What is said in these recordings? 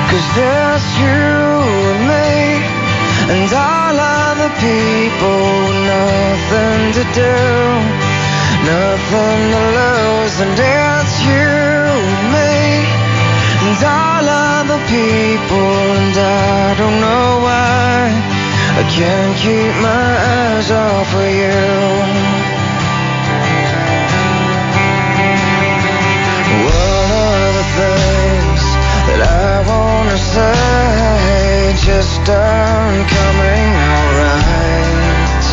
'Cause there's you and me, and all other people, nothing to do, nothing to lose. And it's you and me, and all other people, and I don't know why I can't keep my eyes off of you. What are the things that I wanna say just aren't coming out right?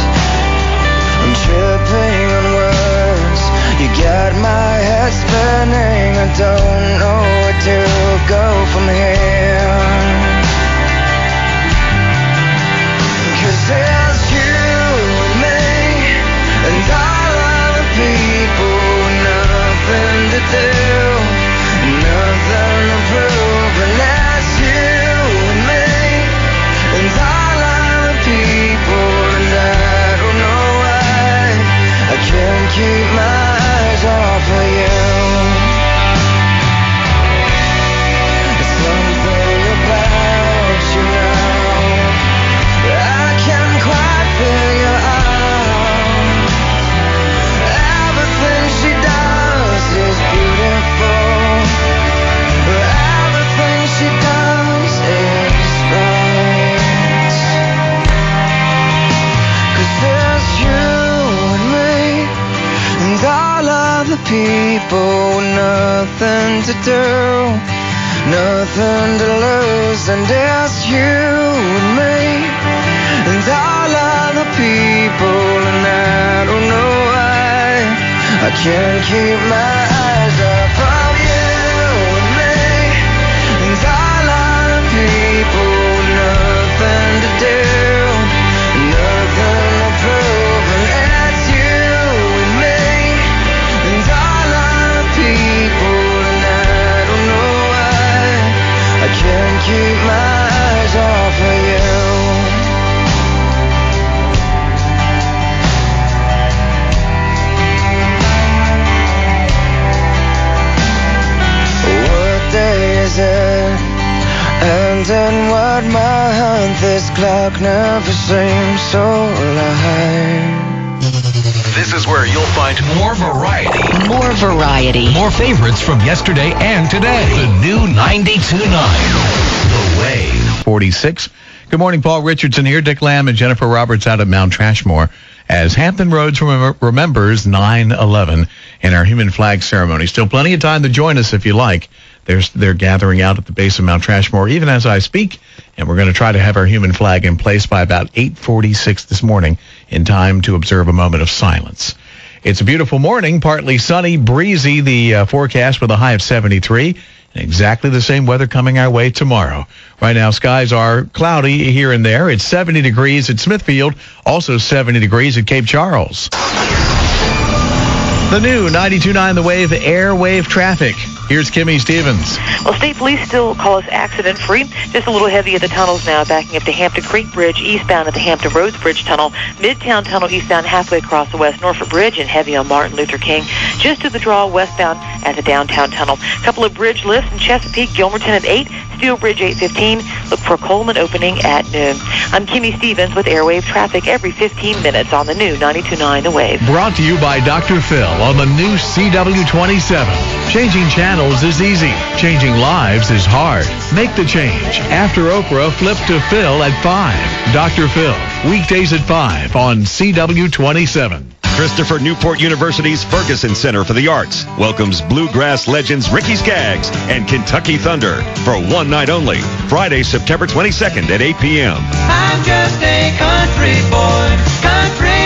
I'm tripping on words, you got my head spinning, I don't know where to go from here. 'Cause there's you and me, and all other people, nothing to do, nothing to prove. And that's you and me, and all other people, and I don't know why I can't keep my eyes off of you. Something about you now I can't quite figure out. Everything she does is beautiful. Everything she does is right. 'Cause there's you and me, and all other people, nothing to do, nothing to lose. And it's you and me, and all other people, and I don't know why I can't keep my eyes off of you and me, and all other people, nothing to do, nothing to prove. And it's you and me, and all other people, and I don't know why I can't keep my eyes off of you. What day is it? And in what month? This clock never seems so alive. This is where you'll find more variety. More variety. More favorites from yesterday and today. The new 92.9. The Wave. 46. Good morning, Paul Richardson here. Dick Lamb and Jennifer Roberts out at Mount Trashmore as Hampton Roads remembers 9/11 in our human flag ceremony. Still plenty of time to join us if you like. They're gathering out at the base of Mount Trashmore even as I speak, and we're going to try to have our human flag in place by about 8:46 this morning in time to observe a moment of silence. It's a beautiful morning, partly sunny, breezy, the forecast with a high of 73, and exactly the same weather coming our way tomorrow. Right now, skies are cloudy here and there. It's 70 degrees at Smithfield, also 70 degrees at Cape Charles. The new 92.9 The Wave airwave traffic. Here's Kimmy Stevens. Well, state police still call us accident-free. Just a little heavy at the tunnels now, backing up to Hampton Creek Bridge, eastbound at the Hampton Roads Bridge Tunnel, Midtown Tunnel eastbound halfway across the West Norfolk Bridge, and heavy on Martin Luther King. Just to the draw westbound at the Downtown Tunnel. A couple of bridge lifts in Chesapeake, Gilmerton at 8, Steel Bridge 8:15. Look for Coleman opening at noon. I'm Kimmy Stevens with airwave traffic every 15 minutes on the new 92.9 The Wave. Brought to you by Dr. Phil on the new CW27. Changing channels is easy. Changing lives is hard. Make the change. After Oprah, flip to Phil at 5. Dr. Phil, weekdays at 5 on CW27. Christopher Newport University's Ferguson Center for the Arts welcomes bluegrass legends Ricky Skaggs and Kentucky Thunder for one night only, Friday, September 22nd at 8 p.m. I'm just a country boy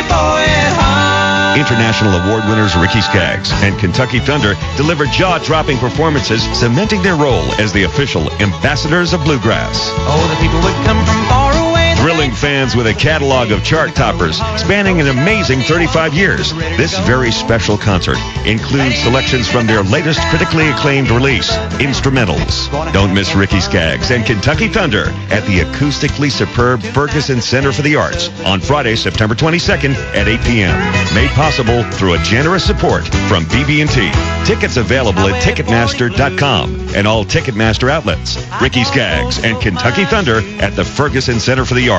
at heart. International award winners Ricky Skaggs and Kentucky Thunder deliver jaw-dropping performances, cementing their role as the official ambassadors of bluegrass. Oh, the people would come from far away. Thrilling fans with a catalog of chart toppers spanning an amazing 35 years. This very special concert includes selections from their latest critically acclaimed release, Instrumentals. Don't miss Ricky Skaggs and Kentucky Thunder at the acoustically superb Ferguson Center for the Arts on Friday, September 22nd at 8 p.m. Made possible through a generous support from BB&T. Tickets available at Ticketmaster.com and all Ticketmaster outlets. Ricky Skaggs and Kentucky Thunder at the Ferguson Center for the Arts.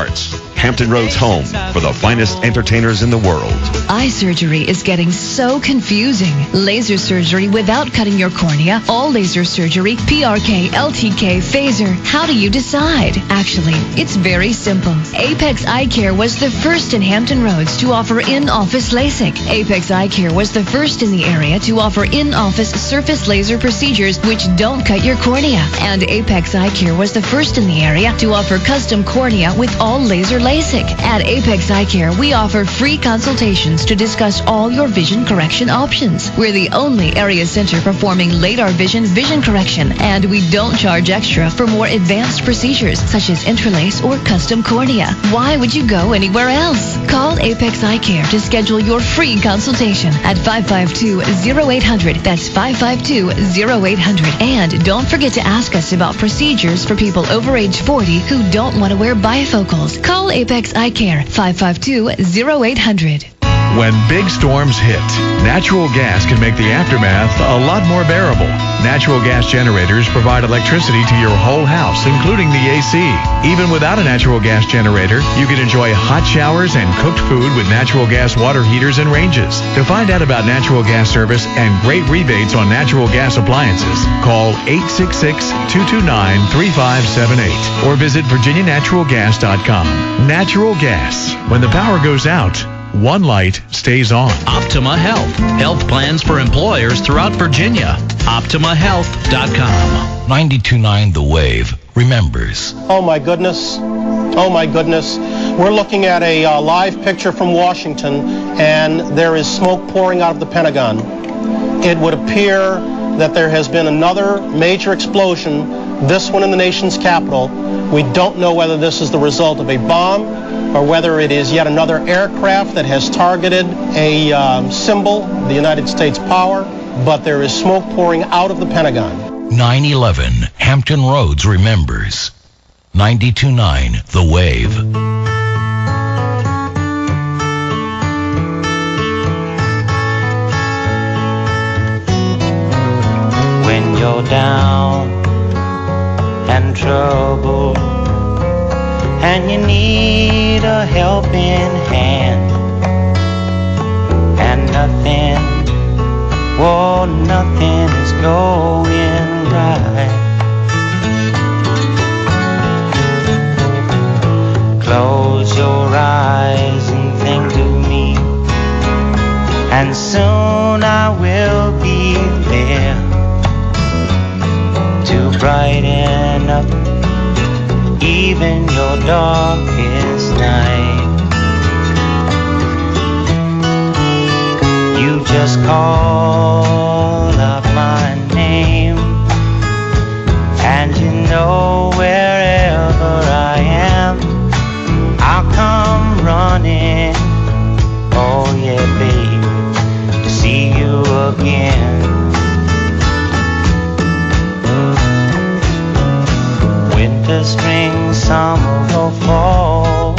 Hampton Roads home for the finest entertainers in the world. Eye surgery is getting so confusing. Laser surgery without cutting your cornea, all laser surgery, PRK, LTK, phaser. How do you decide? Actually, it's very simple. Apex Eye Care was the first in Hampton Roads to offer in-office LASIK. Apex Eye Care was the first in the area to offer in-office surface laser procedures which don't cut your cornea. And Apex Eye Care was the first in the area to offer custom cornea with all laser LASIK. At Apex Eye Care, we offer free consultations to discuss all your vision correction options. We're the only area center performing LADAR vision correction, and we don't charge extra for more advanced procedures such as interlace or custom cornea. Why would you go anywhere else? Call Apex Eye Care to schedule your free consultation at 552-0800. That's 552-0800. And don't forget to ask us about procedures for people over age 40 who don't want to wear bifocals. Call Apex Eye Care, 552-0800. When big storms hit, natural gas can make the aftermath a lot more bearable. Natural gas generators provide electricity to your whole house, including the AC. Even without a natural gas generator, you can enjoy hot showers and cooked food with natural gas water heaters and ranges. To find out about natural gas service and great rebates on natural gas appliances, call 866-229-3578 or visit virginianaturalgas.com. Natural gas. When the power goes out, one light stays on. Optima Health. Health plans for employers throughout Virginia. OptimaHealth.com. 92.9 The Wave remembers. Oh my goodness. Oh my goodness. We're looking at a live picture from Washington, and there is smoke pouring out of the Pentagon. It would appear that there has been another major explosion, this one in the nation's capital. We don't know whether this is the result of a bomb or whether it is yet another aircraft that has targeted a symbol, the United States power, but there is smoke pouring out of the Pentagon. 9/11, Hampton Roads remembers. 92.9 The Wave. When you're down and troubled and you need a helping hand, and nothing is going right. Close your eyes and think of me, and soon I will be there to brighten up even your darkest night. You just call out my name, and you know wherever I am, I'll come running. Oh yeah, babe, to see you again. Winter, spring, summer or fall,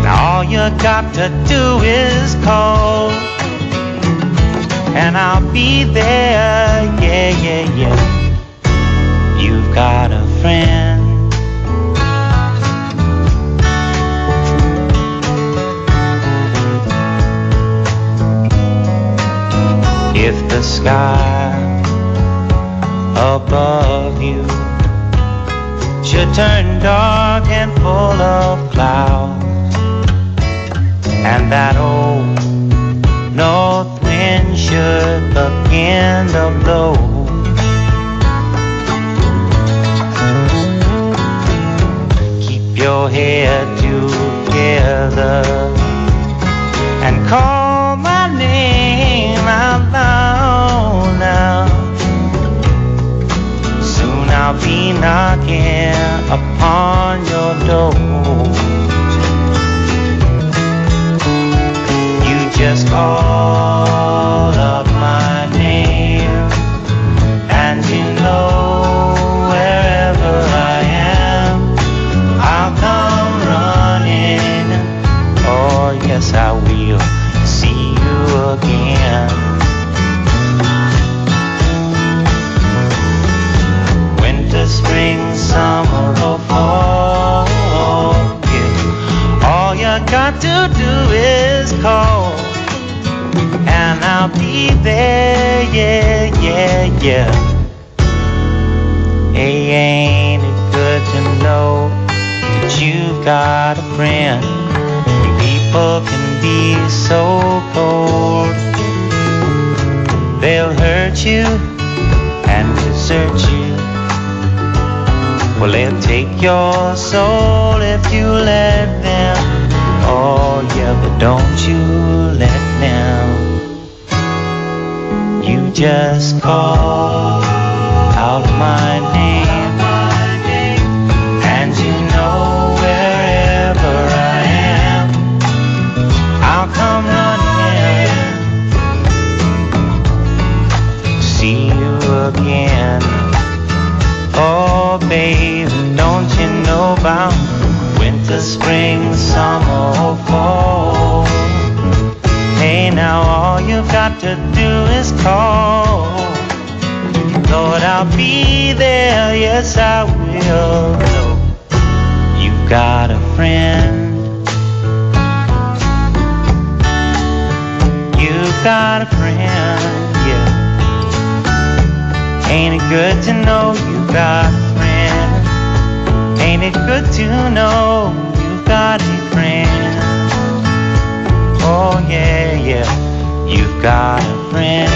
now all you got to do is call, and I'll be there, yeah, yeah, yeah. You've got a friend. If the sky above you should turn dark and full of clouds, and that old north wind should begin to blow, keep your head together and call my name out loud now. Soon I'll be knocking upon on your door. You just call up my name, and you know wherever I am, I'll come running. Oh, yes, I will see you again. Winter, spring, summer, or fall, yeah. All you got to do is call, and I'll be there, yeah, yeah, yeah. Hey, ain't it good to know that you've got a friend? People can be so cold. They'll hurt you and desert you. Well, they'll take your soul if you let them. Oh, yeah, but don't you let them. You just call out my name, and you know wherever I am, I'll come running, see you again. Oh, baby, don't you know about winter, spring, summer, or fall? Hey, now all you've got to do is call. Lord, I'll be there, yes I will. You've got a friend. You've got a friend, yeah. Ain't it good to know you've got a friend? Ain't it good to know you've got a friend? Oh yeah, yeah, you've got a friend.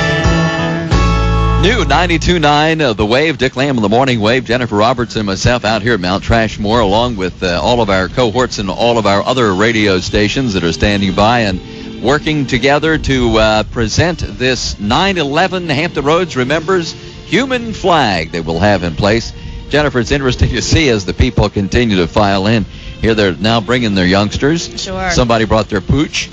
New 92.9, The Wave, Dick Lamb in the Morning Wave, Jennifer Roberts and myself out here at Mount Trashmore, along with all of our cohorts and all of our other radio stations that are standing by and working together to present this 9/11 Hampton Roads Remembers human flag that we'll have in place. Jennifer, it's interesting to see as the people continue to file in. Here they're now bringing their youngsters. Sure. Somebody brought their pooch.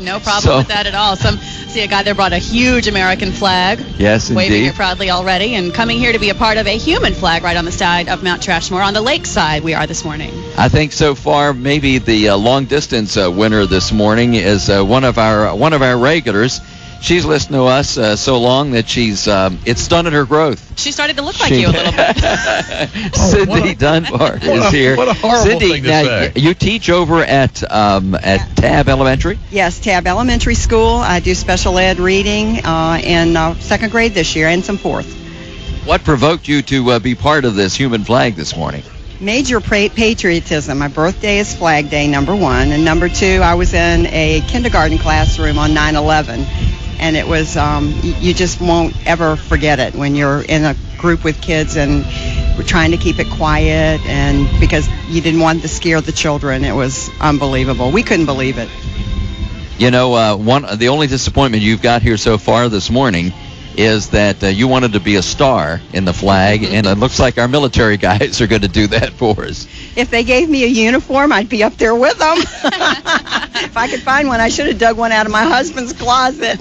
No problem with that at all. See a guy there brought a huge American flag. Yes, indeed. Waving it proudly already and coming here to be a part of a human flag right on the side of Mount Trashmore. On the lakeside we are this morning. I think so far maybe the long distance winner this morning is one of our regulars. She's listened to us so long that it's stunted her growth. She started to look like you a little bit. Cindy Dunbar is here. What a horrible Cindy, thing to now, say. You teach over at Tab Elementary? Yes, Tab Elementary School. I do special ed reading in second grade this year and some fourth. What provoked you to be part of this human flag this morning? Major patriotism. My birthday is Flag Day, number one. And number two, I was in a kindergarten classroom on 9/11. And it was, you just won't ever forget it when you're in a group with kids and we're trying to keep it quiet, and because you didn't want to scare the children. It was unbelievable. We couldn't believe it. You know, the only disappointment you've got here so far this morning is that you wanted to be a star in the flag, and it looks like our military guys are going to do that for us. If they gave me a uniform, I'd be up there with them. If I could find one, I should have dug one out of my husband's closet.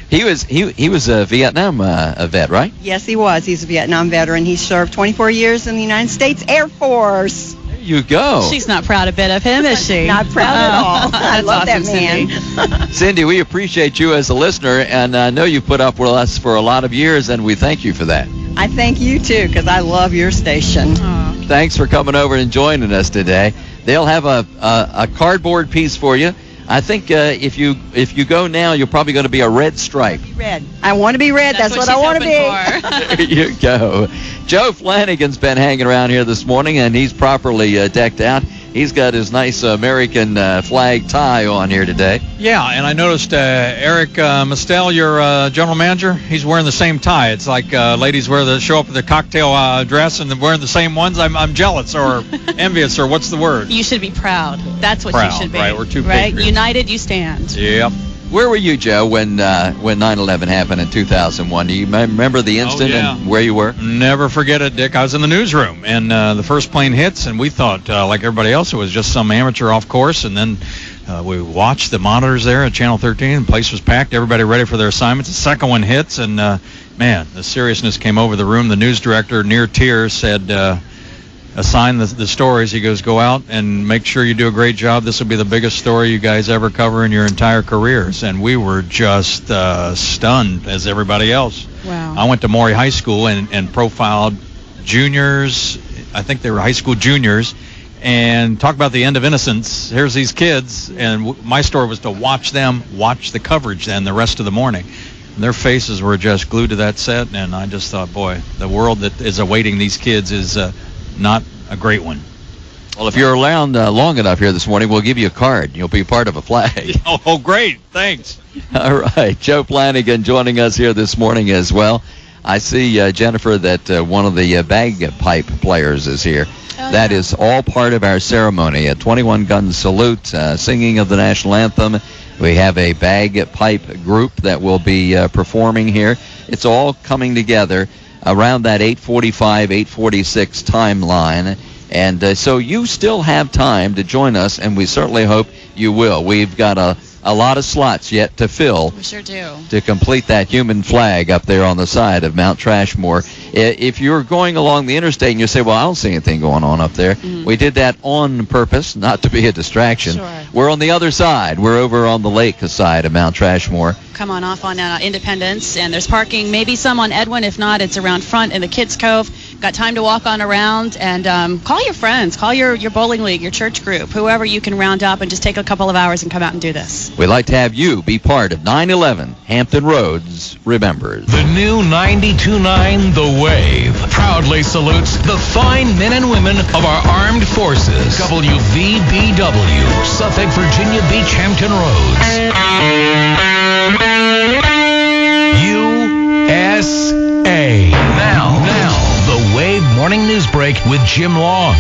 He was a Vietnam a vet, right? Yes, he was. He's a Vietnam veteran. He served 24 years in the United States Air Force. There you go. She's not proud a bit of him, is she? Not proud at all. I love awesome, that man. Cindy, we appreciate you as a listener, and I know you've put up with us for a lot of years, and we thank you for that. I thank you, too, because I love your station. Aww. Thanks for coming over and joining us today. They'll have a cardboard piece for you. I think if you go now, you're probably going to be a red stripe. Red. I want to be red. That's what I want to be. There you go. Joe Flanagan's been hanging around here this morning, and he's properly decked out. He's got his nice American flag tie on here today. Yeah, and I noticed Eric Mistel, your general manager, he's wearing the same tie. It's like ladies show up with a cocktail dress and they're wearing the same ones. I'm jealous or envious, or what's the word? You should be proud. That's what Proud, you should be. right? We're two right? patriots. United, you stand. Yep. Where were you, Joe, when 9/11 happened in 2001? Do you remember the instant and where you were? Never forget it, Dick. I was in the newsroom, and the first plane hits, and we thought, like everybody else, it was just some amateur off course, and then we watched the monitors there at Channel 13. The place was packed, everybody ready for their assignments. The second one hits, and, man, the seriousness came over the room. The news director, near tears, said, assign the stories. He goes, go out and make sure you do a great job. This will be the biggest story you guys ever cover in your entire careers. And we were just stunned as everybody else. Wow. I went to Maury High School and profiled juniors. I think they were high school juniors. And talk about the end of innocence. Here's these kids. And my story was to watch them watch the coverage then the rest of the morning. And their faces were just glued to that set. And I just thought, boy, the world that is awaiting these kids is not a great one. Well, if you're around long enough here this morning, we'll give you a card. You'll be part of a flag. Oh, great. Thanks. All right. Joe Flanagan joining us here this morning as well. I see, Jennifer, that one of the bagpipe players is here. That is all part of our ceremony. A 21-gun salute, singing of the national anthem. We have a bagpipe group that will be performing here. It's all coming together around that 8:45, 8:46 timeline. And so you still have time to join us, and we certainly hope you will. We've got a lot of slots yet to fill. We sure do. To complete that human flag up there on the side of Mount Trashmore. If you're going along the interstate and you say, well, I don't see anything going on up there, we did that on purpose, not to be a distraction. Sure. We're on the other side. We're over on the lake side of Mount Trashmore. Come on off on Independence, and there's parking, maybe some on Edwin. If not, it's around front in the Kids Cove. Got time to walk on around, and call your friends, call your bowling league, your church group, whoever you can round up, and just take a couple of hours and come out and do this. We'd like to have you be part of 9/11 Hampton Roads Remembers. The new 92.9 The Wave proudly salutes the fine men and women of our armed forces. WVBW, Suffolk, Virginia Beach, Hampton Roads. USA. Now, The Wave Morning News Break with Jim Long.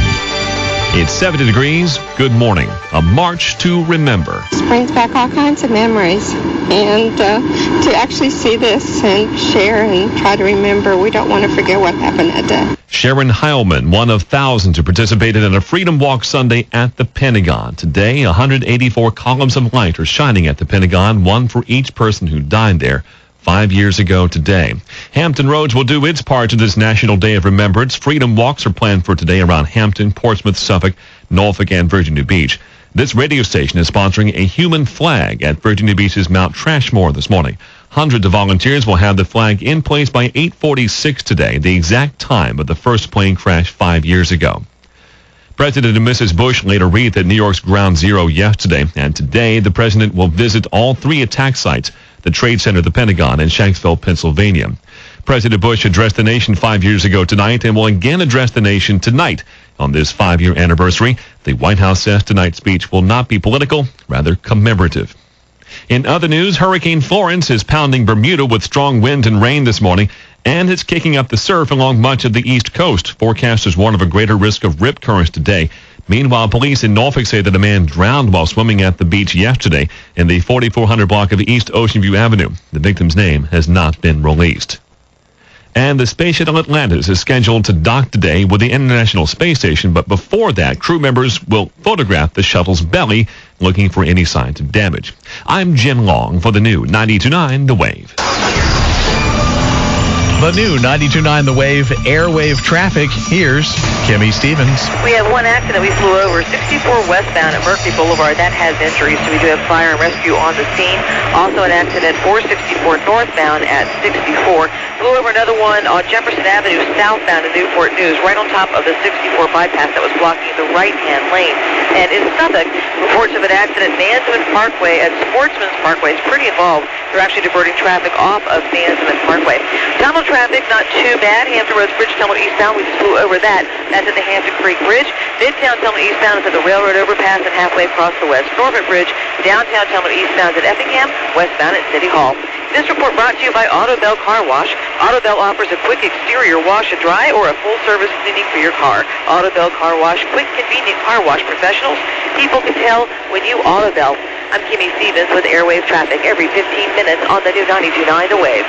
It's 70 degrees. Good morning. A march to remember. Brings back all kinds of memories. And to actually see this and share and try to remember, we don't want to forget what happened that day. Sharon Heilman, one of thousands who participated in a Freedom Walk Sunday at the Pentagon. Today, 184 columns of light are shining at the Pentagon, one for each person who died there 5 years ago today. Hampton Roads will do its part to this National Day of Remembrance. Freedom Walks are planned for today around Hampton, Portsmouth, Suffolk, Norfolk, and Virginia Beach. This radio station is sponsoring a human flag at Virginia Beach's Mount Trashmore this morning. Hundreds of volunteers will have the flag in place by 8:46 today, the exact time of the first plane crash 5 years ago. President and Mrs. Bush laid a wreath at New York's Ground Zero yesterday, and today the president will visit all three attack sites, the Trade Center, the Pentagon, and Shanksville, Pennsylvania. President Bush addressed the nation 5 years ago tonight and will again address the nation tonight. On this 5-year anniversary, the White House says tonight's speech will not be political, rather commemorative. In other news, Hurricane Florence is pounding Bermuda with strong wind and rain this morning, and it's kicking up the surf along much of the East Coast. Forecasters warn of a greater risk of rip currents today. Meanwhile, police in Norfolk say that a man drowned while swimming at the beach yesterday in the 4400 block of East Ocean View Avenue. The victim's name has not been released. And the Space Shuttle Atlantis is scheduled to dock today with the International Space Station, but before that, crew members will photograph the shuttle's belly, looking for any signs of damage. I'm Jim Long for the new 92.9 The Wave. The new 92.9 The Wave airwave traffic. Here's Kimmy Stevens. We have one accident. We flew over 64 westbound at Mercury Boulevard. That has injuries, so we do have fire and rescue on the scene. Also an accident 464 northbound at 64. Flew over another one on Jefferson Avenue southbound in Newport News, right on top of the 64 bypass that was blocking the right-hand lane. And in Suffolk, reports of an accident Nansemond Parkway at Sportsman's Parkway. It's pretty involved. They're actually diverting traffic off of Nansemond Parkway. Tunnel traffic, not too bad. Hampton Roads Bridge Tunnel eastbound, we just flew over that. That's at the Hampton Creek Bridge. Midtown Tunnel eastbound is at the railroad overpass and halfway across the West Norfolk Bridge. Downtown Tunnel eastbound is at Effingham, westbound at City Hall. This report brought to you by Autobell Car Wash. Autobell offers a quick exterior wash and dry or a full-service cleaning for your car. Autobell Car Wash, quick, convenient car wash professionals. People can tell when you Autobell. I'm Kimmy Stevens with Airwave Traffic every 15 minutes on the new 92.9 The Wave.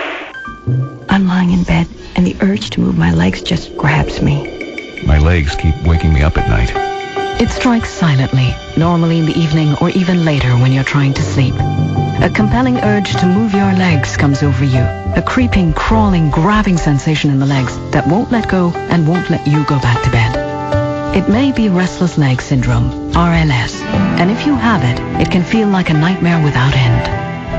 I'm lying in bed, and the urge to move my legs just grabs me. My legs keep waking me up at night. It strikes silently, normally in the evening or even later when you're trying to sleep. A compelling urge to move your legs comes over you. A creeping, crawling, grabbing sensation in the legs that won't let go and won't let you go back to bed. It may be restless leg syndrome, RLS, and if you have it, it can feel like a nightmare without end.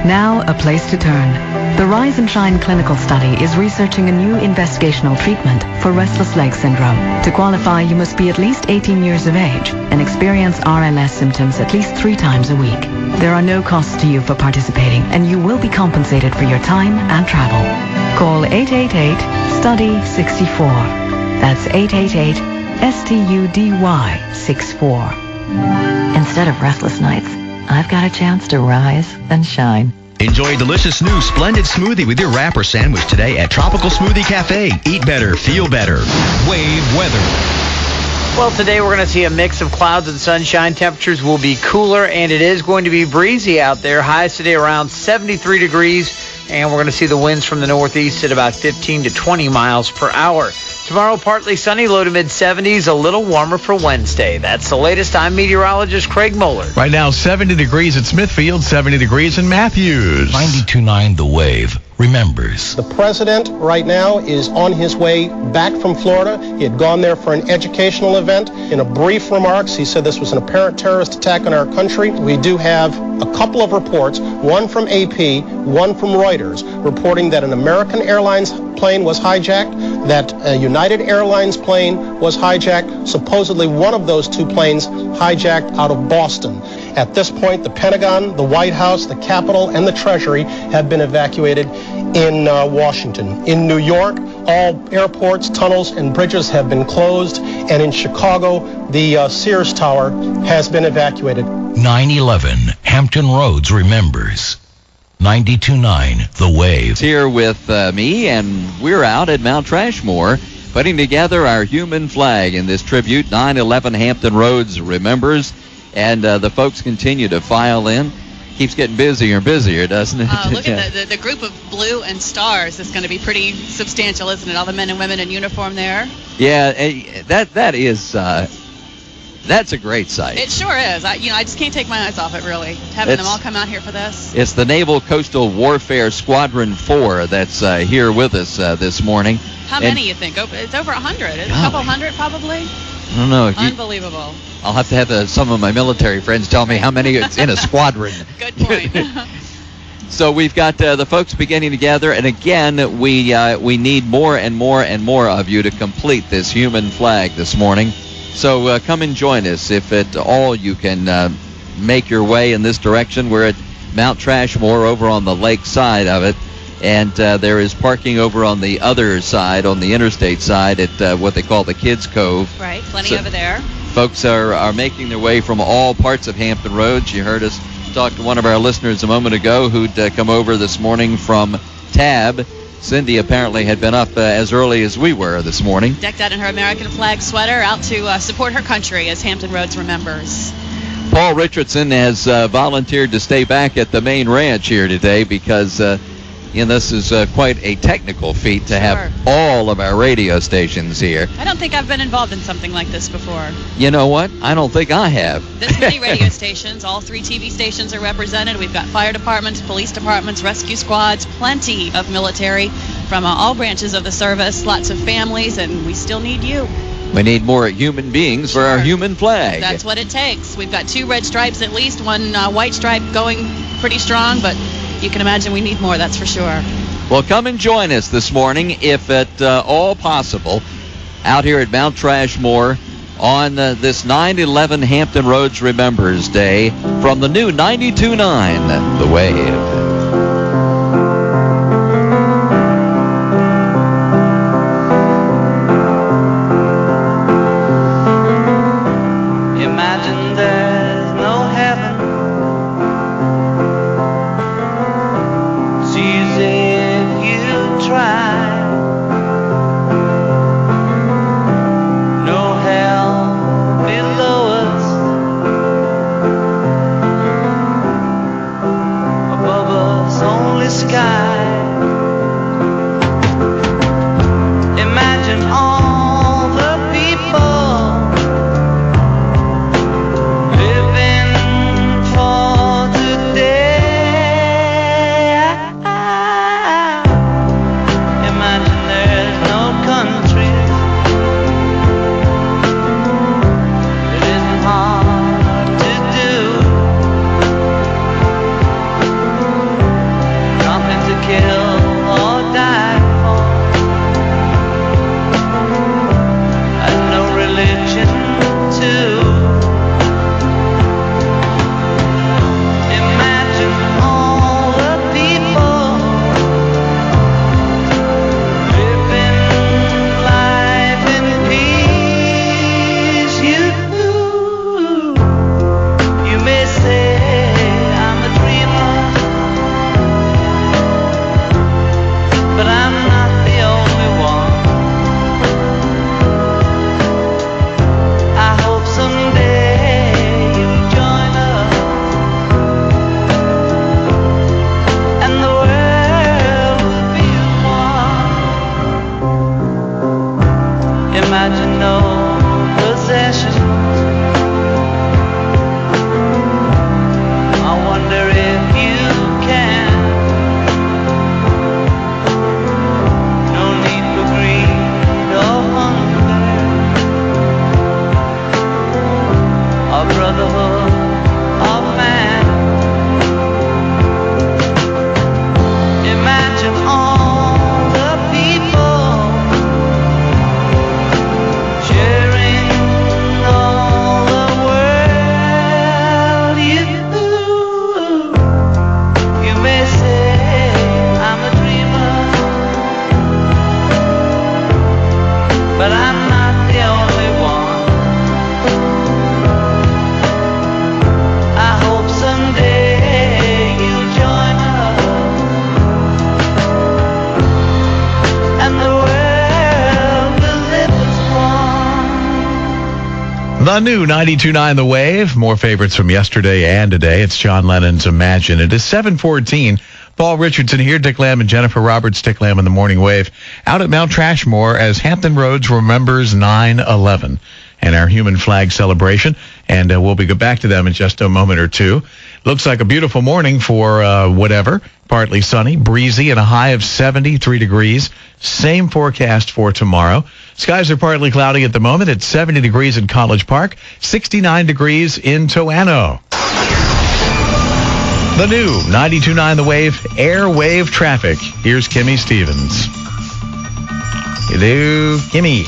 Now, a place to turn. The Rise and Shine clinical study is researching a new investigational treatment for restless leg syndrome. To qualify, you must be at least 18 years of age and experience RLS symptoms at least 3 times a week. There are no costs to you for participating, and you will be compensated for your time and travel. Call 888-STUDY-64. That's 888-STUDY-64. Instead of restless nights, I've got a chance to rise and shine. Enjoy a delicious new Splendid Smoothie with your wrap or sandwich today at Tropical Smoothie Cafe. Eat better, feel better. Wave weather. Well, today we're going to see a mix of clouds and sunshine. Temperatures will be cooler, and it is going to be breezy out there. Highs today around 73 degrees, and we're going to see the winds from the northeast at about 15 to 20 miles per hour. Tomorrow, partly sunny, low to mid-70s, a little warmer for Wednesday. That's the latest. I'm meteorologist Craig Moeller. Right now, 70 degrees at Smithfield, 70 degrees in Matthews. 92.9 The Wave remembers. The president right now is on his way back from Florida. He had gone there for an educational event. In a brief remarks, he said this was an apparent terrorist attack on our country. We do have a couple of reports, one from AP, one from Reuters, reporting that an American Airlines plane was hijacked, that a United Airlines plane was hijacked, supposedly one of those 2 planes hijacked out of Boston. At this point, the Pentagon, the White House, the Capitol, and the Treasury have been evacuated in Washington. In New York, all airports, tunnels, and bridges have been closed, and in Chicago, the Sears Tower has been evacuated. 9/11 Hampton Roads remembers. 92.9 The Wave. Here with me, and we're out at Mount Trashmore putting together our human flag in this tribute. 9/11 Hampton Roads remembers, and the folks continue to file in. Keeps getting busier and busier, doesn't it? Look at the group of blue and stars is going to be pretty substantial, isn't it? All the men and women in uniform there. Yeah, that is. That's a great sight. It sure is. I just can't take my eyes off it, really. Having them all come out here for this. It's the Naval Coastal Warfare Squadron 4 that's here with us this morning. How many you think? It's over 100. It's a couple hundred, probably. I don't know. Unbelievable. I'll have to have some of my military friends tell me how many it's in a squadron. Good point. So we've got the folks beginning to gather, and again, we need more and more and more of you to complete this human flag this morning. So come and join us if at all you can make your way in this direction. We're at Mount Trashmore over on the lake side of it, and there is parking over on the other side, on the interstate side, at what they call the Kids Cove. Right, plenty over there. Folks are making their way from all parts of Hampton Roads. You heard us talk to one of our listeners a moment ago who'd come over this morning from Tab. Cindy apparently had been up as early as we were this morning. Decked out in her American flag sweater, out to support her country as Hampton Roads remembers. Paul Richardson has volunteered to stay back at the main ranch here today because this is quite a technical feat to have all of our radio stations here. I don't think I've been involved in something like this before. You know what? I don't think I have. This many radio stations, all 3 TV stations are represented. We've got fire departments, police departments, rescue squads, plenty of military from all branches of the service, lots of families, and we still need you. We need more human beings for our human flag. That's what it takes. We've got 2 red stripes at least, 1 white stripe going pretty strong, but you can imagine we need more, that's for sure. Well, come and join us this morning, if at all possible, out here at Mount Trashmore on this 9/11 Hampton Roads Remembers Day from the new 92.9 The Wave. imagine no possessions. I wonder if you can. No need for greed or hunger, or brotherhood of man. Imagine all the people sharing all the world. You may say I'm a dreamer, but I'm not the only one. I hope someday you'll join us, and the world will live as one. The new 92.9 The Wave. More favorites from yesterday and today. It's John Lennon's Imagine. It is 7:14. Paul Richardson here, Dick Lamb and Jennifer Roberts. Dick Lamb in the Morning Wave. Out at Mount Trashmore as Hampton Roads remembers 9/11 and our human flag celebration. And we'll be back to them in just a moment or two. Looks like a beautiful morning for whatever. Partly sunny, breezy, and a high of 73 degrees. Same forecast for tomorrow. Skies are partly cloudy at the moment. It's 70 degrees in College Park, 69 degrees in Toano. The new 92.9 The Wave, airwave traffic. Here's Kimmy Stevens. Hello, Kimmy.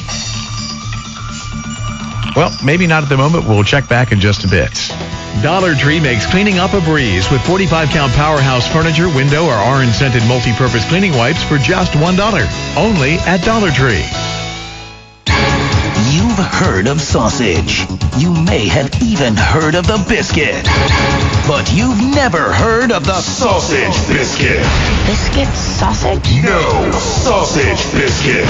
Well, maybe not at the moment. We'll check back in just a bit. Dollar Tree makes cleaning up a breeze with 45-count Powerhouse furniture, window, or orange-scented multi-purpose cleaning wipes for just $1. Only at Dollar Tree. You've heard of sausage. You may have even heard of the biscuit. But you've never heard of the sausage biscuit. Biscuit sausage? No, sausage biscuit.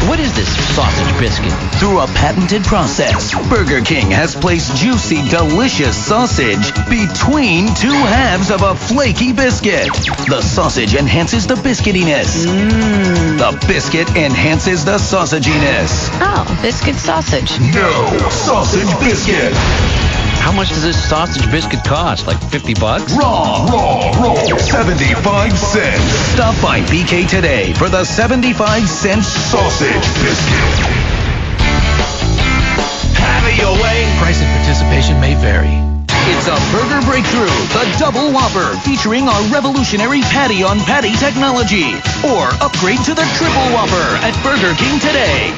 What is this sausage biscuit? Through a patented process, Burger King has placed juicy, delicious sausage between two halves of a flaky biscuit. The sausage enhances the biscuitiness. The biscuit enhances the sausaginess. Oh, biscuit sausage. No, sausage biscuit. How much does this sausage biscuit cost? Like $50? Wrong. 75 cents. Stop by BK today for the 75-cent sausage biscuit. Have it your way. Price and participation may vary. It's a burger breakthrough, the Double Whopper, featuring our revolutionary patty-on-patty technology. Or upgrade to the Triple Whopper at Burger King today.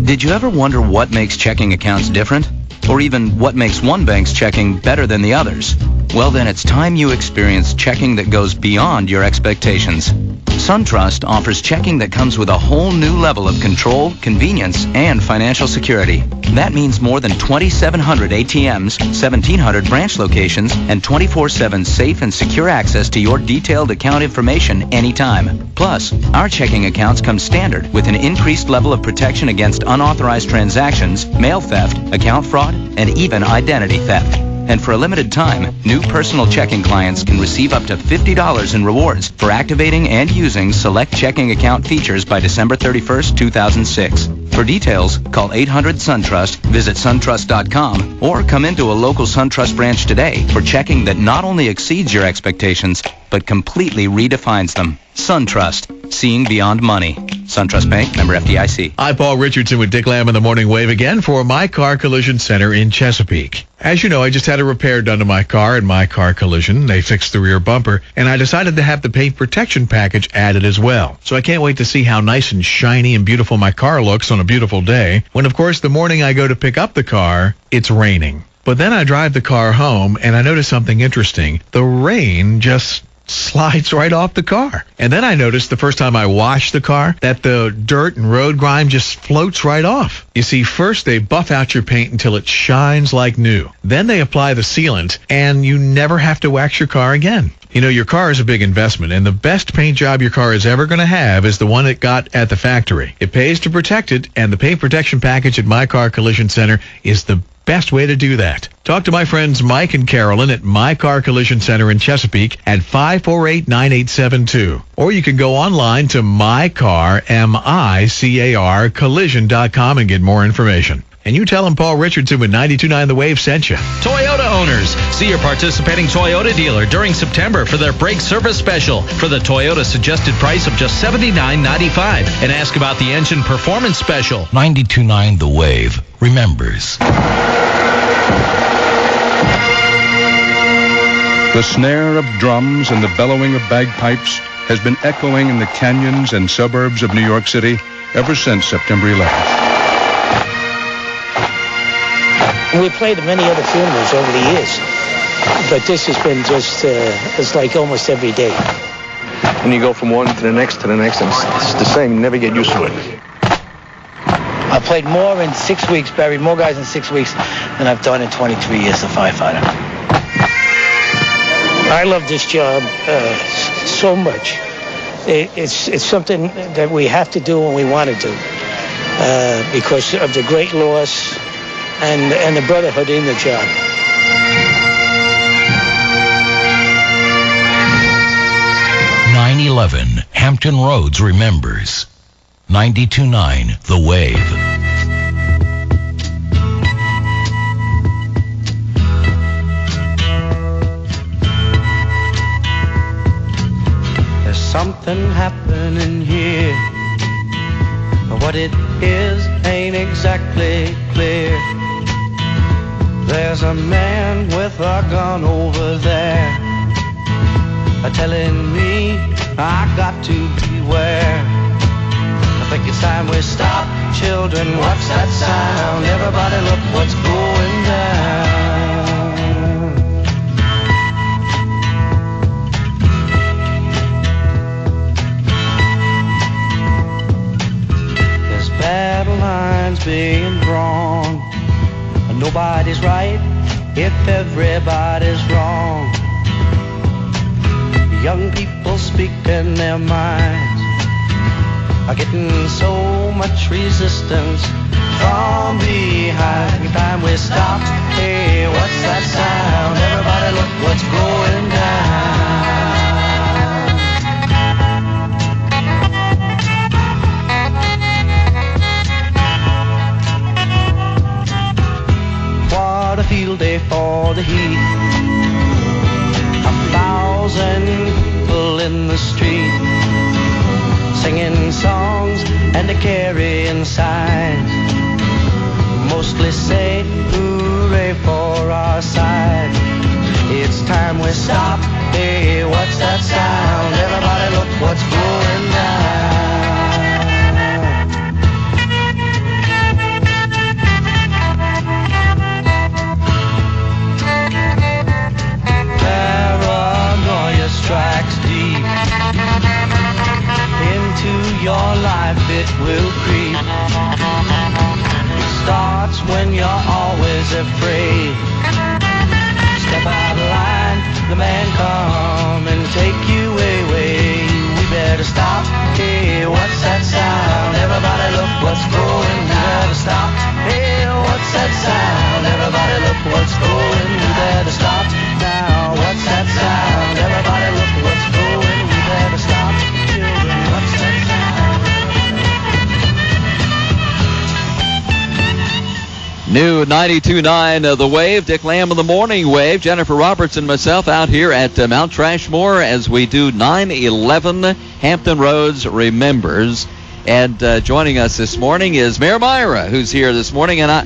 Did you ever wonder what makes checking accounts different? Or even what makes one bank's checking better than the others? Well, then it's time you experience checking that goes beyond your expectations. SunTrust offers checking that comes with a whole new level of control, convenience, and financial security. That means more than 2,700 ATMs, 1,700 branch locations, and 24/7 safe and secure access to your detailed account information anytime. Plus, our checking accounts come standard with an increased level of protection against unauthorized transactions, mail theft, account fraud, and even identity theft. And for a limited time, new personal checking clients can receive up to $50 in rewards for activating and using select checking account features by December 31st, 2006. For details, call 800-SunTrust, visit suntrust.com, or come into a local SunTrust branch today for checking that not only exceeds your expectations, but completely redefines them. SunTrust, seeing beyond money. SunTrust Bank, member FDIC. Hi, Paul Richardson with Dick Lamb in the Morning Wave again for My Car Collision Center in Chesapeake. As you know, I just had a repair done to my car in My Car Collision. They fixed the rear bumper, and I decided to have the paint protection package added as well. So I can't wait to see how nice and shiny and beautiful my car looks on a beautiful day, when, of course, the morning I go to pick up the car, it's raining. But then I drive the car home, and I notice something interesting. The rain just slides right off the car. And then I noticed the first time I washed the car that the dirt and road grime just floats right off. You see, first they buff out your paint until it shines like new. Then they apply the sealant, and you never have to wax your car again. You know, your car is a big investment, and the best paint job your car is ever going to have is the one it got at the factory. It pays to protect it, and the paint protection package at My Car Collision Center is the best way to do that. Talk to my friends Mike and Carolyn at My Car Collision Center in Chesapeake at 548-9872. Or you can go online to MyCarCollision.com and get more information. And you tell them Paul Richardson with 92.9 The Wave sent you. Toyota owners, see your participating Toyota dealer during September for their brake service special for the Toyota suggested price of just $79.95. And ask about the engine performance special. 92.9 The Wave remembers. The snare of drums and the bellowing of bagpipes has been echoing in the canyons and suburbs of New York City ever since September 11th. We played at many other funerals over the years, but this has been just, it's like almost every day. And you go from one to the next, and it's the same. You never get used to it. I played more in 6 weeks, buried more guys in 6 weeks than I've done in 23 years as a firefighter. I love this job so much. It's something that we have to do and we want to do because of the great loss and the brotherhood in the job. Hampton Roads remembers. 92.9 The Wave. There's something happening here. What it is ain't exactly clear. There's a man with a gun over there telling me I got to beware. I think it's time we stop. Children, what's that sound? Everybody look what's going down. There's battle lines being drawn. Nobody's right if everybody's wrong. Young people speaking their minds are getting so much resistance from behind. Time we stop. Hey, what's that sound? Everybody look what's going down. What a field day for the heat. 1,000 people in the street singing songs and carrying signs, mostly say hooray for our side. It's time we stop. Hey, what's that sound? Everybody look what's going down. Strikes deep into your life, it will creep. It starts when you're always afraid. Step out of line, the man come and take you away. We better stop. Hey, what's that sound? Everybody look what's going. We better stop. Hey, what's that sound? Everybody look what's going. We better stop now. What's that sound? Everybody look what's going. We better stop. Children, what's that sound? New 92.9 The Wave. Dick Lamb of the Morning Wave. Jennifer Roberts and myself out here at Mount Trashmore as we do 9/11 Hampton Roads Remembers. And joining us this morning is Mayor Myra, who's here this morning. And I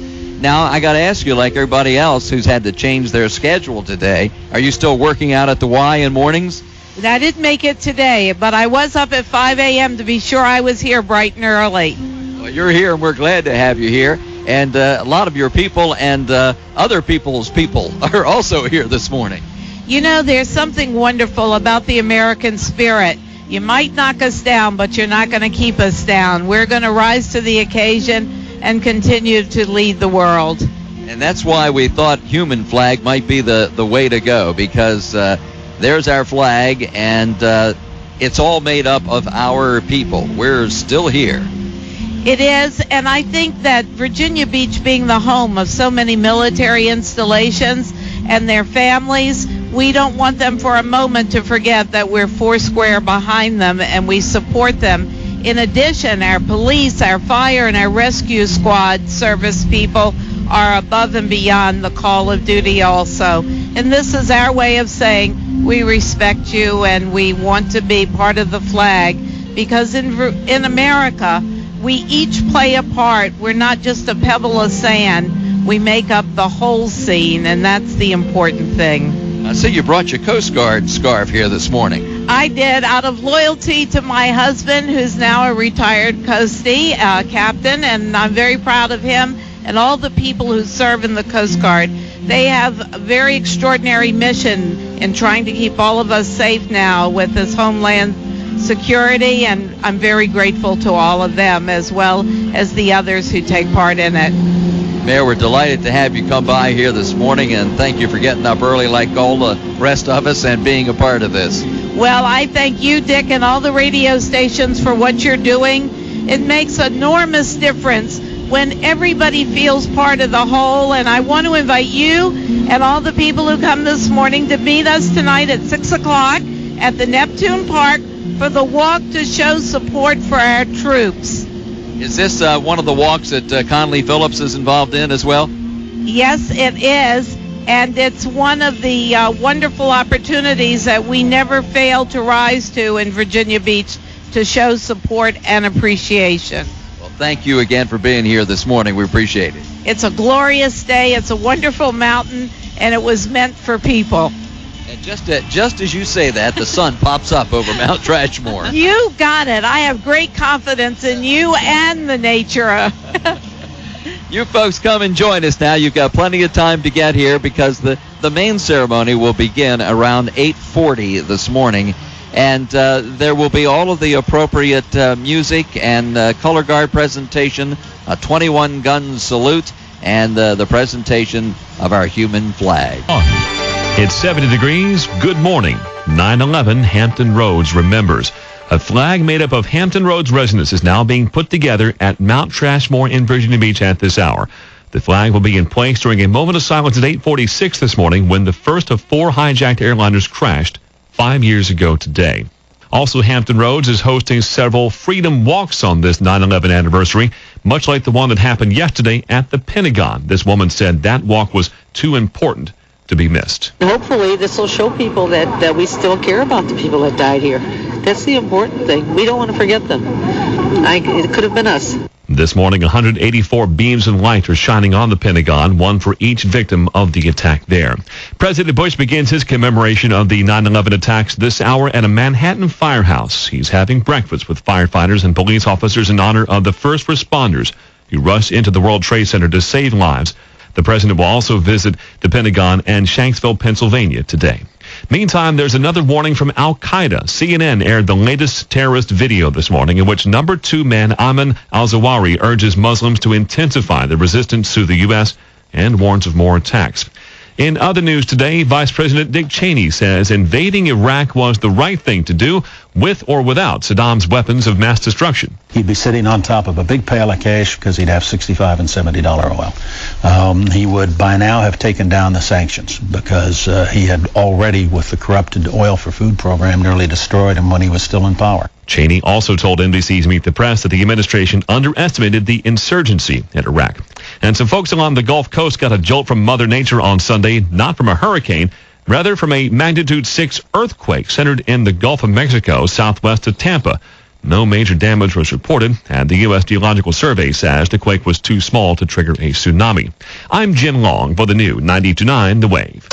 got to ask you, like everybody else who's had to change their schedule today, are you still working out at the Y in mornings? I didn't make it today, but I was up at 5 a.m. to be sure I was here bright and early. Well, you're here, and we're glad to have you here. And a lot of your people and other people's people are also here this morning. You know, there's something wonderful about the American spirit. You might knock us down, but you're not going to keep us down. We're going to rise to the occasion and continue to lead the world. And that's why we thought human flag might be the way to go, because there's our flag, and it's all made up of our people. We're still here. It is, and I think that Virginia Beach being the home of so many military installations and their families, we don't want them for a moment to forget that we're foursquare behind them and we support them. In addition, our police, our fire, and our rescue squad service people are above and beyond the call of duty also. And this is our way of saying we respect you and we want to be part of the flag, because in America, we each play a part. We're not just a pebble of sand. We make up the whole scene, and that's the important thing. I see you brought your Coast Guard scarf here this morning. I did, out of loyalty to my husband, who's now a retired Coastie captain, and I'm very proud of him and all the people who serve in the Coast Guard. They have a very extraordinary mission in trying to keep all of us safe now with this homeland security, and I'm very grateful to all of them as well as the others who take part in it. Mayor, we're delighted to have you come by here this morning, and thank you for getting up early like all the rest of us and being a part of this. Well, I thank you, Dick, and all the radio stations for what you're doing. It makes enormous difference when everybody feels part of the whole, and I want to invite you and all the people who come this morning to meet us tonight at 6 o'clock at the Neptune Park for the walk to show support for our troops. Is this one of the walks that Conley Phillips is involved in as well? Yes, it is, and it's one of the wonderful opportunities that we never fail to rise to in Virginia Beach to show support and appreciation. Well, thank you again for being here this morning. We appreciate it. It's a glorious day. It's a wonderful mountain, and it was meant for people. And just as you say that, the sun pops up over Mount Trashmore. You got it. I have great confidence in you and the nature. You folks come and join us now. You've got plenty of time to get here because the main ceremony will begin around 8:40 this morning. And there will be all of the appropriate music and color guard presentation, a 21-gun salute, and the presentation of our human flag. It's 70 degrees. Good morning. 9/11 Hampton Roads remembers. A flag made up of Hampton Roads residents is now being put together at Mount Trashmore in Virginia Beach at this hour. The flag will be in place during a moment of silence at 8:46 this morning when the first of 4 hijacked airliners crashed 5 years ago today. Also, Hampton Roads is hosting several freedom walks on this 9/11 anniversary, much like the one that happened yesterday at the Pentagon. This woman said that walk was too important to be missed. Hopefully this will show people that we still care about the people that died here. That's the important thing. We don't want to forget them. It could have been us. This morning, 184 beams of light are shining on the Pentagon, one for each victim of the attack there. President Bush begins his commemoration of the 9/11 attacks this hour at a Manhattan firehouse. He's having breakfast with firefighters and police officers in honor of the first responders who rushed into the World Trade Center to save lives. The president will also visit the Pentagon and Shanksville, Pennsylvania today. Meantime, there's another warning from Al-Qaeda. CNN aired the latest terrorist video this morning in which number 2 man Ayman al-Zawahiri urges Muslims to intensify their resistance to the U.S. and warns of more attacks. In other news today, Vice President Dick Cheney says invading Iraq was the right thing to do, with or without Saddam's weapons of mass destruction. He'd be sitting on top of a big pail of cash because he'd have $65 and $70 oil. He would by now have taken down the sanctions because he had already, with the corrupted oil for food program, nearly destroyed him when he was still in power. Cheney also told NBC's Meet the Press that the administration underestimated the insurgency in Iraq. And some folks along the Gulf Coast got a jolt from Mother Nature on Sunday, not from a hurricane, rather from a magnitude 6 earthquake centered in the Gulf of Mexico, southwest of Tampa. No major damage was reported, and the U.S. Geological Survey says the quake was too small to trigger a tsunami. I'm Jim Long for the new 92.9 The Wave.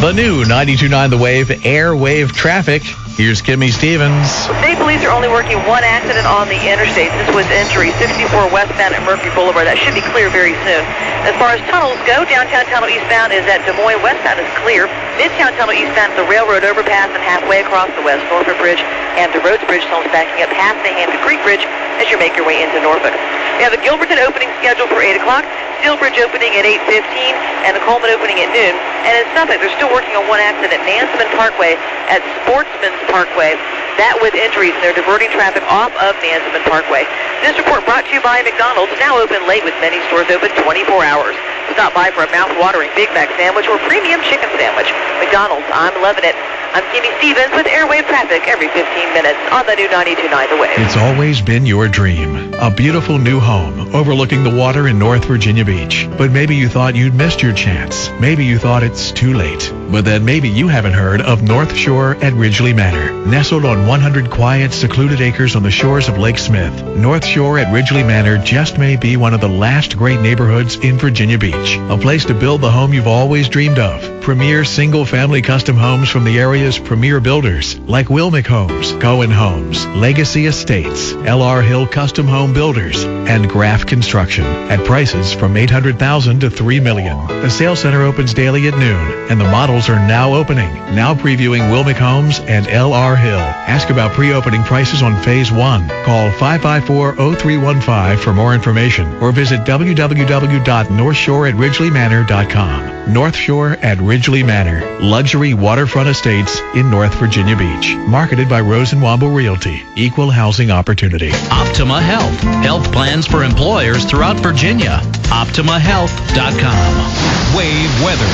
The new 92.9 The Wave airwave traffic. Here's Kimmy Stevens. State police are only working one accident on the interstate. This was injury 64 westbound at Murphy Boulevard. That should be clear very soon. As far as tunnels go, downtown tunnel eastbound is at Des Moines. Westbound is clear. Midtown tunnel eastbound is the railroad overpass and halfway across the West Norfolk Bridge. Hampton Roads Bridge tunnels backing up past the Hampton Creek Bridge as you make your way into Norfolk. We have the Gilberton opening scheduled for 8 o'clock. Steel Bridge opening at 8:15 and the Coleman opening at noon. And in Suffolk, they're still working on one accident at Nansemond Parkway at Sportsman's Parkway. That with injuries, and they're diverting traffic off of Nansemond Parkway. This report brought to you by McDonald's, now open late with many stores open 24 hours. Stop by for a mouth-watering Big Mac sandwich or premium chicken sandwich. McDonald's, I'm loving it. I'm Kimmy Stevens with Airwave Traffic every 15 minutes on the new 92.9 The Wave. It's always been your dream. A beautiful new home overlooking the water in North Virginia Beach. But maybe you thought you'd missed your chance. Maybe you thought it's too late. But then maybe you haven't heard of North Shore at Ridgely Manor. Nestled on 100 quiet, secluded acres on the shores of Lake Smith, North Shore at Ridgely Manor just may be one of the last great neighborhoods in Virginia Beach. A place to build the home you've always dreamed of. Premier single-family custom homes from the area's premier builders like Wilmick Homes, Cohen Homes, Legacy Estates, L.R. Hill Custom Home Builders, and Graff Construction at prices from $800,000 to $3 million. The sales center opens daily at noon, and the models are now opening. Now previewing Wilmick Homes and L.R. Hill. Ask about pre-opening prices on Phase 1. Call 554-0315 for more information, or visit www.northshoreatridgelymanor.com. North Shore at Ridgely Manor, luxury waterfront estates in North Virginia Beach. Marketed by Rose and Womble Realty. Equal housing opportunity. Optima Health. Health plans for employers throughout Virginia. OptimaHealth.com. Wave weather.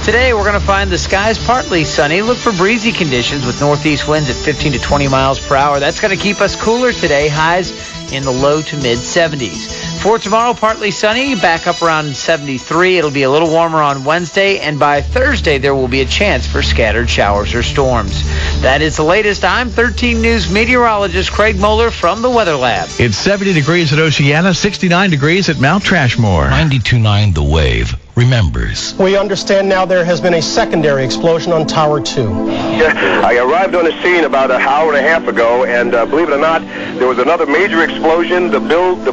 Today we're going to find the skies partly sunny. Look for breezy conditions with northeast winds at 15 to 20 miles per hour. That's going to keep us cooler today. Highs in the low to mid 70s. For tomorrow, partly sunny, back up around 73. It'll be a little warmer on Wednesday, and by Thursday there will be a chance for scattered showers or storms. That is the latest. I'm 13 News meteorologist Craig Moeller from the Weather Lab. It's 70 degrees at Oceana, 69 degrees at Mount Trashmore. 92.9 The Wave remembers. We understand now there has been a secondary explosion on Tower 2. I arrived on the scene about an hour and a half ago, and believe it or not, there was another major explosion. The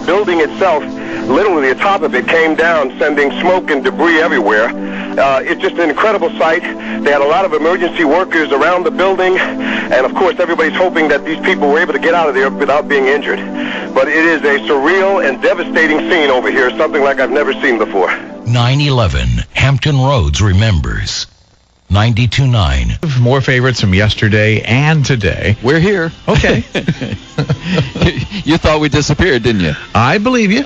building itself, literally the top of it came down, sending smoke and debris everywhere. It's just an incredible sight. They had a lot of emergency workers around the building, and of course everybody's hoping that these people were able to get out of there without being injured. But it is a surreal and devastating scene over here, something like I've never seen before. 9/11, Hampton Roads remembers. 92.9. More favorites from yesterday and today. We're here. Okay. You thought we disappeared, didn't you? I believe you.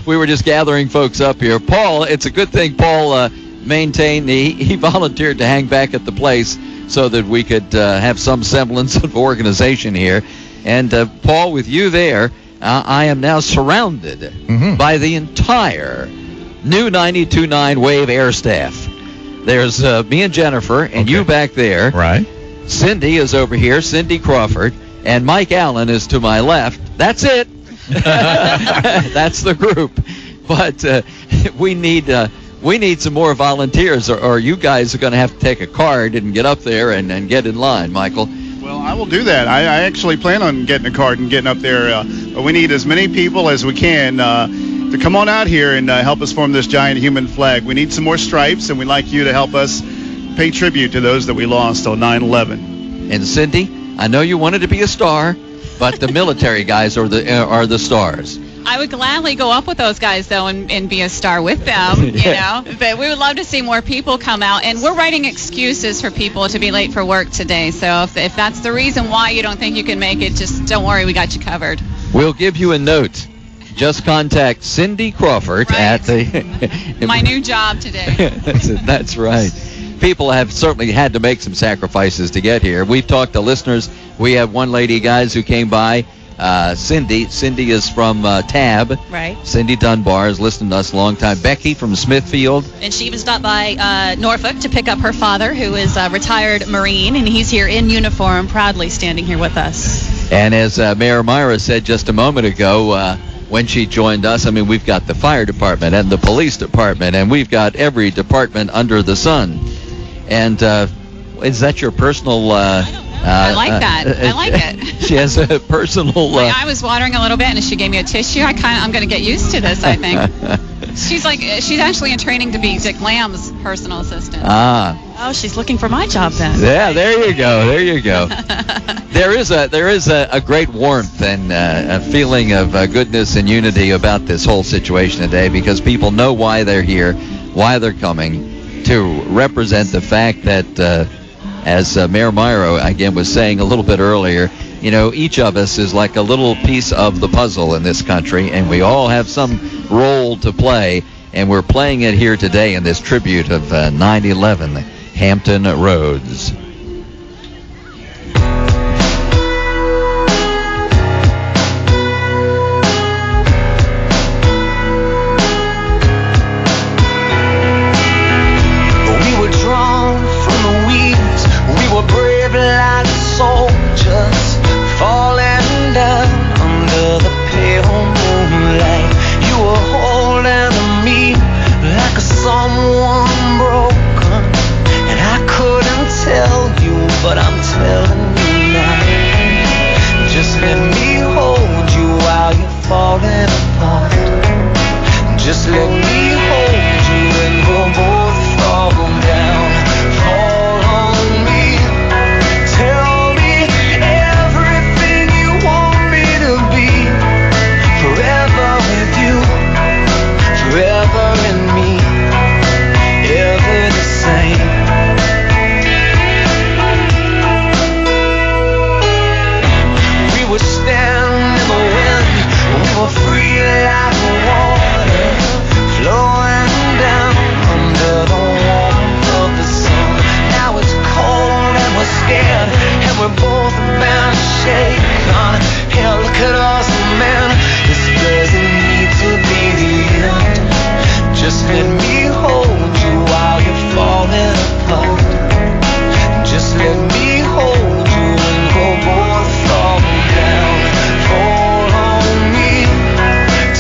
We were just gathering folks up here. Paul, it's a good thing Paul maintained, he volunteered to hang back at the place so that we could have some semblance of organization here. And Paul, with you there, I am now surrounded by the entire new 92.9 Wave air staff. There's me and Jennifer, and you back there. Right. Cindy is over here, Cindy Crawford, and Mike Allen is to my left. That's it. That's the group. But we need some more volunteers, or you guys are going to have to take a card and get up there and get in line, Michael. Well, I will do that. I actually plan on getting a card and getting up there. We need as many people as we can to come on out here and help us form this giant human flag. We need some more stripes, and we'd like you to help us pay tribute to those that we lost on 9/11. And Cindy, I know you wanted to be a star, but the military guys are the stars. I would gladly go up with those guys, though, and be a star with them, you know. But we would love to see more people come out. And we're writing excuses for people to be late for work today. So if that's the reason why you don't think you can make it, just don't worry. We got you covered. We'll give you a note. Just contact Cindy Crawford at the... My new job today. That's right. People have certainly had to make some sacrifices to get here. We've talked to listeners. We have one lady, guys, who came by. Cindy is from Tab. Right. Cindy Dunbar has listened to us a long time. Becky from Smithfield. And she even stopped by Norfolk to pick up her father, who is a retired Marine, and he's here in uniform, proudly standing here with us. And as Mayor Myra said just a moment ago, when she joined us, I mean, we've got the fire department and the police department, and we've got every department under the sun. And is that your personal... I like that. I like it. She has a personal... I was watering a little bit, and she gave me a tissue. I'm going to get used to this, I think. She's actually in training to be Dick Lamb's personal assistant. Ah. Oh, she's looking for my job then. Yeah, there you go. There is a great warmth and a feeling of goodness and unity about this whole situation today, because people know why they're here, why they're coming, to represent the fact that, as Mayor Myro again was saying a little bit earlier, each of us is like a little piece of the puzzle in this country, and we all have some role to play, and we're playing it here today in this tribute of 9/11 Hampton Roads. We were drawn from the weeds. We were brave like soldiers, falling down under the pale moonlight. You were holding me like someone broken, and I couldn't tell you, but I'm telling you now. Just let me hold you while you're falling apart. Just let me hold you and we'll both fall down. Fall on me. Tell me everything you want me to be. Forever with you. Forever in me. Ever the same. We were standing in the wind. We were free like water, flowing down under the warmth of the sun. Now it's cold and we're scared, and we're both bound to shake on. Hell, look at us, man. This doesn't need to be the end. Just let me hold you while you're falling apart. Just let me hold you and we'll both fall down. Fall on me.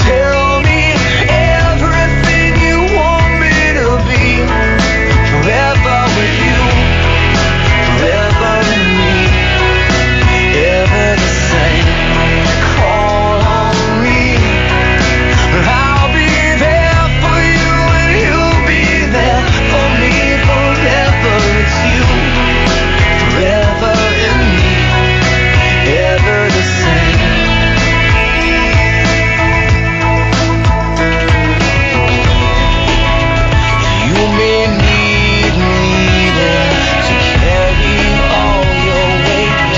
Tell me everything you want me to be. Forever with you. Forever in me. Ever the same. Call on me. I'll be there for you and you'll be there for me forever. It's you. Forever in me. Ever the same. You may need me there to carry all your weight,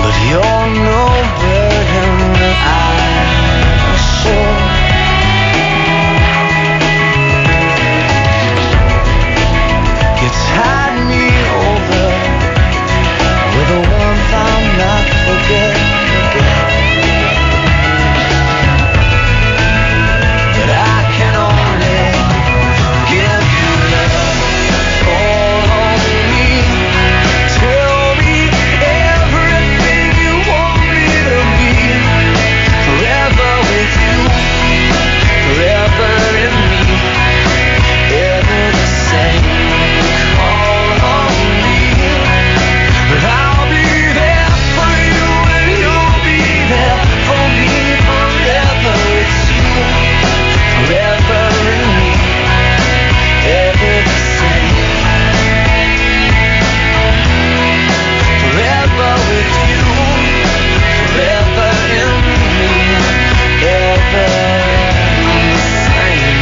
but you're no burden, I'm sure. You tide me over with a warmth I'll not forget. But I can only give you love. Fall on me. Tell me everything you want me to be. Forever with you. Forever in me. Ever the same. Call on me. But I'll be there for you and you'll be there for me forever. It's you. Forever in me. Ever the same. Forever with you. Forever in me. Ever the same.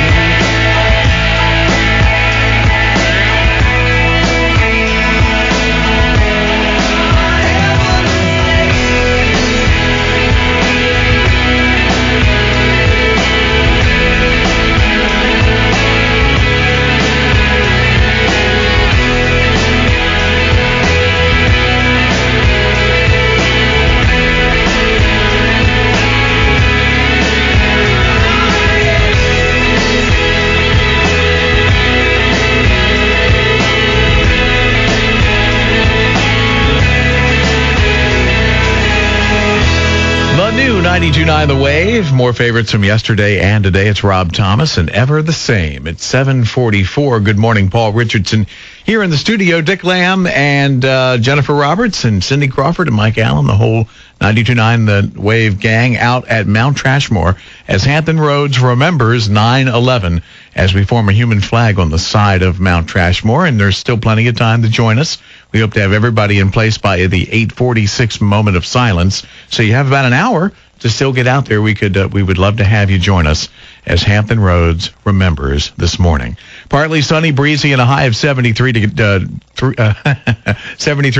The new 92.9 The Wave. More favorites from yesterday and today. It's Rob Thomas and Ever the Same. It's 7:44. Good morning, Paul Richardson. Here in the studio, Dick Lamb and Jennifer Roberts and Cindy Crawford and Mike Allen, the whole 92.9 The Wave gang out at Mount Trashmore as Hampton Roads remembers 9/11 as we form a human flag on the side of Mount Trashmore, and there's still plenty of time to join us. We hope to have everybody in place by the 8:46 moment of silence, so you have about an hour to still get out there. We would love to have you join us as Hampton Roads remembers this morning. Partly sunny, breezy, and a high of 73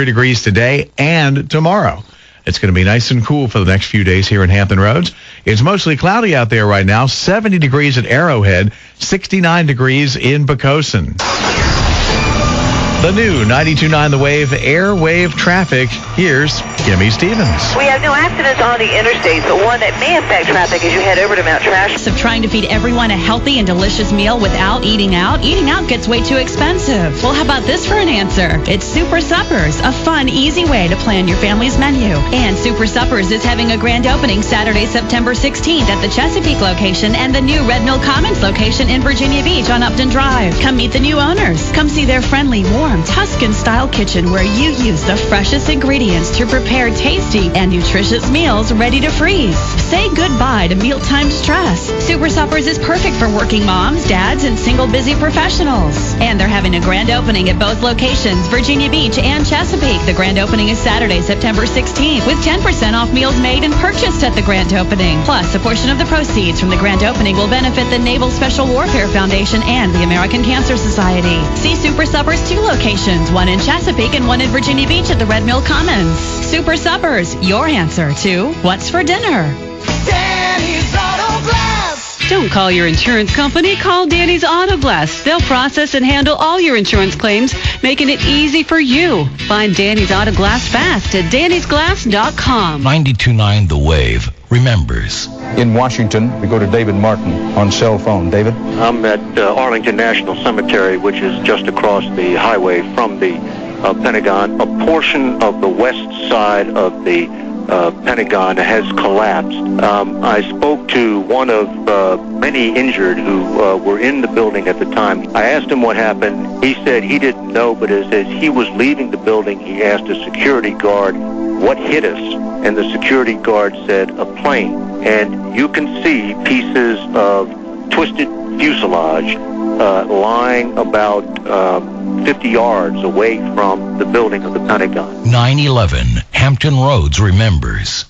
degrees today and tomorrow. It's going to be nice and cool for the next few days here in Hampton Roads. It's mostly cloudy out there right now. 70 degrees at Arrowhead, 69 degrees in Pocosin. The new 92.9 The Wave airwave traffic. Here's Kimmy Stevens. We have no accidents on the interstate, but one that may affect traffic as you head over to Mount Trash. Of trying to feed everyone a healthy and delicious meal without eating out? Eating out gets way too expensive. Well, how about this for an answer? It's Super Suppers, a fun, easy way to plan your family's menu. And Super Suppers is having a grand opening Saturday, September 16th at the Chesapeake location and the new Red Mill Commons location in Virginia Beach on Upton Drive. Come meet the new owners. Come see their friendly, warm, Tuscan-style kitchen where you use the freshest ingredients to prepare tasty and nutritious meals ready to freeze. Say goodbye to mealtime stress. Super Suppers is perfect for working moms, dads, and single busy professionals. And they're having a grand opening at both locations, Virginia Beach and Chesapeake. The grand opening is Saturday, September 16th, with 10% off meals made and purchased at the grand opening. Plus, a portion of the proceeds from the grand opening will benefit the Naval Special Warfare Foundation and the American Cancer Society. See Super Suppers' 2 locations, one in Chesapeake and one in Virginia Beach at the Red Mill Commons. Super Suppers, your answer to what's for dinner. Danny's Auto Glass. Don't call your insurance company. Call Danny's Auto Glass. They'll process and handle all your insurance claims, making it easy for you. Find Danny's Auto Glass fast at dannysglass.com. 92.9 The Wave remembers. In Washington, we go to David Martin on cell phone. David? I'm at Arlington National Cemetery, which is just across the highway from the Pentagon. A portion of the west side of the Pentagon has collapsed. I spoke to one of many injured who were in the building at the time. I asked him what happened. He said he didn't know, but as he was leaving the building, he asked a security guard, "What hit us?" And the security guard said, "A plane." And you can see pieces of twisted fuselage lying about 50 yards away from the building of the Pentagon. 9/11, Hampton Roads remembers.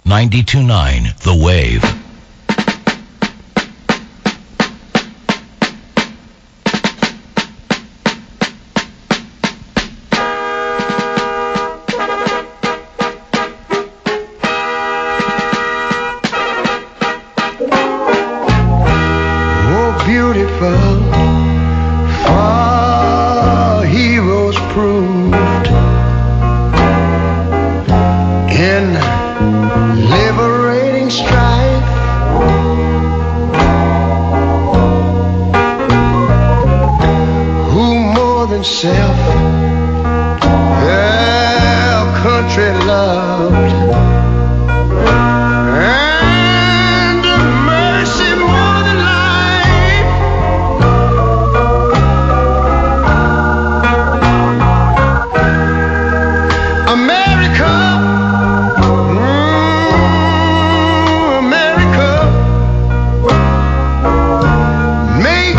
92.9 The Wave. Self, their country loved, and mercy more than life. America, America, make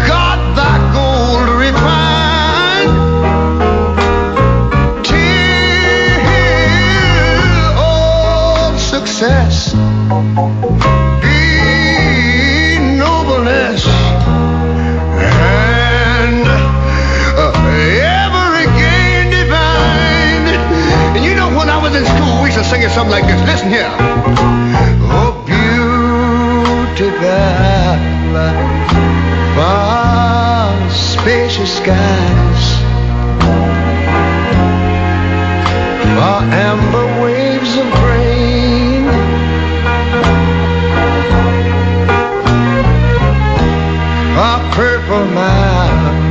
God thy gold refine. Success be nobleness and every gain divine. And you know, when I was in school, we used to sing it something like this. Listen here. Oh, beautiful, far spacious skies, far amber waves of grain, far purple mountain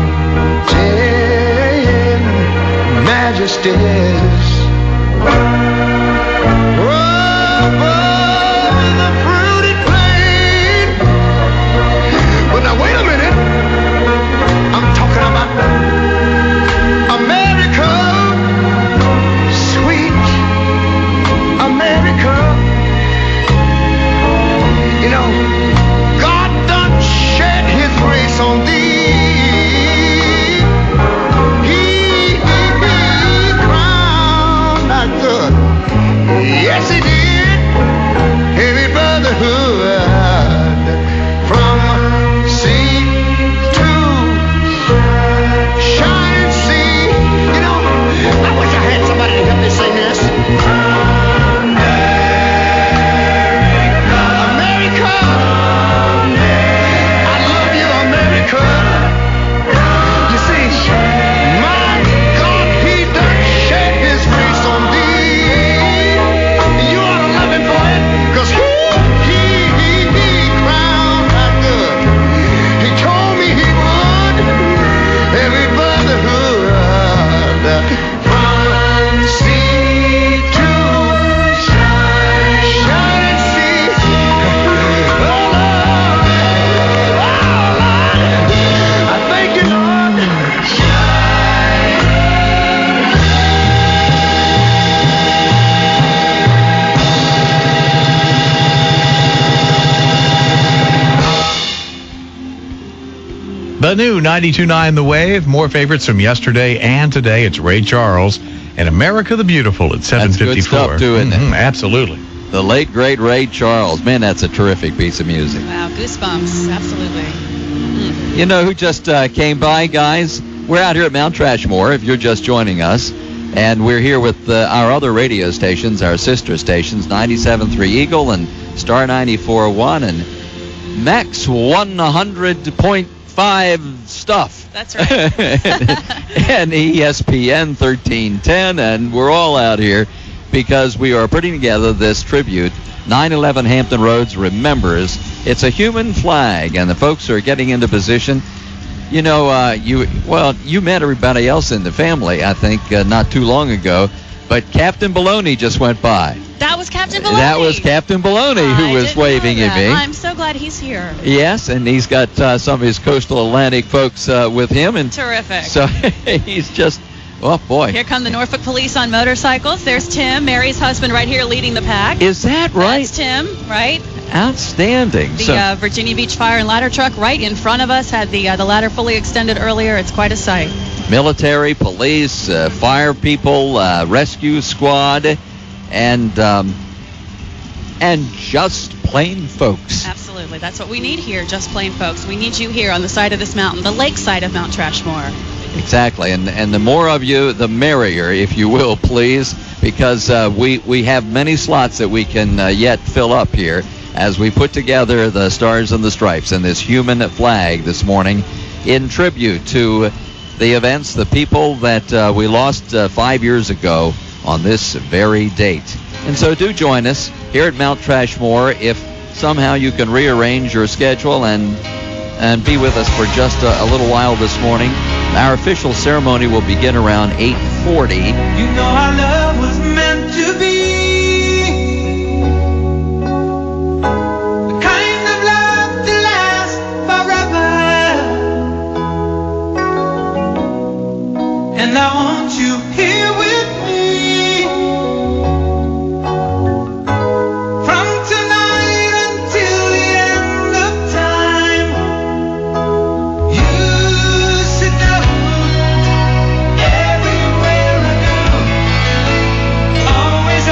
majesties. America, sweet America. The new 92.9 The Wave. More favorites from yesterday and today. It's Ray Charles and America the Beautiful at 7:54. That's good stuff, too, isn't it? Absolutely. The late, great Ray Charles. Man, that's a terrific piece of music. Wow, goosebumps. Absolutely. You know who just came by, guys? We're out here at Mount Trashmore, if you're just joining us. And we're here with our other radio stations, our sister stations, 97.3 Eagle and Star 94.1 and Max 100.5 stuff. That's right. And ESPN 1310. And we're all out here because we are putting together this tribute. 9/11 Hampton Roads remembers. It's a human flag, and the folks are getting into position. You know, you met everybody else in the family, I think, not too long ago. But Captain Baloney just went by. That was Captain Baloney. That was Captain Baloney who was waving at me. I'm so glad he's here. Yes, and he's got some of his coastal Atlantic folks with him. And terrific. So he's just, oh, boy. Here come the Norfolk police on motorcycles. There's Tim, Mary's husband, right here leading the pack. Is that right? That's Tim, right? Outstanding. The Virginia Beach Fire and Ladder truck right in front of us had the ladder fully extended earlier. It's quite a sight. Military, police, fire people, rescue squad, and just plain folks. Absolutely. That's what we need here, just plain folks. We need you here on the side of this mountain, the lake side of Mount Trashmore. Exactly. And the more of you, the merrier, if you will, please, because we have many slots that we can yet fill up here as we put together the Stars and the Stripes and this human flag this morning in tribute to the events, the people that we lost 5 years ago on this very date. And so do join us here at Mount Trashmore if somehow you can rearrange your schedule and be with us for just a little while this morning. Our official ceremony will begin around 8:40. You know our love was meant to be. The kind of love to last forever. And I want you here with me. From tonight until the end of time. You should know everywhere I go. Always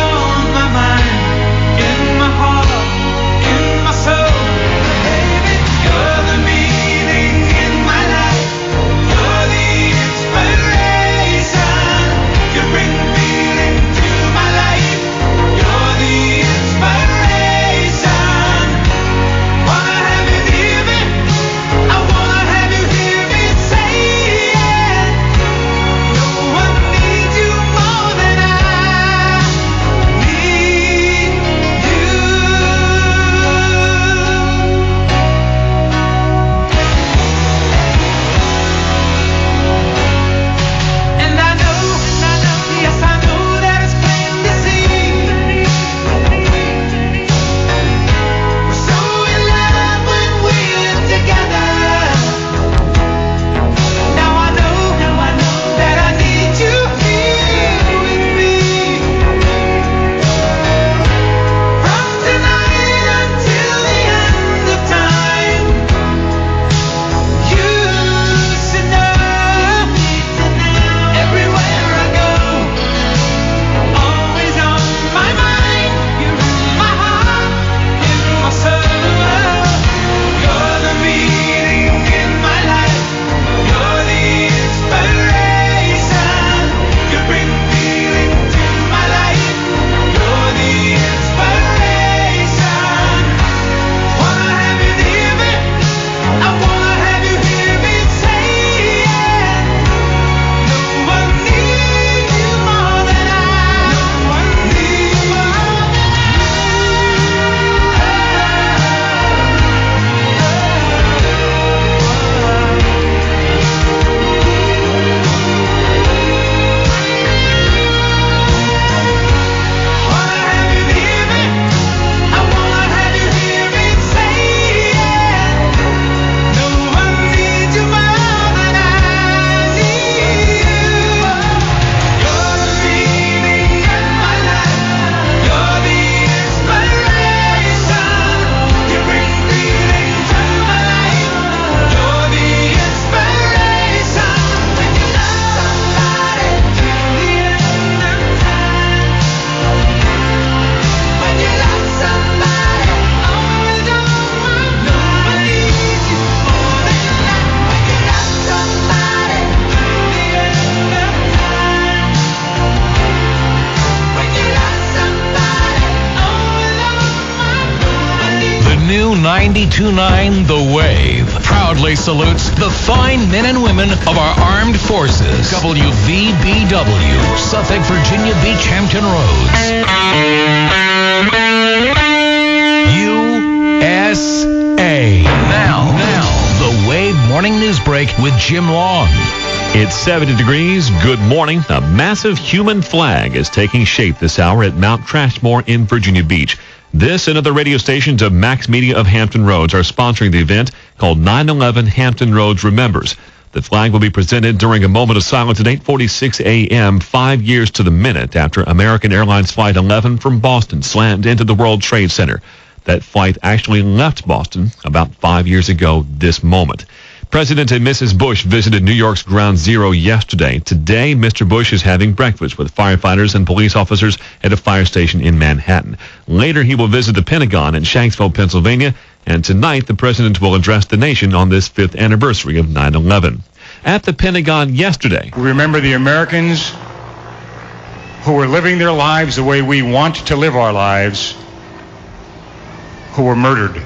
New 92.9 The Wave proudly salutes the fine men and women of our armed forces. WVBW, Suffolk, Virginia Beach, Hampton Roads. USA. Now, The Wave Morning News Break with Jim Long. It's 70 degrees. Good morning. A massive human flag is taking shape this hour at Mount Trashmore in Virginia Beach. This and other radio stations of Max Media of Hampton Roads are sponsoring the event called 9/11 Hampton Roads Remembers. The flag will be presented during a moment of silence at 8:46 a.m., 5 years to the minute after American Airlines Flight 11 from Boston slammed into the World Trade Center. That flight actually left Boston about 5 years ago this moment. President and Mrs. Bush visited New York's Ground Zero yesterday. Today, Mr. Bush is having breakfast with firefighters and police officers at a fire station in Manhattan. Later, he will visit the Pentagon in Shanksville, Pennsylvania. And tonight, the president will address the nation on this 5th anniversary of 9/11. At the Pentagon yesterday, we remember the Americans who were living their lives the way we want to live our lives, who were murdered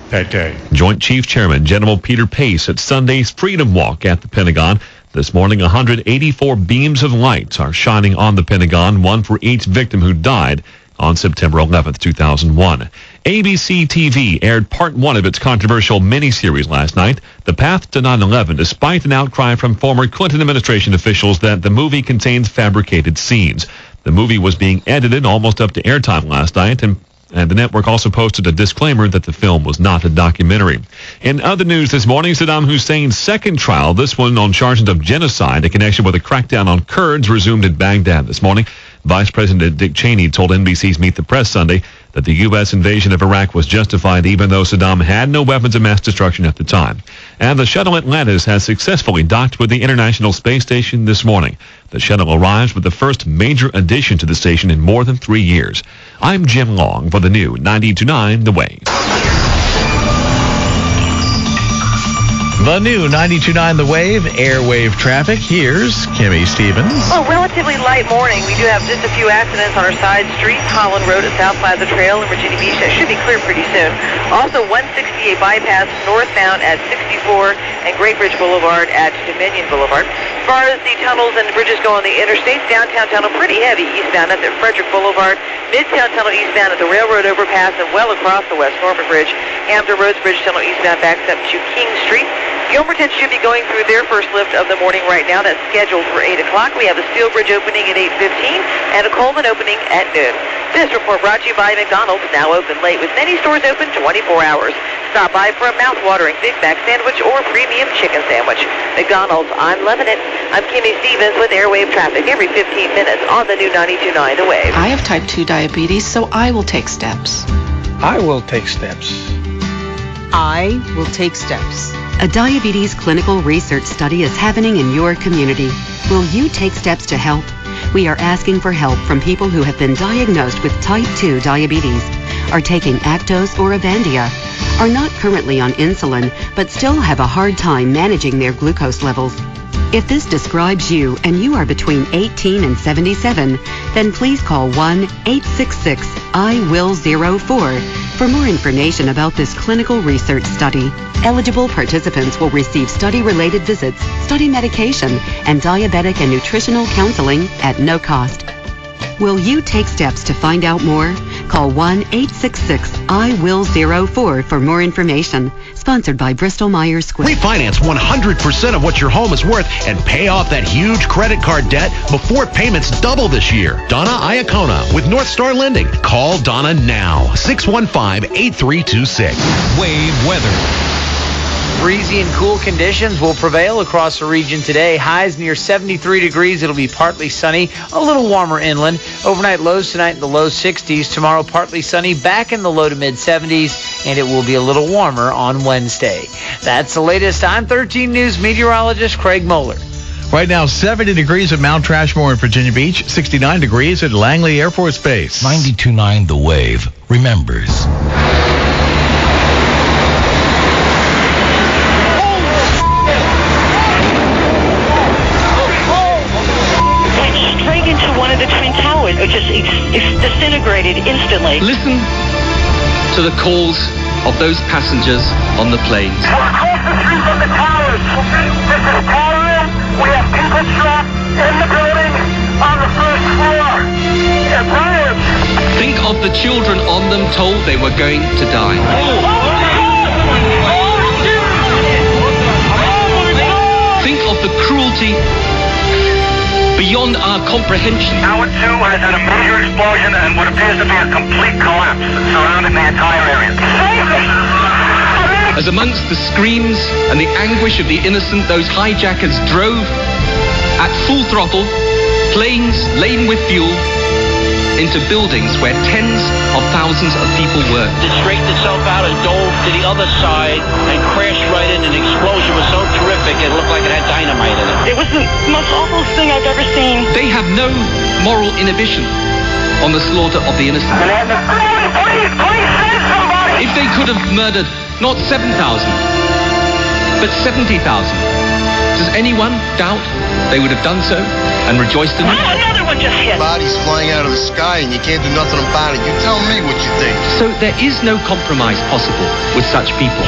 that day. Joint Chief Chairman General Peter Pace at Sunday's Freedom Walk at the Pentagon. This morning, 184 beams of light are shining on the Pentagon, one for each victim who died on September 11th, 2001. ABC TV aired part one of its controversial miniseries last night, The Path to 9/11, despite an outcry from former Clinton administration officials that the movie contains fabricated scenes. The movie was being edited almost up to airtime last night, and the network also posted a disclaimer that the film was not a documentary. In other news this morning, Saddam Hussein's second trial, this one on charges of genocide in connection with a crackdown on Kurds, resumed in Baghdad this morning. Vice President Dick Cheney told NBC's Meet the Press Sunday that the U.S. invasion of Iraq was justified even though Saddam had no weapons of mass destruction at the time. And the shuttle Atlantis has successfully docked with the International Space Station this morning. The shuttle arrives with the first major addition to the station in more than 3 years. I'm Jim Long for the new 92.9 The Wave. The new 92.9 The Wave, airwave traffic. Here's Kimmy Stevens. Well, relatively light morning. We do have just a few accidents on our side streets. Holland Road at South Plaza Trail in Virginia Beach. That should be clear pretty soon. Also, 168 bypass northbound at 64 and Great Bridge Boulevard at Dominion Boulevard. As far as the tunnels and bridges go on the interstates, downtown tunnel pretty heavy eastbound at the Frederick Boulevard. Midtown tunnel eastbound at the railroad overpass and well across the West Norfolk Bridge. Hampton Roads Bridge tunnel eastbound backs up to King Street. Gilmerton should be going through their first lift of the morning right now. That's scheduled for 8 o'clock. We have a Steel Bridge opening at 8:15 and a Coleman opening at noon. This report brought to you by McDonald's, now open late with many stores open 24 hours. Stop by for a mouth-watering Big Mac sandwich or premium chicken sandwich. McDonald's, I'm loving it. I'm Kimmy Stevens with Airwave Traffic every 15 minutes on the new 92.9 The Wave. I have type 2 diabetes, so I will take steps. I will take steps. I will take steps. A diabetes clinical research study is happening in your community. Will you take steps to help? We are asking for help from people who have been diagnosed with type 2 diabetes, are taking Actos or Avandia, are not currently on insulin, but still have a hard time managing their glucose levels. If this describes you and you are between 18 and 77, then please call 1-866-I-WILL-04 for more information about this clinical research study. Eligible participants will receive study-related visits, study medication, and diabetic and nutritional counseling at no cost. Will you take steps to find out more? Call 1-866-I-WILL-04 for more information. Sponsored by Bristol-Myers Squibb. Refinance 100% of what your home is worth and pay off that huge credit card debt before payments double this year. Donna Iacona with North Star Lending. Call Donna now. 615-8326. Wave weather. Breezy and cool conditions will prevail across the region today. Highs near 73 degrees. It'll be partly sunny, a little warmer inland. Overnight lows tonight in the low 60s. Tomorrow partly sunny, back in the low to mid 70s, and it will be a little warmer on Wednesday. That's the latest. I'm 13 News meteorologist Craig Moeller. Right now, 70 degrees at Mount Trashmore in Virginia Beach, 69 degrees at Langley Air Force Base. 92.9 The Wave remembers. It just disintegrated instantly. Listen to the calls of those passengers on the planes. We're across the street from the towers. This is Tower Room. We have people trapped in the building on the first floor. Think of the children on them told they were going to die. Think of the cruelty beyond our comprehension. Tower 2 has had a major explosion and what appears to be a complete collapse surrounding the entire area. As amongst the screams and the anguish of the innocent, those hijackers drove at full throttle planes laden with fuel into buildings where tens of thousands of people were. It straightened itself out and dove to the other side and crashed right in. An explosion was so terrific it looked like it had dynamite in it. It was the most awful thing I've ever seen. They have no moral inhibition on the slaughter of the innocent. Please send somebody! If they could have murdered not 7,000, but 70,000, does anyone doubt they would have done so and rejoiced in it? Oh, another one just hit. Bodies flying out of the sky and you can't do nothing about it. You tell me what you think. So there is no compromise possible with such people.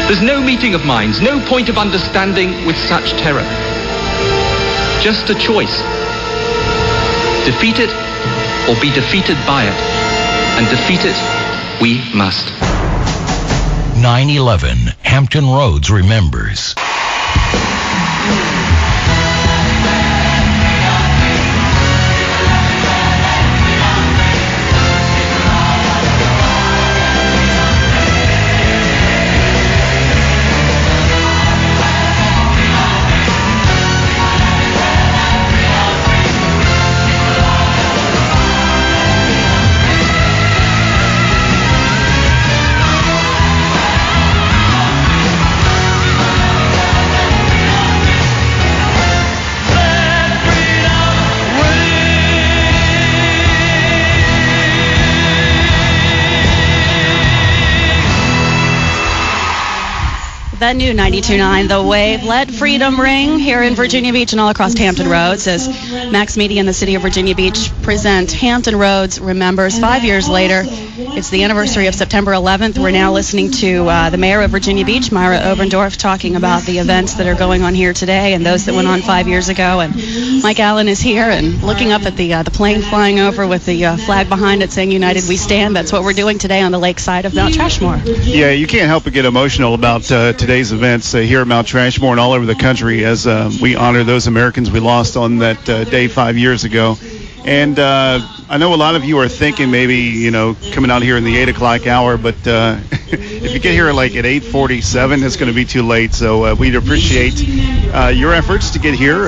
There's no meeting of minds, no point of understanding with such terror. Just a choice. Defeat it or be defeated by it. And defeat it we must. 9/11, Hampton Roads remembers. That new 92.9 The Wave, Let Freedom Ring here in Virginia Beach and all across Hampton Roads as Max Media and the City of Virginia Beach present Hampton Roads Remembers. 5 years later, it's the anniversary of September 11th. We're now listening to the mayor of Virginia Beach, Myra Oberndorf, talking about the events that are going on here today and those that went on 5 years ago. And Mike Allen is here and looking up at the plane flying over with the flag behind it saying United We Stand. That's what we're doing today on the lakeside of Mount Trashmore. Yeah, you can't help but get emotional about today's events here at Mount Trashmore and all over the country as we honor those Americans we lost on that day 5 years ago. And I know a lot of you are thinking maybe, coming out here in the 8 o'clock hour, but if you get here like at 8:47, it's going to be too late. So we'd appreciate your efforts to get here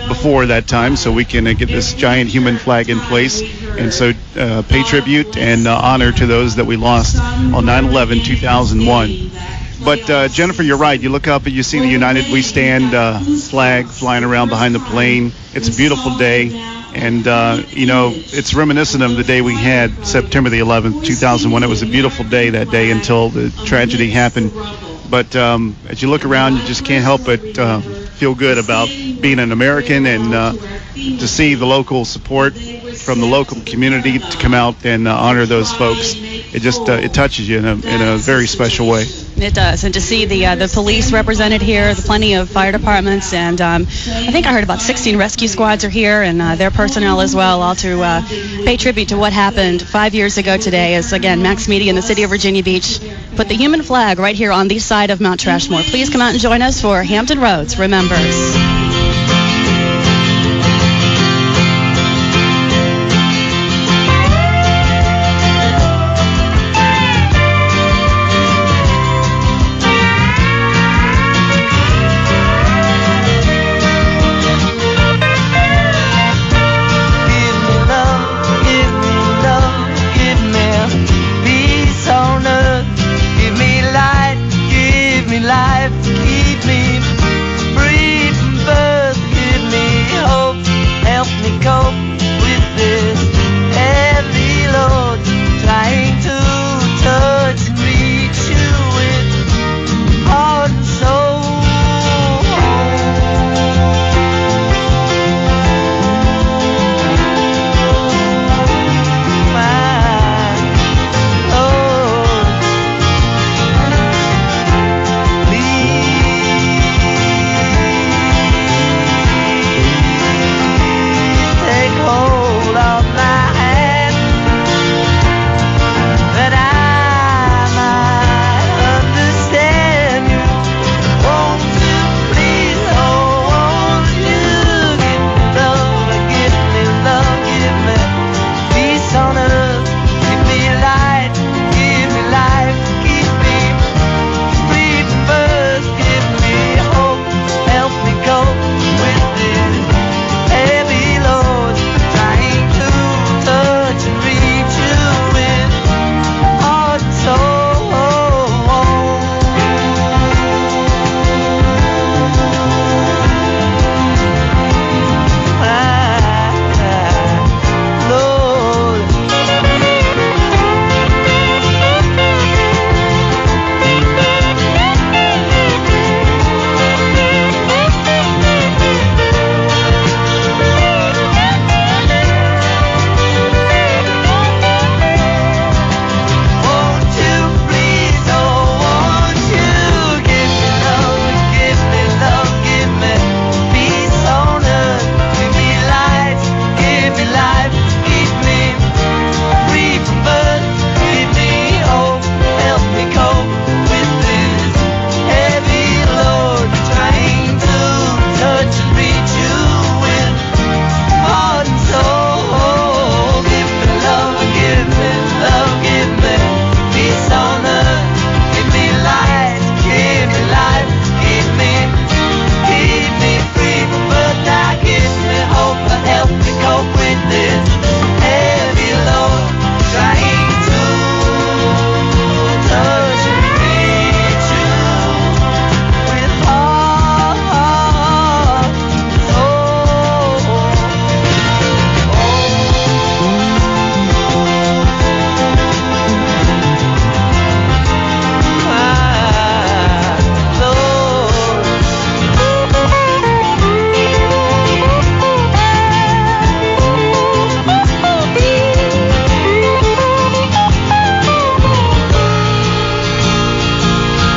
before that time so we can get this giant human flag in place and so pay tribute and honor to those that we lost on 9/11/2001. But, Jennifer, you're right. You look up and you see the United We Stand flag flying around behind the plane. It's a beautiful day. And, it's reminiscent of the day we had, September the 11th, 2001. It was a beautiful day that day until the tragedy happened. But as you look around, you just can't help but feel good about being an American and to see the local support from the local community to come out and honor those folks. It just it touches you in a very special way. It does, and to see the police represented here, the plenty of fire departments, and I think I heard about 16 rescue squads are here, and their personnel as well, all to pay tribute to what happened 5 years ago today. As again, Max Media and the City of Virginia Beach put the human flag right here on the side of Mount Trashmore. Please come out and join us for Hampton Roads Remembers. Life, keep me free from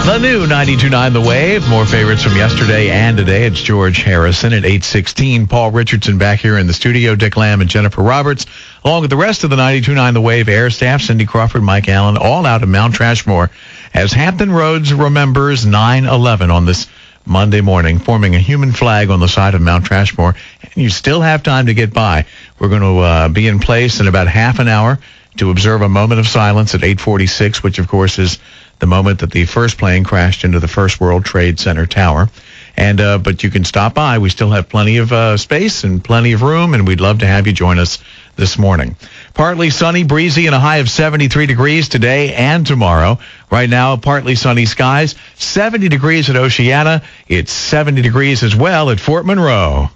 The new 92.9 The Wave. More favorites from yesterday and today. It's George Harrison at 8:16. Paul Richardson back here in the studio. Dick Lamb and Jennifer Roberts, along with the rest of the 92.9 The Wave air staff. Cindy Crawford, Mike Allen, all out of Mount Trashmore as Hampton Roads remembers 9/11 on this Monday morning, forming a human flag on the side of Mount Trashmore. And you still have time to get by. We're going to be in place in about half an hour to observe a moment of silence at 8:46, which, of course, is the moment that the first plane crashed into the First World Trade Center tower. And but you can stop by. We still have plenty of space and plenty of room, and we'd love to have you join us this morning. Partly sunny, breezy, and a high of 73 degrees today and tomorrow. Right now, partly sunny skies, 70 degrees at Oceana. It's 70 degrees as well at Fort Monroe.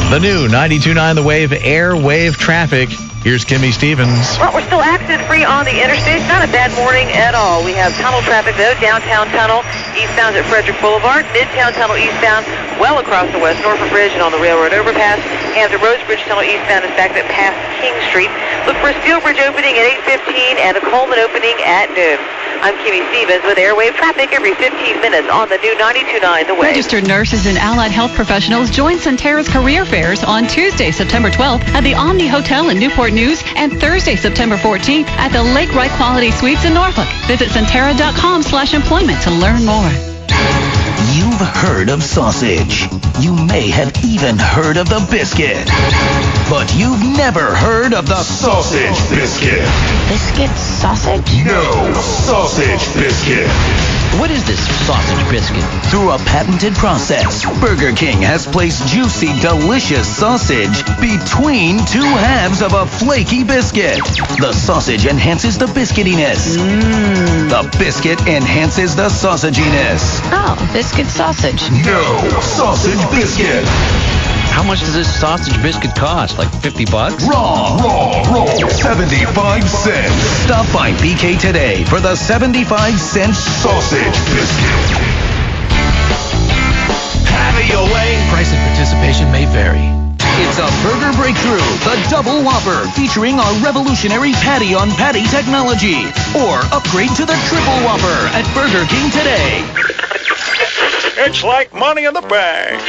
The new 92.9 The Wave airwave traffic. Here's Kimmy Stevens. Well, we're still accident-free on the interstate. Not a bad morning at all. We have tunnel traffic, though. Downtown tunnel, eastbound at Frederick Boulevard. Midtown tunnel, eastbound, well across the West Norfolk Bridge and on the railroad overpass. Hampton Roads Bridge tunnel, eastbound, is back up past King Street. Look for a Steel Bridge opening at 8:15 and a Coleman opening at noon. I'm Kimmy Stevens with airwave traffic every 15 minutes on the new 92.9 The Wave. Registered nurses and allied health professionals join Centerra's career fairs on Tuesday, September 12th at the Omni Hotel in Newport News and Thursday, September 14th at the Lake Wright Quality Suites in Norfolk. Visit Centerra.com/employment to learn more. You've heard of sausage. You may have even heard of the biscuit. But you've never heard of the sausage biscuit. Biscuit sausage? No, sausage biscuit. What is this sausage biscuit? Through a patented process, Burger King has placed juicy, delicious sausage between two halves of a flaky biscuit. The sausage enhances the biscuitiness. The biscuit enhances the sausaginess. Oh, biscuit sausage. No, sausage biscuit. How much does this sausage biscuit cost? Like $50? Wrong. 75 cents. Stop by BK today for the 75-cent sausage biscuit. Have it your way. Price and participation may vary. It's a burger breakthrough, the Double Whopper, featuring our revolutionary patty-on-patty technology. Or upgrade to the Triple Whopper at Burger King today. It's like money in the bank.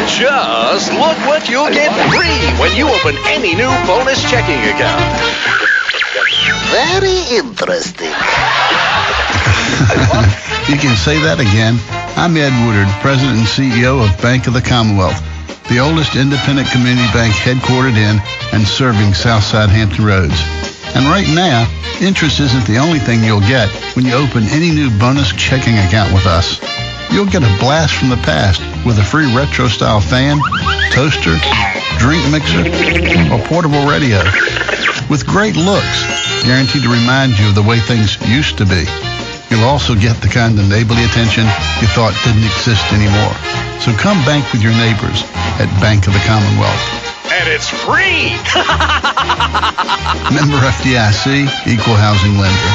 Just look what you'll get free when you open any new bonus checking account. Very interesting. You can say that again. I'm Ed Woodard, President and CEO of Bank of the Commonwealth, the oldest independent community bank headquartered in and serving Southside Hampton Roads. And right now, interest isn't the only thing you'll get when you open any new bonus checking account with us. You'll get a blast from the past with a free retro-style fan, toaster, drink mixer, or portable radio. With great looks, guaranteed to remind you of the way things used to be. You'll also get the kind of neighborly attention you thought didn't exist anymore. So come bank with your neighbors at Bank of the Commonwealth. And it's free! Member FDIC, Equal Housing Lender.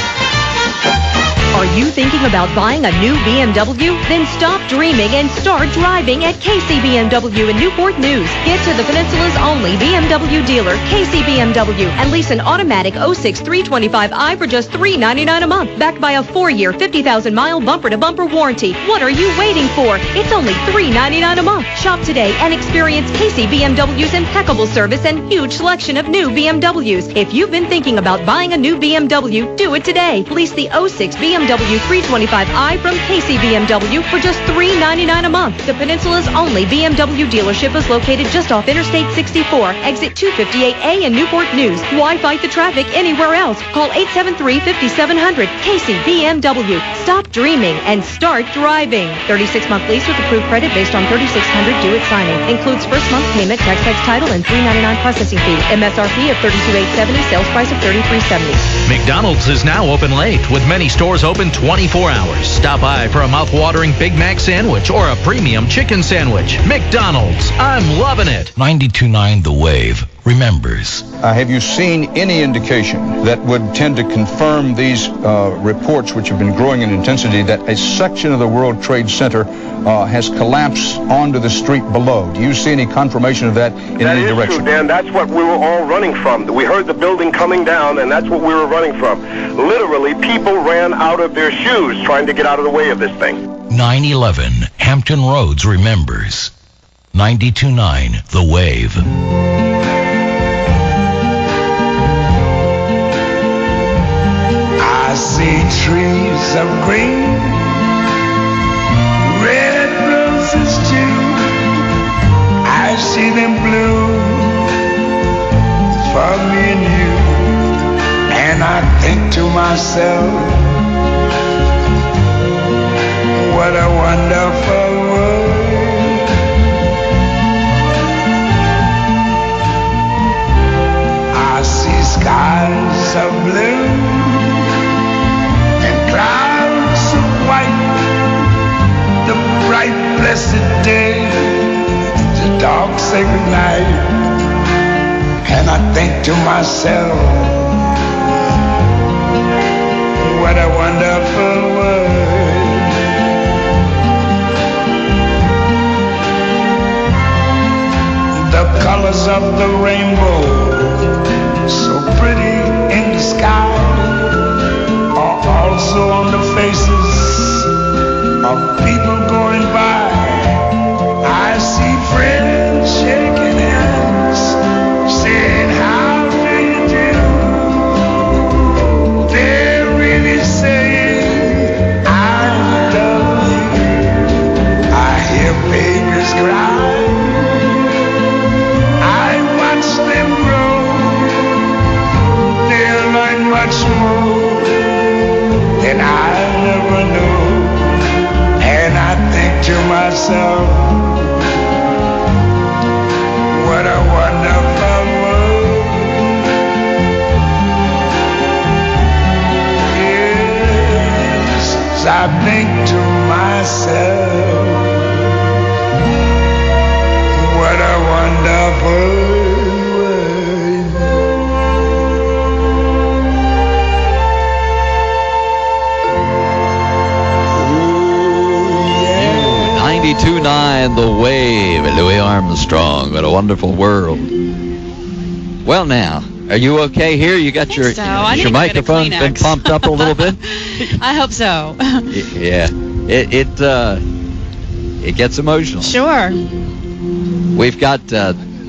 Are you thinking about buying a new BMW? Then stop dreaming and start driving at KC BMW in Newport News. Get to the Peninsula's only BMW dealer, KC BMW, and lease an automatic 06 325i for just $399 a month, backed by a 4-year, 50,000-mile bumper-to-bumper warranty. What are you waiting for? It's only $399 a month. Shop today and experience KC BMW's impeccable service and huge selection of new BMWs. If you've been thinking about buying a new BMW, do it today. Lease the 06 BMW 325i from KC BMW for just $399 a month. The Peninsula's only BMW dealership is located just off Interstate 64, exit 258A in Newport News. Why fight the traffic anywhere else? Call 873-5700. KC BMW. Stop dreaming and start driving. 36-month lease with approved credit based on $3,600 due at signing. Includes first month payment, tax title, and $399 processing fee. MSRP of $32,870. Sales price of $33,770. McDonald's is now open late with many stores open 24 hours. Stop by for a mouth-watering Big Mac sandwich or a premium chicken sandwich. McDonald's. I'm loving it. 92.9 The Wave remembers. Have you seen any indication that would tend to confirm these reports, which have been growing in intensity, that a section of the World Trade Center has collapsed onto the street below. Do you see any confirmation of that in any direction? That is true, Dan. That's what we were all running from. We heard the building coming down, and that's what we were running from. Literally, people ran out of their shoes trying to get out of the way of this thing. 9/11, Hampton Roads remembers. 92.9 The Wave. I see trees of green, red roses too. I see them bloom for me and you. And I think to myself, what a wonderful world. I see skies of blue and clouds of white, the bright blessed day, the dark sacred night. And I think to myself, what a wonderful world. The colors of the rainbow, so pretty in the sky, are also on the faces of people going by. I see friends shaking hands, saying, how do you do? They're really saying, I love you. I hear babies cry. Much more than I never knew. And I think to myself, what a wonderful world. Yes, I think to myself, what a wonderful world. 92.9 The Wave, Louis Armstrong. What a wonderful world. Well, now, are you okay here? You got your microphone been pumped up a little bit? I hope so. Yeah, it gets emotional. Sure. We've got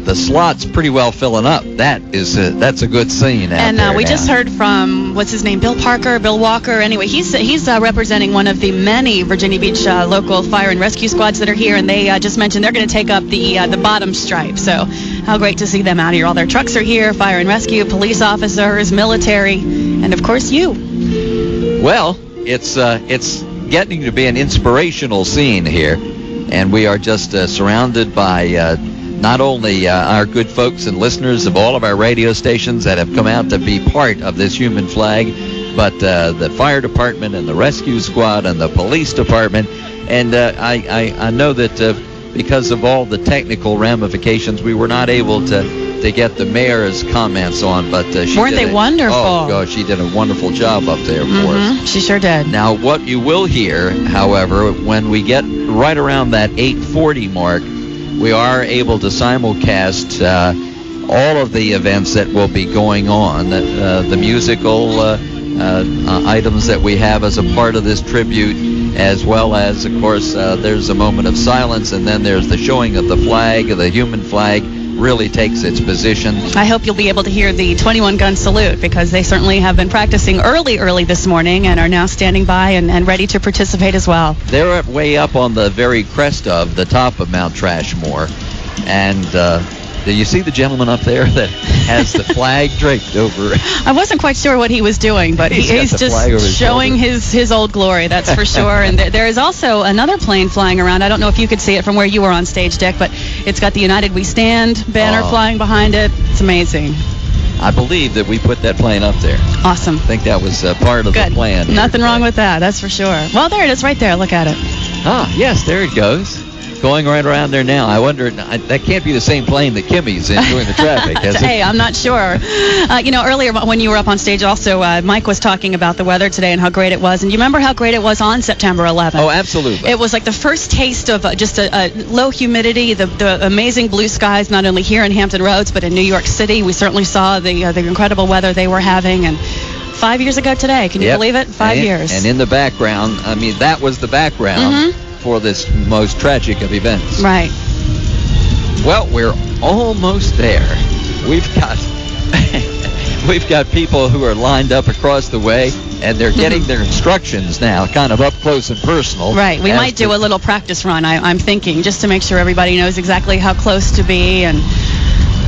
the slots pretty well filling up. That's a good scene out there. And we just heard from, what's his name, Bill Walker. Anyway, he's representing one of the many Virginia Beach local fire and rescue squads that are here, and they just mentioned they're going to take up the bottom stripe. So how great to see them out here. All their trucks are here, fire and rescue, police officers, military, and of course you. Well, it's getting to be an inspirational scene here, and we are just surrounded by not only our good folks and listeners of all of our radio stations that have come out to be part of this human flag, but the fire department and the rescue squad and the police department. And I know that because of all the technical ramifications, we were not able to get the mayor's comments on, but weren't they wonderful? Oh, gosh, she did a wonderful job up there for us. She sure did. Now, what you will hear, however, when we get right around that 8:40 mark, we are able to simulcast all of the events that will be going on, the musical items that we have as a part of this tribute, as well as, of course, there's a moment of silence, and then there's the showing of the flag, the human flag really takes its position. I hope you'll be able to hear the 21-gun salute, because they certainly have been practicing early this morning and are now standing by and ready to participate as well. They're way up on the very crest of the top of Mount Trashmore, and do you see the gentleman up there that has the flag draped over? I wasn't quite sure what he was doing, but he's just showing his old glory, that's for sure. And there is also another plane flying around. I don't know if you could see it from where you were on stage, Dick, but it's got the United We Stand banner flying behind it. It's amazing. I believe that we put that plane up there. Awesome. I think that was part of the plan. Nothing wrong with that, that's for sure. Well, there it is right there. Look at it. Ah, yes, there it goes. going right around there now. I wonder, that can't be the same plane that Kimmy's in doing the traffic, has it? Hey, I'm not sure. Earlier when you were up on stage also, Mike was talking about the weather today and how great it was. And you remember how great it was on September 11th? Oh, absolutely. It was like the first taste of just a low humidity, the amazing blue skies, not only here in Hampton Roads, but in New York City. We certainly saw the incredible weather they were having. And 5 years ago today, can you believe it? 5 years. And in the background, I mean, that was the background for this most tragic of events. Right. Well, we're almost there. We've got people who are lined up across the way, and they're getting their instructions now, kind of up close and personal. Right. We might do a little practice run, I'm thinking, just to make sure everybody knows exactly how close to be. And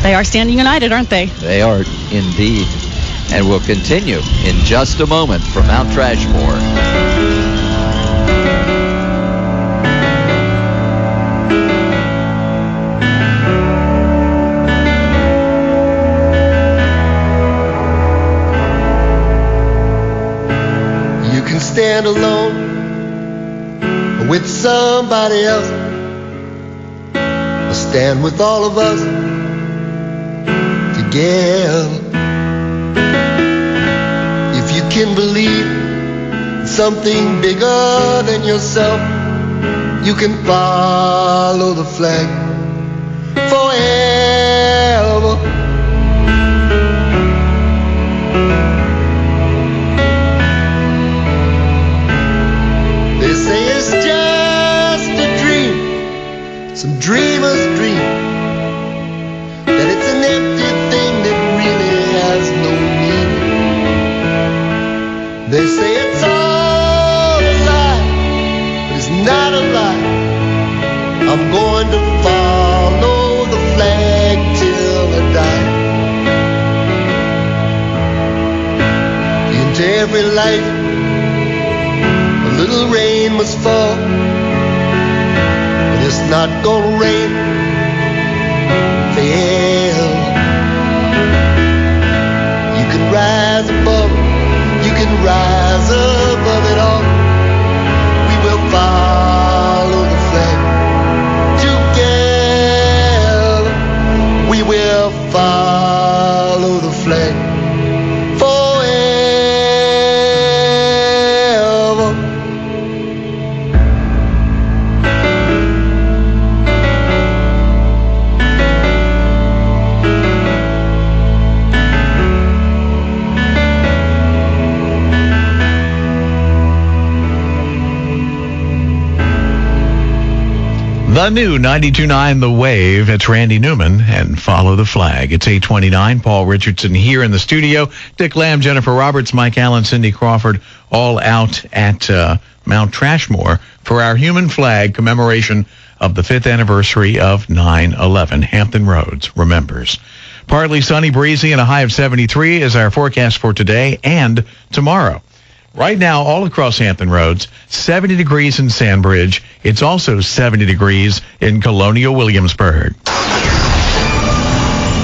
they are standing united, aren't they? They are indeed. And we'll continue in just a moment from Mount Trashmore. You can stand alone or with somebody else, or stand with all of us together. You can believe in something bigger than yourself. You can follow the flag forever. They say it's just a dream, some dreamer's dream, that it's an empty thing that really has no meaning. They say it's all a lie, but it's not a lie. I'm going to follow the flag till I die. Into every life, a little rain must fall, but it's not gonna rain forever. You can rise above it. You can rise above it all. We will follow the flag together. We will follow the flag forever. The new 92.9 The Wave. It's Randy Newman and Follow the Flag. It's 8:29. Paul Richardson here in the studio. Dick Lamb, Jennifer Roberts, Mike Allen, Cindy Crawford, all out at Mount Trashmore for our human flag commemoration of the 5th anniversary of 9/11. Hampton Roads remembers. Partly sunny, breezy, and a high of 73 is our forecast for today and tomorrow. Right now, all across Hampton Roads, 70 degrees in Sandbridge. It's also 70 degrees in Colonial Williamsburg.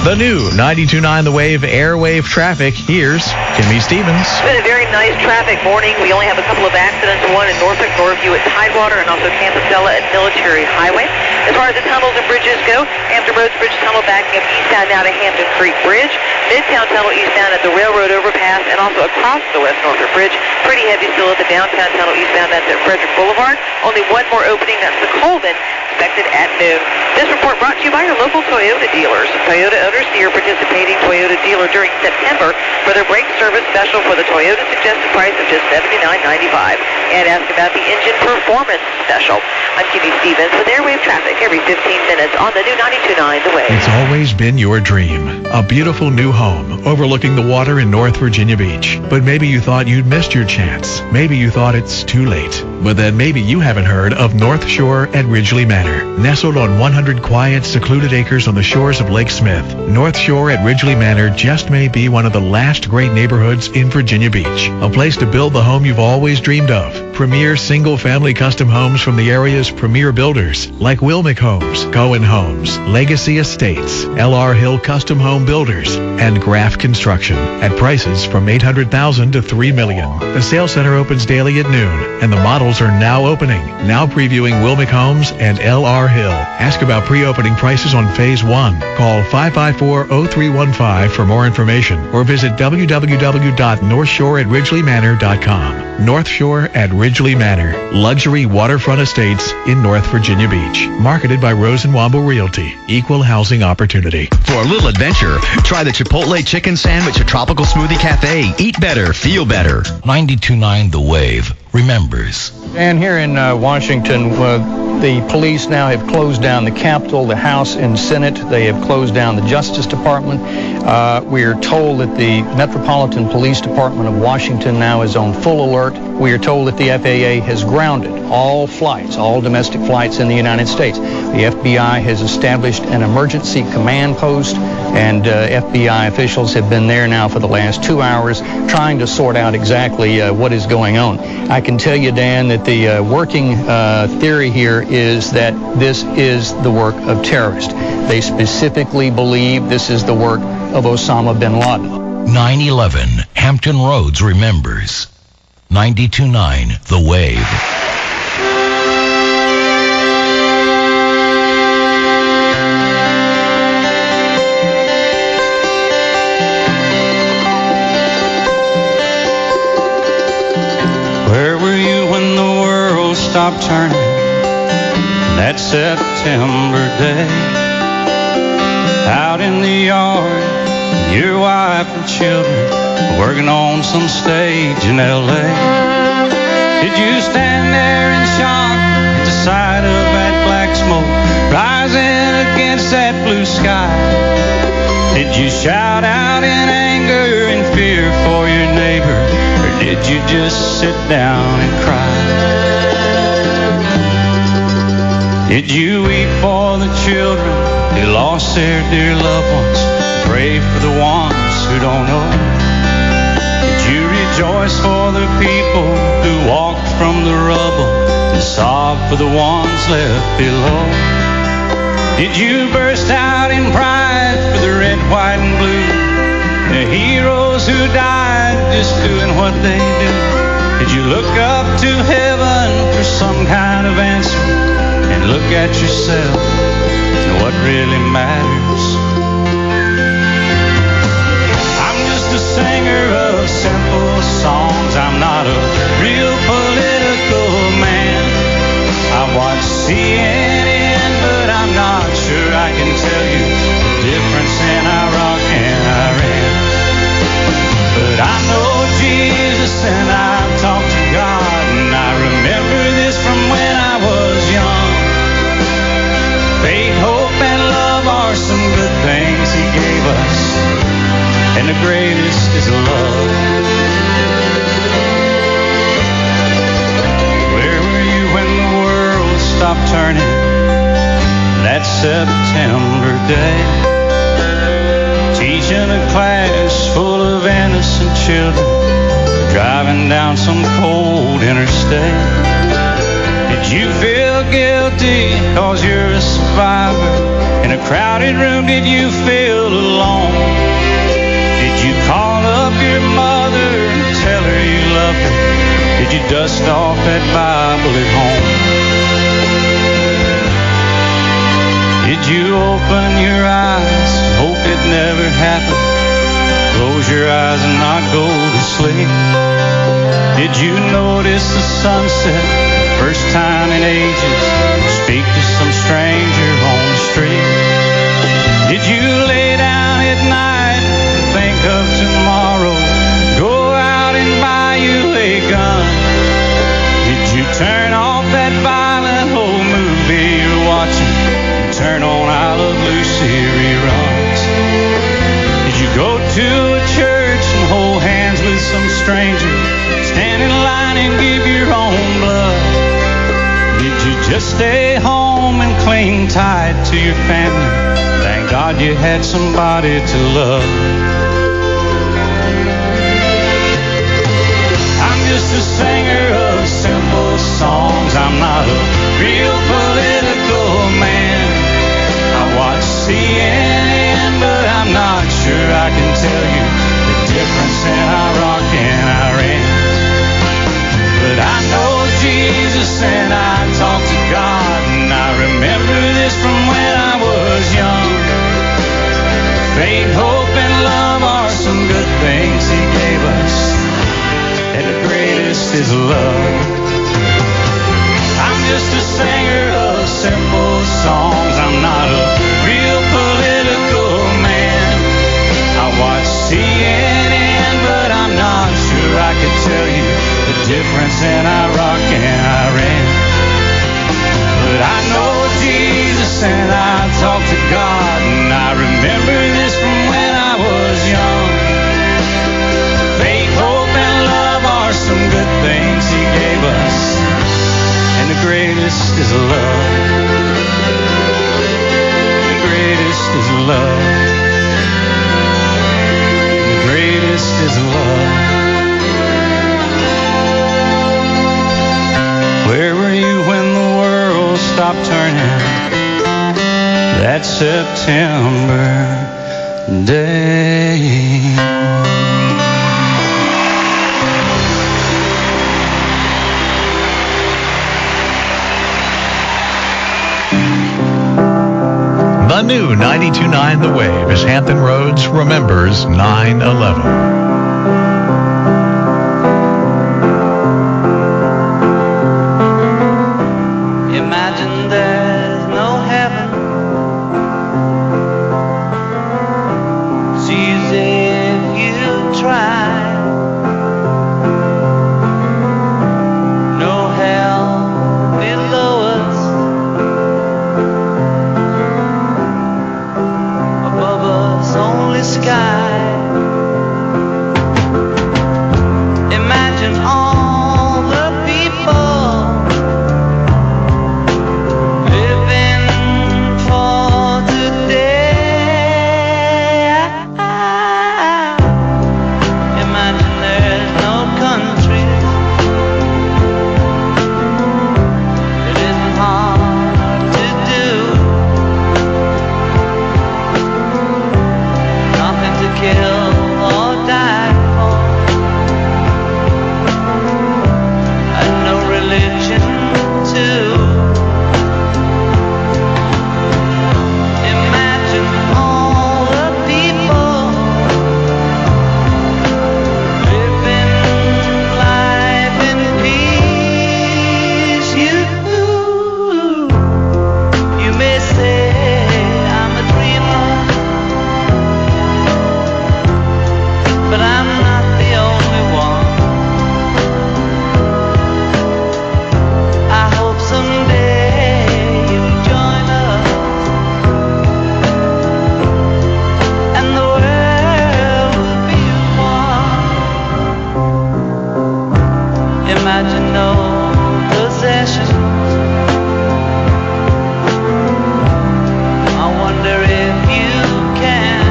The new 92.9 The Wave airwave traffic. Here's Kimmy Stevens. It's been a very nice traffic morning. We only have a couple of accidents, one in Norfolk, Northview at Tidewater, and also Campusella at Military Highway. As far as the tunnels and bridges go, Hampton Roads Bridge Tunnel backing up eastbound now to Hampton Creek Bridge, Midtown Tunnel eastbound at the Railroad Overpass, and also across the West Norfolk Bridge. Pretty heavy still at the Downtown Tunnel eastbound, that's at Frederick Boulevard. Only one more opening, that's the Colvin, expected at noon. This report brought to you by your local Toyota dealers. Toyota owners see your participating Toyota dealer during September for their brake service special for the Toyota suggested price of just $79.95. And ask about the engine performance special. I'm Kimmy Stevens with airwave traffic every 15 minutes on the new 92.9 The Wave. It's always been your dream. A beautiful new home overlooking the water in North Virginia Beach. But maybe you thought you'd missed your chance. Maybe you thought it's too late. But then maybe you haven't heard of North Shore at Ridgely Manor. Nestled on 100 quiet, secluded acres on the shores of Lake Smith, North Shore at Ridgely Manor just may be one of the last great neighborhoods in Virginia Beach. A place to build the home you've always dreamed of. premier single-family custom homes from the area's premier builders like Wilmick Homes, Cohen Homes, Legacy Estates, L.R. Hill Custom Home Builders, and Graff Construction at prices from $800,000 to $3 million. The sales center opens daily at noon, and the models are now opening. Now previewing Wilmick Homes and L.R. Hill. Ask about pre-opening prices on Phase 1. Call 554-0315 for more information, or visit www.northshore@ridgelymanor.com. North Shore at Ridgely Manor, luxury waterfront estates in North Virginia Beach. Marketed by Rose and Womble Realty. Equal housing opportunity. For a little adventure, try the Chipotle chicken sandwich at Tropical Smoothie Cafe. Eat better, feel better. 92.9 The Wave remembers. And here in Washington, the police now have closed down the Capitol, the House and Senate. They have closed down the Justice Department. We are told that the Metropolitan Police Department of Washington now is on full alert. We are told that the FAA has grounded all flights, all domestic flights in the United States. The FBI has established an emergency command post, and FBI officials have been there now for the last 2 hours trying to sort out exactly what is going on. I can tell you, Dan, that the working theory here is that this is the work of terrorists. They specifically believe this is the work of Osama bin Laden. 9/11, Hampton Roads remembers. 92.9 The Wave. Where were you when the world stopped turning that September day? Out in the yard, your wife and children working on some stage in L.A. Did you stand there in shock at the sight of that black smoke rising against that blue sky? Did you shout out in anger and fear for your neighbor, or did you just sit down and cry? Did you weep for the children who lost their dear loved ones? Pray for the ones who don't know. Did you rejoice for the people who walked from the rubble and sob for the ones left below? Did you burst out in pride for the red, white, and blue, the heroes who died just doing what they do? Did you look up to heaven for some kind of answer and look at yourself and what really matters? I'm just a singer of simple songs. I'm not a real political man. I watch CNN, but I'm not sure I can tell you the difference in Iraq and Iran. But I know Jesus and I've talked to God, and I remember this from when I was young. Faith, hope, and love are some good things He gave us, and the greatest is love. Where were you when the world stopped turning that September day? Teaching a class full of innocent children, driving down some cold interstate. Did you feel guilty cause you're a survivor? In a crowded room, did you feel alone? Did you call up your mother and tell her you loved her? Did you dust off that Bible at home? Did you open your eyes and hope it never happened? Close your eyes and not go to sleep. Did you notice the sunset first time in ages? Speak to some stranger on the street. Did you lay down at night and think of tomorrow? Go out and buy you a gun. Did you turn off that violent old movie you're watching and turn on I Love Lucy reruns? Did you go to a church and hold hands with some stranger? Stand in line and give your own blood? Did you just stay home and cling tight to your family? Thank God you had somebody to love. I'm just a singer of simple songs. I'm not a real political man. I watch CNN, but I'm not sure I can tell you the difference in Iraq and Iran. But I know Jesus and I talk to God, and I remember this from when I was young. Faith, hope, and love are some good things He gave us, and the greatest is love. I'm just a singer of simple songs. I'm not a real political man. I watch CNN, but I'm not sure I could tell you the difference in Iraq and Iran. But I know Jesus and I talk to God, and I remember this from when I was young. Faith, hope, and love are some good things He gave us, and the greatest is love. The greatest is love. The greatest is love. Where were you when the world stopped turning that September day? The new 92.9 The Wave as Hampton Roads remembers 9/11. Imagine there's no heaven. It's easy if you try. No hell below us. Above us only sky. Imagine all the people living for today. Imagine there's no countries. It isn't hard to do. Nothing to kill or die for, and no religion too. Imagine all the people living life in peace. You may say I'm a dreamer, but I'm not the only one. I hope someday you'll join us, and the world will be one. Imagine no possessions. I wonder if you can.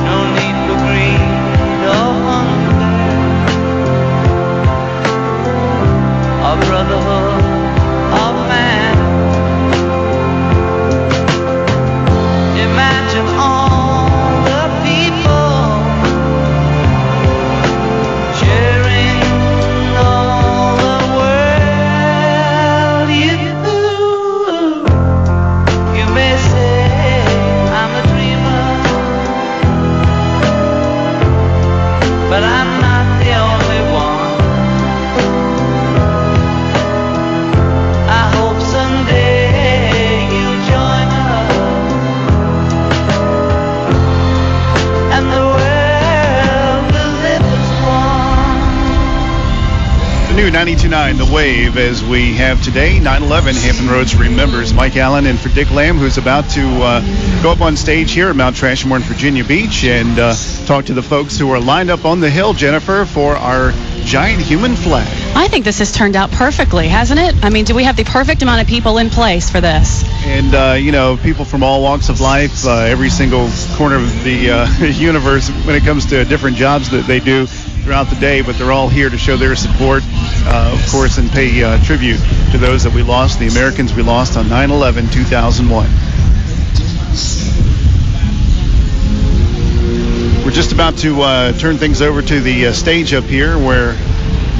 No need for greed or hunger, or brotherhood of man. Imagine all the people sharing all the world. You may say I'm a dreamer, but I'm not the only one. I hope someday you'll join us, and the world will live as one. The new 92.9 The Wave, as we have today, 9/11, Hampton Roads remembers. Mike Allen and for Dick Lamb, who's about to go up on stage here at Mount Trashmore in Virginia Beach and talk to the folks who are lined up on the hill, Jennifer, for our giant human flag. I think this has turned out perfectly, hasn't it? I mean, do we have the perfect amount of people in place for this? And, people from all walks of life, every single corner of the universe when it comes to different jobs that they do. throughout the day, but they're all here to show their support, of course, and pay tribute to those that we lost, the Americans we lost on 9/11/2001. We're just about to turn things over to the stage up here where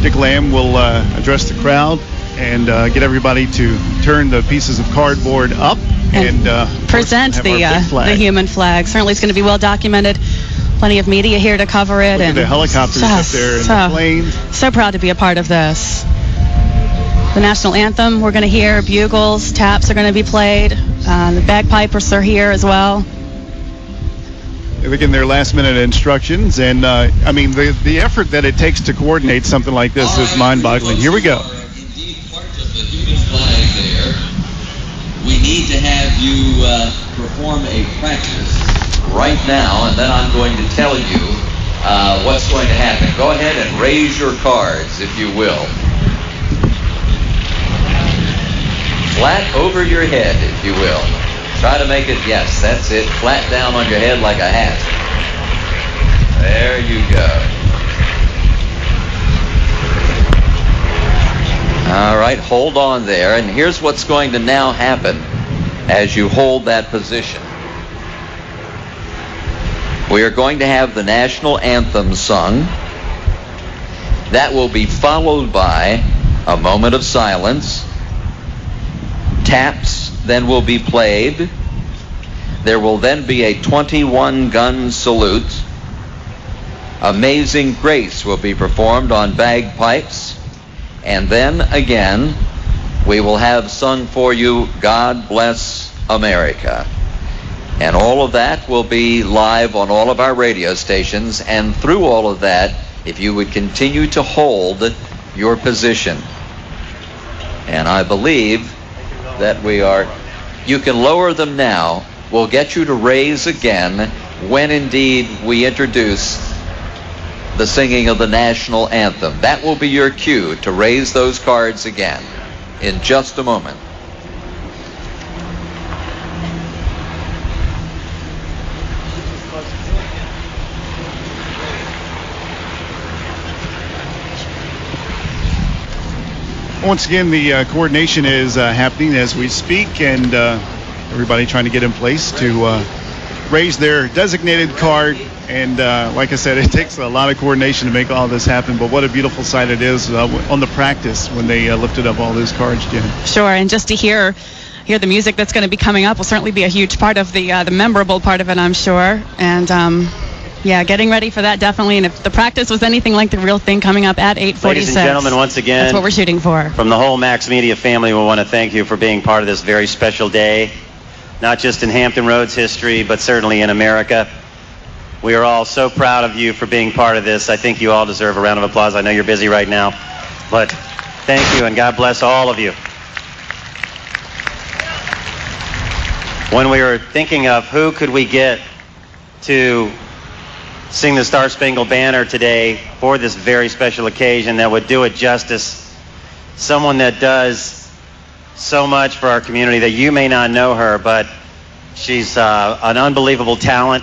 Dick Lamb will address the crowd and get everybody to turn the pieces of cardboard up and present the human flag. Certainly it's going to be well documented. Plenty of media here to cover it. Look at the helicopters up there and the planes. So proud to be a part of this. The national anthem we're going to hear, bugles, taps are going to be played. The bagpipers are here as well. They're getting their last-minute instructions, and I mean, the effort that it takes to coordinate something like this is mind-boggling. Here we go. We need to have you perform a practice right now, and then I'm going to tell you what's going to happen. Go ahead and raise your cards, if you will. Flat over your head, if you will. Try to make it, yes, that's it, flat down on your head like a hat. There you go. All right, hold on there. And here's what's going to now happen as you hold that position. We are going to have the national anthem sung. That will be followed by a moment of silence. Taps then will be played. There will then be a 21-gun salute. Amazing Grace will be performed on bagpipes. And then again, we will have sung for you, God Bless America. And all of that will be live on all of our radio stations. And through all of that, if you would continue to hold your position. And I believe that you can lower them now. We'll get you to raise again when indeed we introduce the singing of the national anthem. That will be your cue to raise those cards again in just a moment. Once again, the coordination is happening as we speak, and everybody trying to get in place to raise their designated card. And like I said, it takes a lot of coordination to make all this happen, but what a beautiful sight it is on the practice when they lifted up all those cards, Jen. Sure, and just to hear the music that's going to be coming up will certainly be a huge part of the memorable part of it, I'm sure. And yeah, getting ready for that, definitely. And if the practice was anything like the real thing, coming up at 8:46. Ladies and gentlemen, once again, that's what we're shooting for. From the whole Max Media family, we want to thank you for being part of this very special day, not just in Hampton Roads history, but certainly in America. We are all so proud of you for being part of this. I think you all deserve a round of applause. I know you're busy right now, but thank you, and God bless all of you. When we were thinking of who could we get to sing the Star Spangled Banner today for this very special occasion that would do it justice, someone that does so much for our community that you may not know her, but she's an unbelievable talent.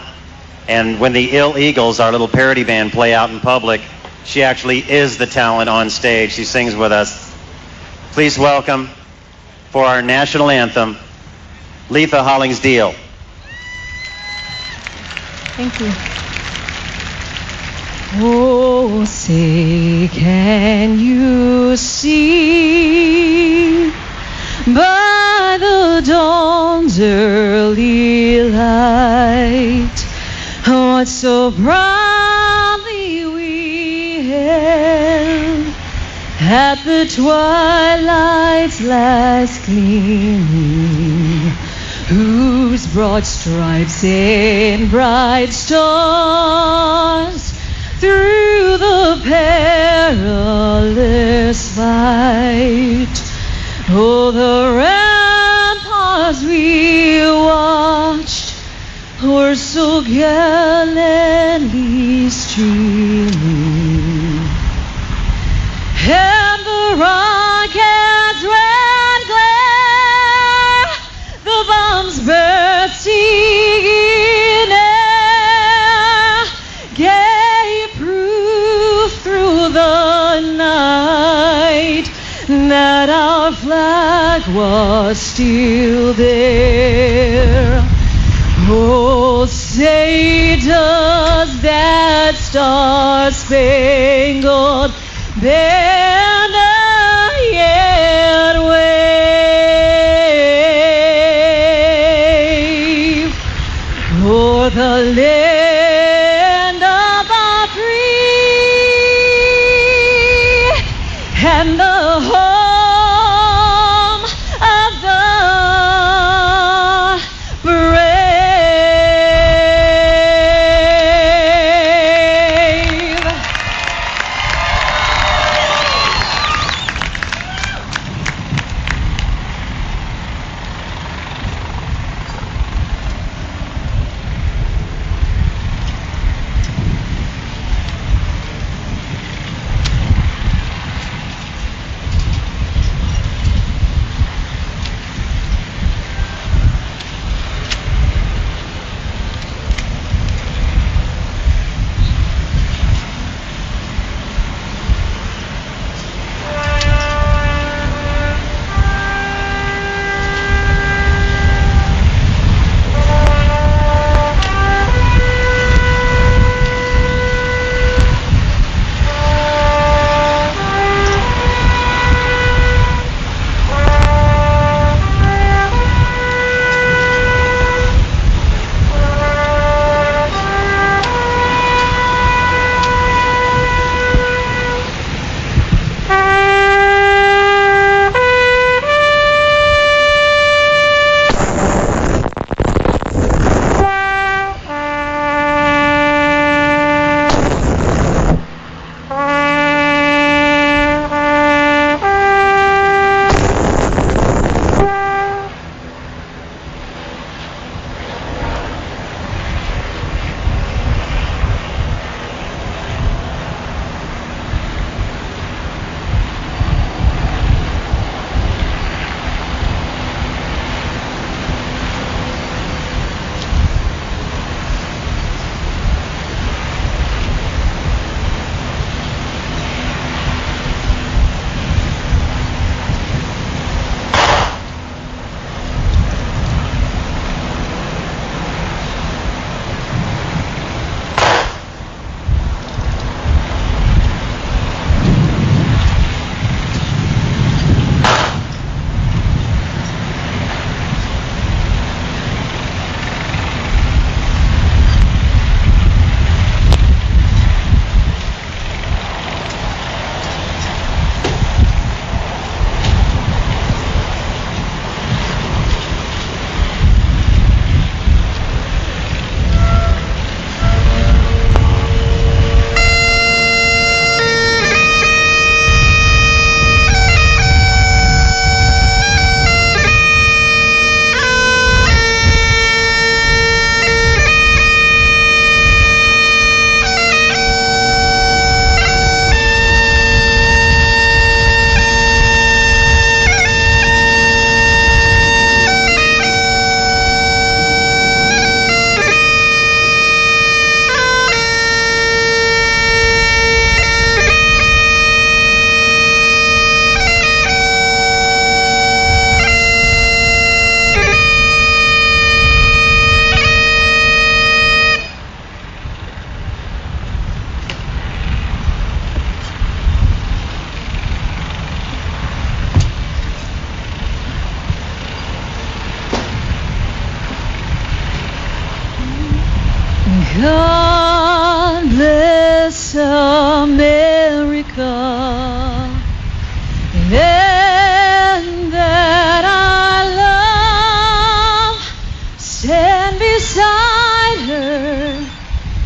And when the Ill Eagles, our little parody band, play out in public, she actually is the talent on stage. She sings with us. Please welcome, for our national anthem, Letha Hollings-Deal. Thank you. Oh, say, can you see by the dawn's early light what so proudly we hailed at the twilight's last gleaming, whose broad stripes and bright stars through the perilous fight, oh, the ramparts we watched were so gallantly streaming, and the rocket's red glare, the bombs bursting in air, gave proof was still there. Oh, say does that star-spangled banner yet wave o'er the land of the free and the home of the brave? God bless America, land that I love. Stand beside her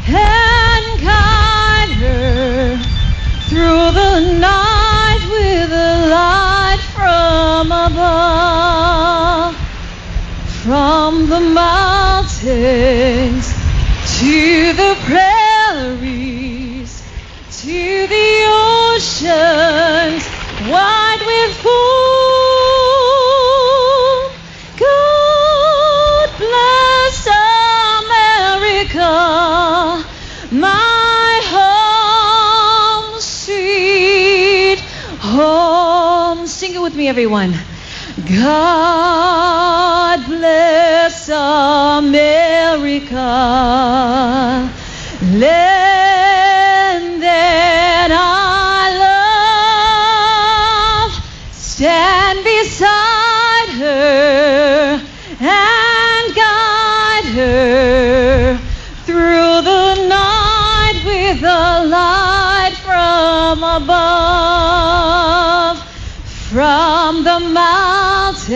and guide her through the night with a light from above. From the mountains to the prairies, to the oceans wide with foam. God bless America, my home, sweet home. Sing it with me, everyone. God bless America, land that I love. Stand beside her and guide her through the night with a light from above. From the mountains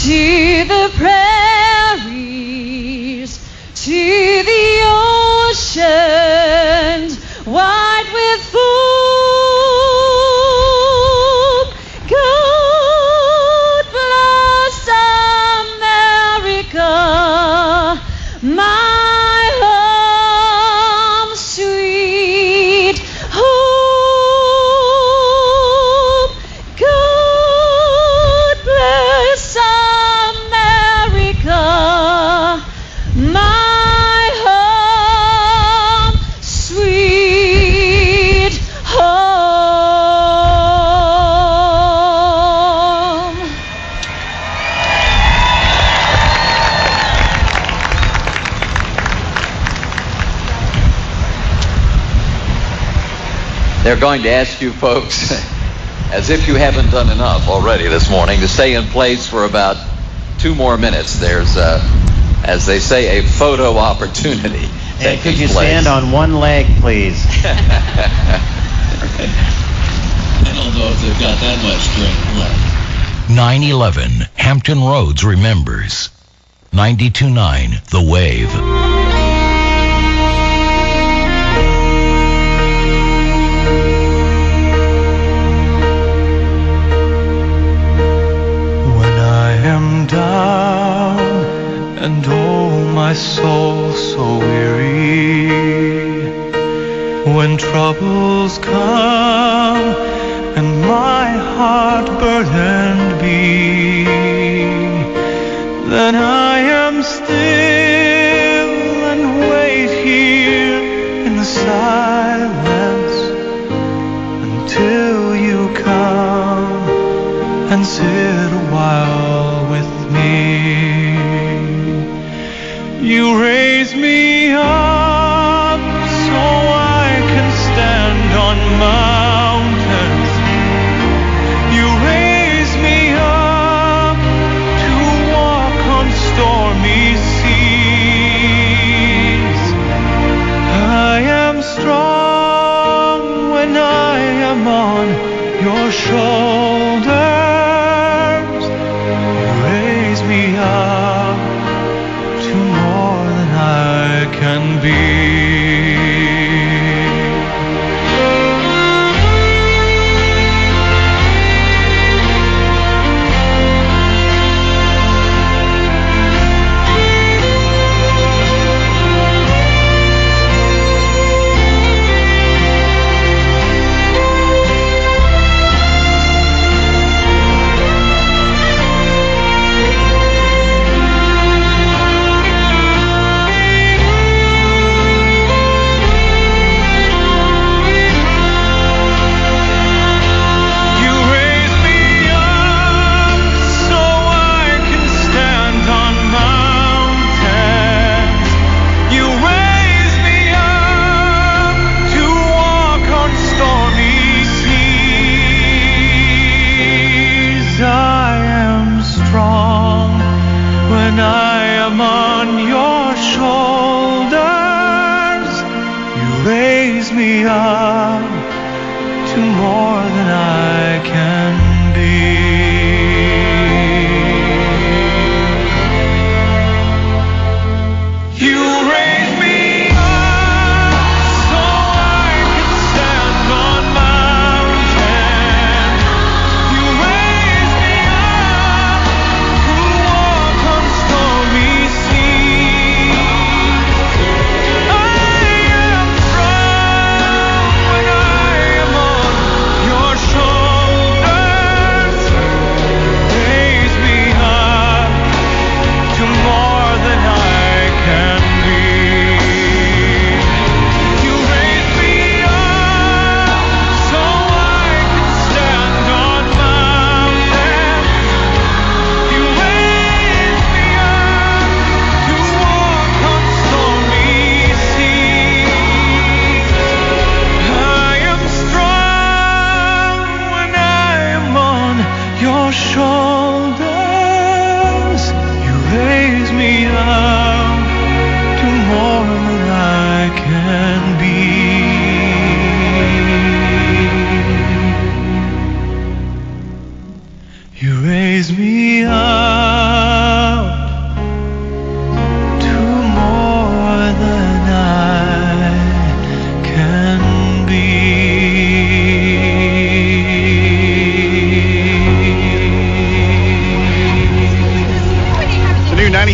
to the prairies, to the oceans, wide with foam. God bless America, my home, sweet home. God bless America, my home, sweet home. They're going to ask you folks, as if you haven't done enough already this morning, to stay in place for about 2 more minutes. There's, as they say, a photo opportunity. Hey, could you place. stand on one leg, please? I don't know if they've got that much strength left. 9/11, Hampton Roads remembers. 92.9, The Wave. When I am down and oh my soul so weary, when troubles come and my heart burdened be, then I am still and wait here in the silence until you come and sit a while with me. You raise me up so I can stand on mountains. You raise me up to walk on stormy seas. I am strong when I am on your shoulders. You raise me up to more than I can be. Raise me up to more than I can be. You raise me up so I can stand on mountains. You raise me up to walk on stormy seas. I am strong when I am on your shoulders.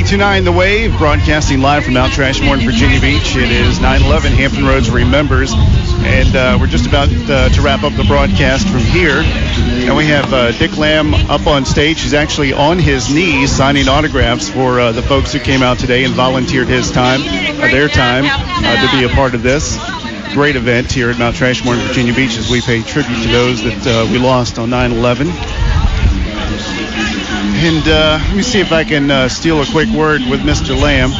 92.9 The Wave, broadcasting live from Mount Trashmore in Virginia Beach. It is 9/11 Hampton Roads Remembers, and we're just about to wrap up the broadcast from here. And we have Dick Lamb up on stage. He's actually on his knees signing autographs for the folks who came out today and volunteered their time to be a part of this great event here at Mount Trashmore in Virginia Beach as we pay tribute to those that we lost on 9/11. And let me see if I can steal a quick word with Mr. Lamb.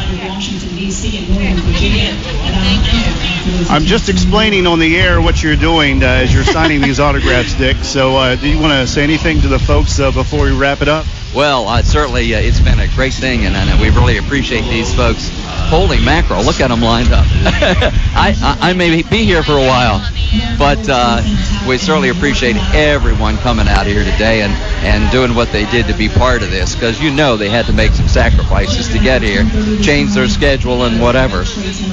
I'm just explaining on the air what you're doing as you're signing these autographs, Dick. So do you want to say anything to the folks before we wrap it up? Well, certainly it's been a great thing, and we really appreciate these folks. Holy mackerel, look at them lined up. I may be here for a while, but we certainly appreciate everyone coming out here today and doing what they did to be part of this, because they had to make some sacrifices to get here, change their schedule and whatever.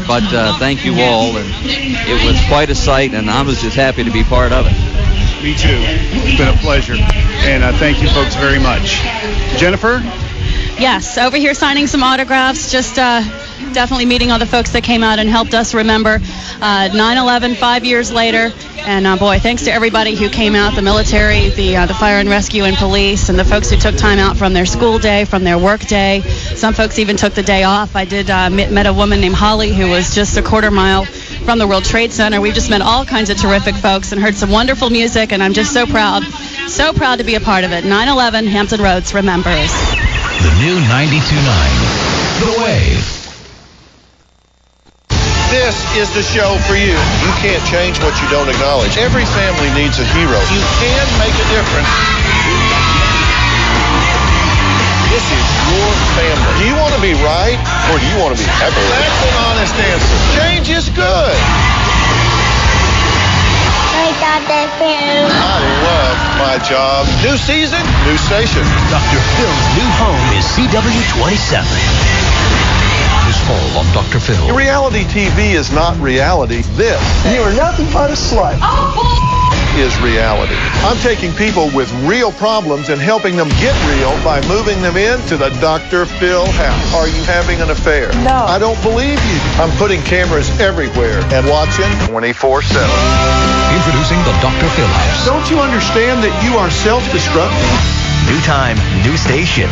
But thank you all, and it was quite a sight, and I was just happy to be part of it. Me too. It's been a pleasure, and thank you folks very much. Jennifer? Yes, over here signing some autographs, just definitely meeting all the folks that came out and helped us remember 9/11 5 years later. And boy, thanks to everybody who came out, the military, the fire and rescue and police, and the folks who took time out from their school day, from their work day. Some folks even took the day off. I did met a woman named Holly who was just a quarter mile from the World Trade Center. We've just met all kinds of terrific folks and heard some wonderful music, and I'm just so proud to be a part of it. 9/11 Hampton Roads Remembers. The new 92.9 The Wave. This is the show for you. You can't change what you don't acknowledge. Every family needs a hero. You can make a difference. This is your family. Do you want to be right, or do you want to be happy? That's an honest answer. Change is good. I love my job. New season, new station. Dr. Phil's new home is CW27. This fall on Dr. Phil. Reality TV is not reality. This. You are nothing but a slut. Is reality. I'm taking people with real problems and helping them get real by moving them into the Dr. Phil house. Are you having an affair? No. I don't believe you. I'm putting cameras everywhere and watching 24/7. Introducing the Dr. Phil house. Don't you understand that you are self-destructing? New time, new station.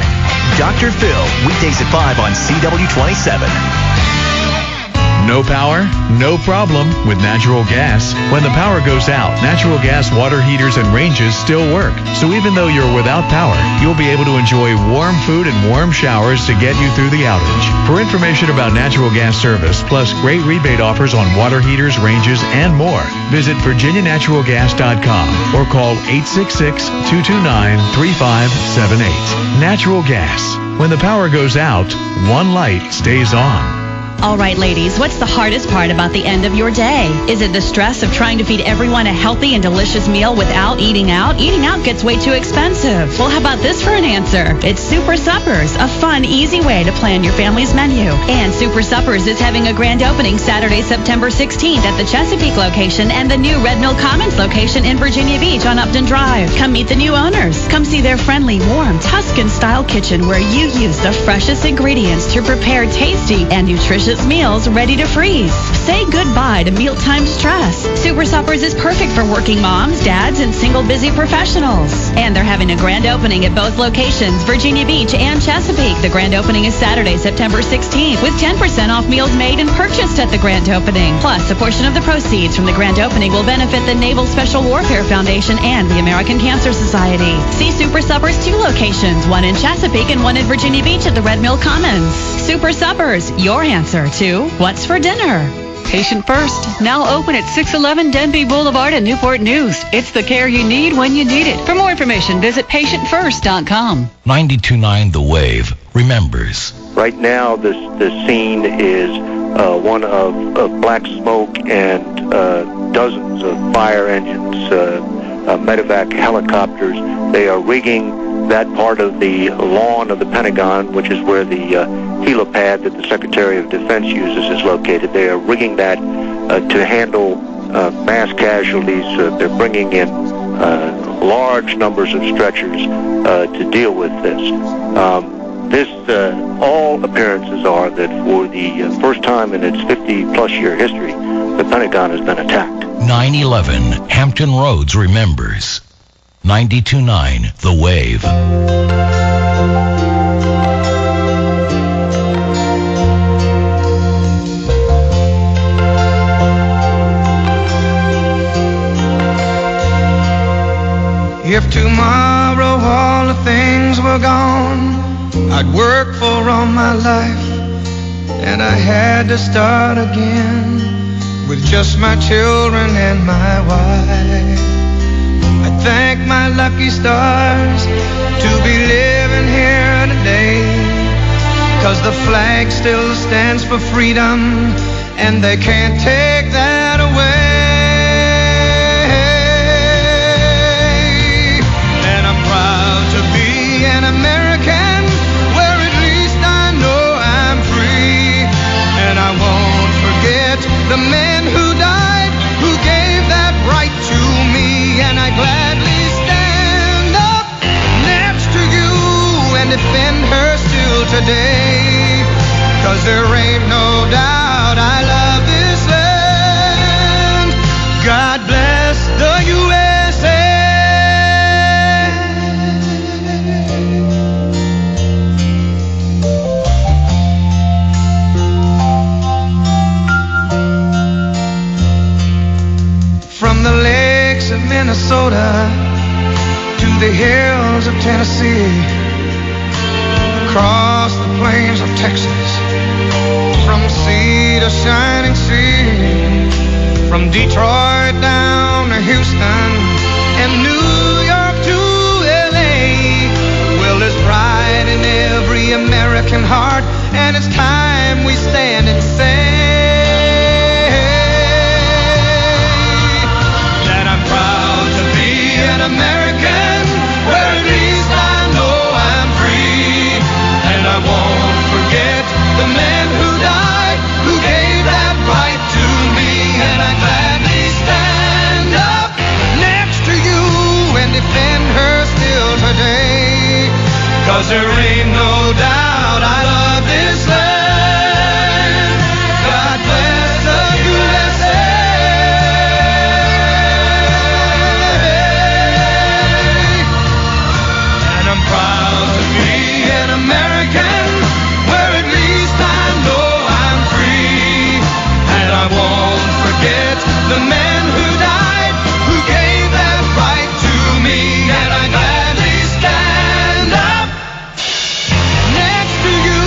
Dr. Phil, weekdays at 5 on CW27. No power? No problem with natural gas. When the power goes out, natural gas water heaters and ranges still work. So even though you're without power, you'll be able to enjoy warm food and warm showers to get you through the outage. For information about natural gas service, plus great rebate offers on water heaters, ranges, and more, visit virginianaturalgas.com or call 866-229-3578. Natural gas. When the power goes out, one light stays on. All right, ladies, what's the hardest part about the end of your day? Is it the stress of trying to feed everyone a healthy and delicious meal without eating out? Eating out gets way too expensive. Well, how about this for an answer? It's Super Suppers, a fun, easy way to plan your family's menu. And Super Suppers is having a grand opening Saturday, September 16th at the Chesapeake location and the new Red Mill Commons location in Virginia Beach on Upton Drive. Come meet the new owners. Come see their friendly, warm, Tuscan-style kitchen where you use the freshest ingredients to prepare tasty and nutritious meals ready to freeze. Say goodbye to mealtime stress. Super Suppers is perfect for working moms, dads, and single busy professionals. And they're having a grand opening at both locations, Virginia Beach and Chesapeake. The grand opening is Saturday, September 16th, with 10% off meals made and purchased at the grand opening. Plus, a portion of the proceeds from the grand opening will benefit the Naval Special Warfare Foundation and the American Cancer Society. See Super Suppers' 2 locations, one in Chesapeake and one in Virginia Beach at the Red Mill Commons. Super Suppers, your answer to what's for dinner. Patient First, now open at 611 Denby Boulevard in Newport News. It's the care you need when you need it. For more information, visit patientfirst.com. 92.9 The Wave remembers. Right now, the scene is one of black smoke and dozens of fire engines, medevac helicopters. They are rigging that part of the lawn of the Pentagon, which is where the helipad that the Secretary of Defense uses is located. They are rigging that to handle mass casualties. They're bringing in large numbers of stretchers to deal with this. This, all appearances are that for the first time in its 50-plus year history, the Pentagon has been attacked. 9/11, Hampton Roads remembers. 92.9, The Wave. If tomorrow all the things were gone I'd worked for all my life, and I had to start again with just my children and my wife. I thank my lucky stars to be living here today, 'cause the flag still stands for freedom, and they can't take that away. And I'm proud to be an American, where at least I know I'm free. And I won't forget the men who died, who gave that right to me. And I gladly stand up next to you and defend her still today, 'cause there ain't no doubt I love this land. God bless the USA. From the lakes of Minnesota to the hills of Tennessee, across the plains of Texas, from sea to shining sea, from Detroit down to Houston and New York to LA. Well, there's pride in every American heart, and it's time we stand and say that I'm proud to be an American, where at least I know I'm free. And I won't forget the men who died, who gave that right to me. And I gladly stand up next to you and defend her still today, 'cause there ain't no doubt I love this land. God bless the USA. And I'm proud to be an American, where at least I know I'm free. And I won't forget the men who died, who gave that right to me. And I gladly stand up next to you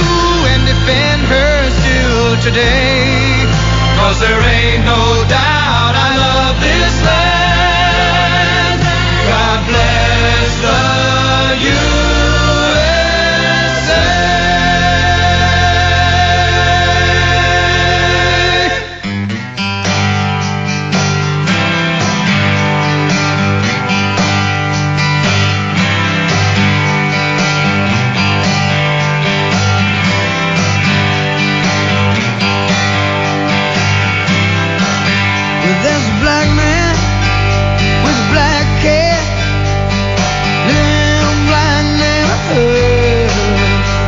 and defend her still today, 'cause there ain't no doubt I love this land. God bless the USA. Well, there's a black man with a black cat, little blind neighborhood.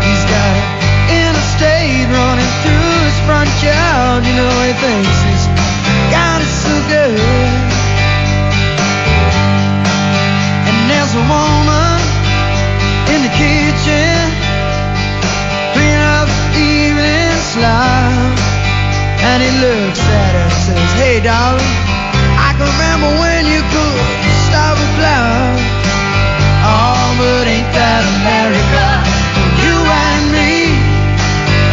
He's got an interstate running through his front yard. You know, he thinks he's got it so good. And there's a woman in the kitchen, cleaning up the evening slop. And he looks at her and says, "Hey, darling, I can remember when you could stop a cloud. Oh, but ain't that America? You and me,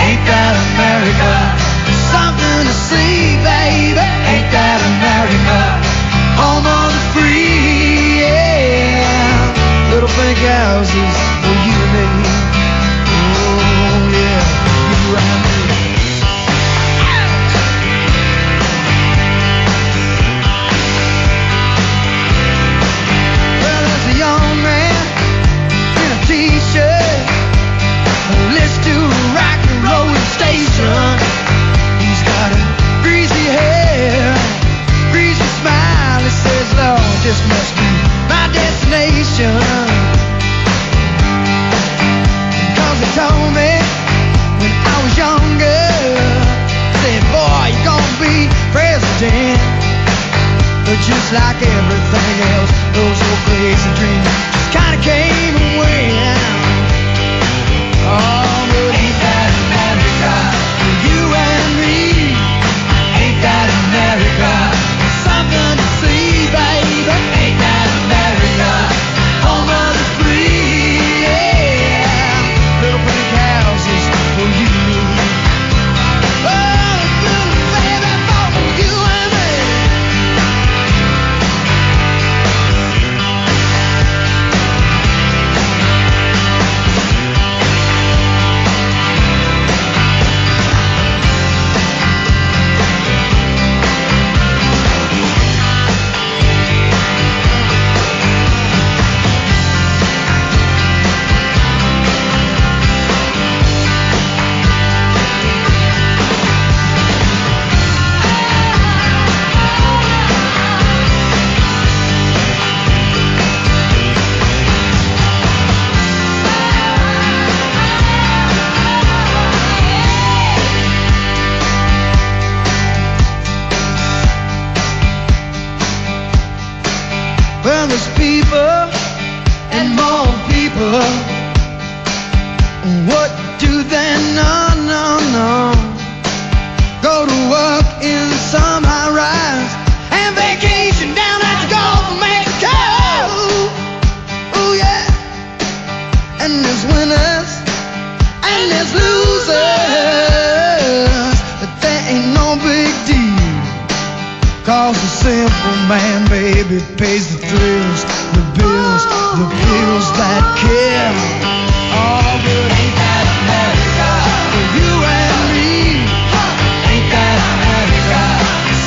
ain't that America? Something to see, baby, ain't that America? Home of the free, yeah. Little pink houses for you and me. Oh, yeah, you and me." just like everything else. Those old crazy dreams just kind of came and went. Oh, but ain't that America? For you and me. Ain't that America? Something to see, baby. Ain't that America? Home of the free, yeah. Little pink houses for you and me. Oh, baby, for you and me. Well, there's people and more people. What do they know? Go to work in some high rise and vacation down at the Gulf of Mexico. Oh yeah. And there's winners and there's losers, but that ain't no big deal. 'Cause the simple man, baby, pays the thrills, the bills that kill. Oh, but ain't that America? For you and me. Ain't that America?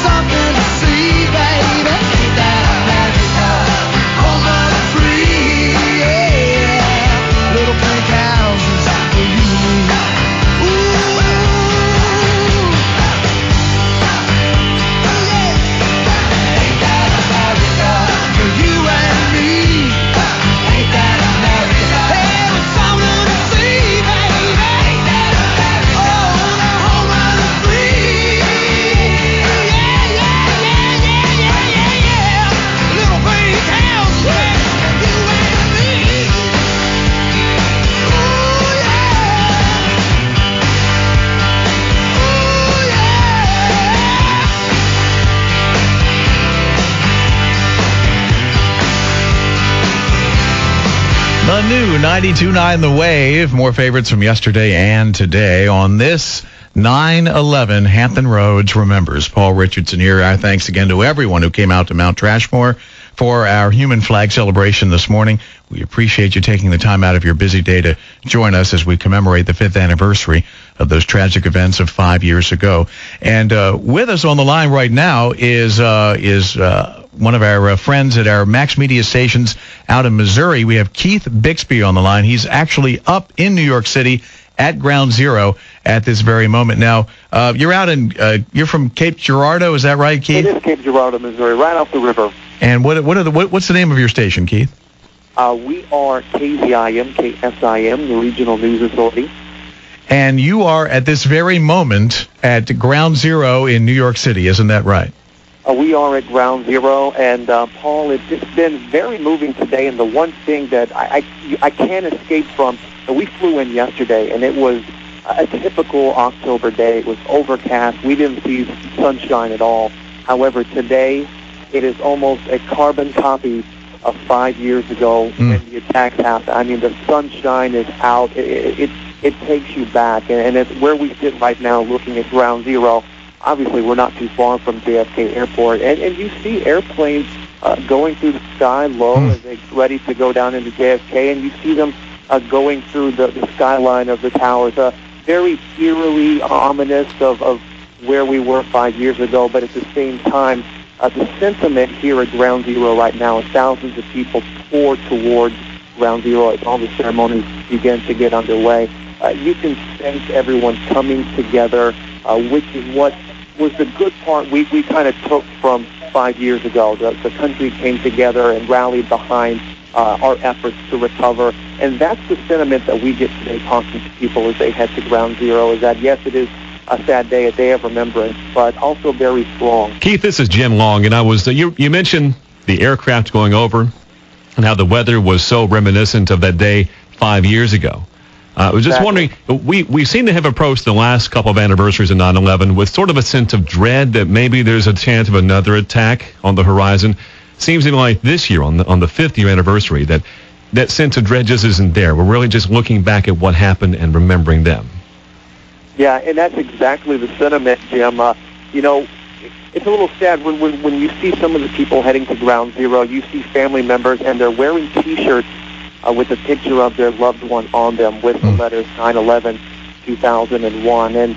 Something to see, baby. Ain't that America? Home of the free, yeah. Little pink houses for you and me. Ooh. For you and me. Ain't that America? Hey, it's something to see, baby. Ain't that America? Oh, home of the free. Yeah. Little pink house, yeah. You and me. Ooh, The new 92.9 The Wave. More favorites from yesterday and today on this 9/11 Hampton Roads Remembers. Paul Richardson here. Our thanks again to everyone who came out to Mount Trashmore for our Human Flag celebration this morning. We appreciate you taking the time out of your busy day to join us as we commemorate the 5th anniversary of those tragic events of 5 years ago. And with us on the line right now is one of our friends at our Max Media stations out in Missouri. We have Keith Bixby on the line. He's actually up in New York City at Ground Zero at this very moment. Now, you're out in, you're from Cape Girardeau, is that right, Keith? It is Cape Girardeau, Missouri, right off the river. And what's the name of your station, Keith? We are KZIM, KSIM, the Regional News Authority. And you are at this very moment at Ground Zero in New York City, isn't that right? We are at Ground Zero, and Paul, it's been very moving today. And the one thing that I can't escape from, we flew in yesterday, and it was a typical October day. It was overcast. We didn't see sunshine at all. However, today it is almost a carbon copy of 5 years ago when the attacks happened. I mean, the sunshine is out. It takes you back, and it's where we sit right now looking at Ground Zero. Obviously, we're not too far from JFK Airport, and you see airplanes going through the sky low as they get ready to go down into JFK, and you see them going through the skyline of the towers. Very eerily ominous of where we were 5 years ago, but at the same time, the sentiment here at Ground Zero right now is thousands of people pour towards Ground Zero as all the ceremonies begin to get underway. You can sense everyone coming together, which is what was the good part we kind of took from 5 years ago. The country came together and rallied behind our efforts to recover. And that's the sentiment that we get today talking to people as they head to Ground Zero, is that, yes, it is a sad day, a day of remembrance, but also very strong. Keith, this is Jim Long, and I was you mentioned the aircraft going over and how the weather was so reminiscent of that day 5 years ago. I was just wondering, we seem to have approached the last couple of anniversaries of 9/11 with sort of a sense of dread that maybe there's a chance of another attack on the horizon. Seems like this year, on the 5th year anniversary, that sense of dread just isn't there. We're really just looking back at what happened and remembering them. Yeah, and that's exactly the sentiment, Jim. You know, it's a little sad when you see some of the people heading to Ground Zero. You see family members, and they're wearing T-shirts with a picture of their loved one on them with the letters 9/11, 2001.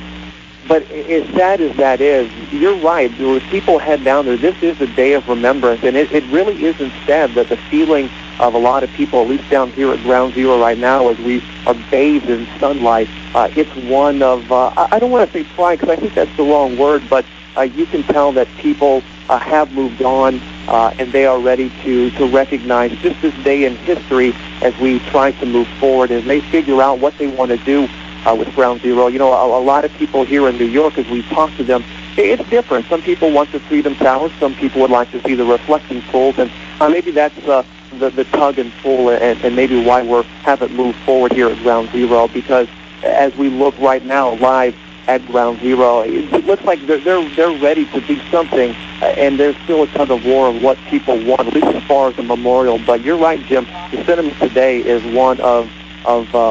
But as sad as that is, you're right. When people head down there, this is a day of remembrance, and it really isn't sad that the feeling of a lot of people, at least down here at Ground Zero right now, as we are bathed in sunlight, it's one of, I don't want to say pride, because I think that's the wrong word, but you can tell that people have moved on, and they are ready to recognize just this day in history as we try to move forward, and they figure out what they want to do with Ground Zero. You know, a lot of people here in New York, as we talk to them, it's different. Some people want the Freedom Towers. Some people would like to see the reflecting pools, and maybe that's the tug and pull, and maybe why we haven't moved forward here at Ground Zero, because as we look right now live at Ground Zero, it looks like they're ready to do something, and there's still a tug of war of what people want, at least as far as a memorial. But you're right, Jim. The sentiment today is one of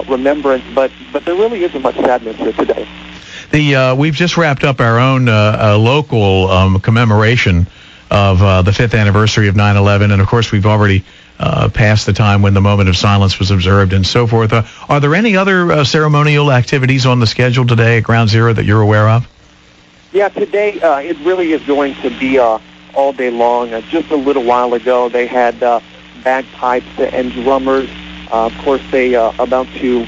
remembrance, but there really isn't much sadness here today. We've just wrapped up our own local commemoration of the 5th anniversary of 9/11, and of course we've already passed the time when the moment of silence was observed and so forth. Are there any other ceremonial activities on the schedule today at Ground Zero that you're aware of? Yeah, today it really is going to be all day long. Just a little while ago they had bagpipes and drummers. Of course, they about to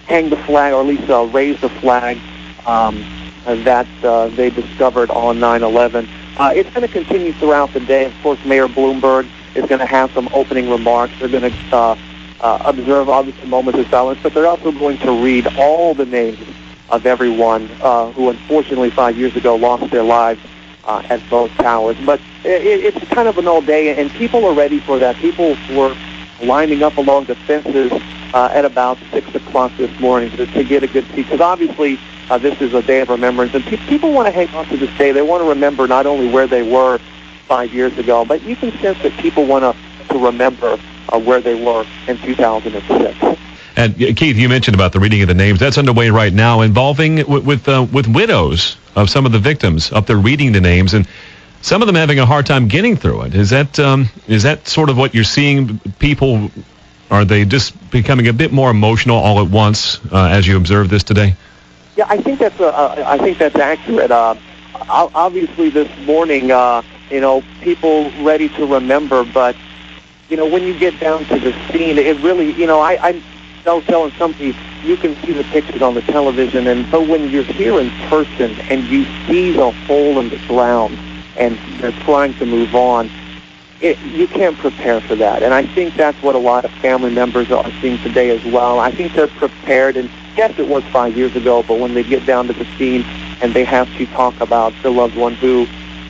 hang the flag, or at least raise the flag that they discovered on 9/11. It's going to continue throughout the day. Of course, Mayor Bloomberg is going to have some opening remarks. They're going to observe, obviously, moments of silence, but they're also going to read all the names of everyone who, unfortunately, 5 years ago lost their lives at both towers. But it's kind of an all day, and people are ready for that. People were lining up along the fences at about 6 o'clock this morning to get a good seat, because obviously this is a day of remembrance, and people want to hang on to this day. They want to remember not only where they were 5 years ago, but you can sense that people want to remember where they were in 2006. And Keith, you mentioned about the reading of the names. That's underway right now, involving with widows of some of the victims up there reading the names, and some of them having a hard time getting through it. Is that sort of what you're seeing? People, are they just becoming a bit more emotional all at once as you observe this today? Yeah, I think that's accurate. Obviously, this morning, people ready to remember, but when you get down to the scene, it really, I was telling somebody, you can see the pictures on the television, but when you're here in person and you see the hole in the ground and they're trying to move on, you can't prepare for that. And I think that's what a lot of family members are seeing today as well. I think they're prepared, and yes, it was 5 years ago, but when they get down to the scene and they have to talk about the loved one who,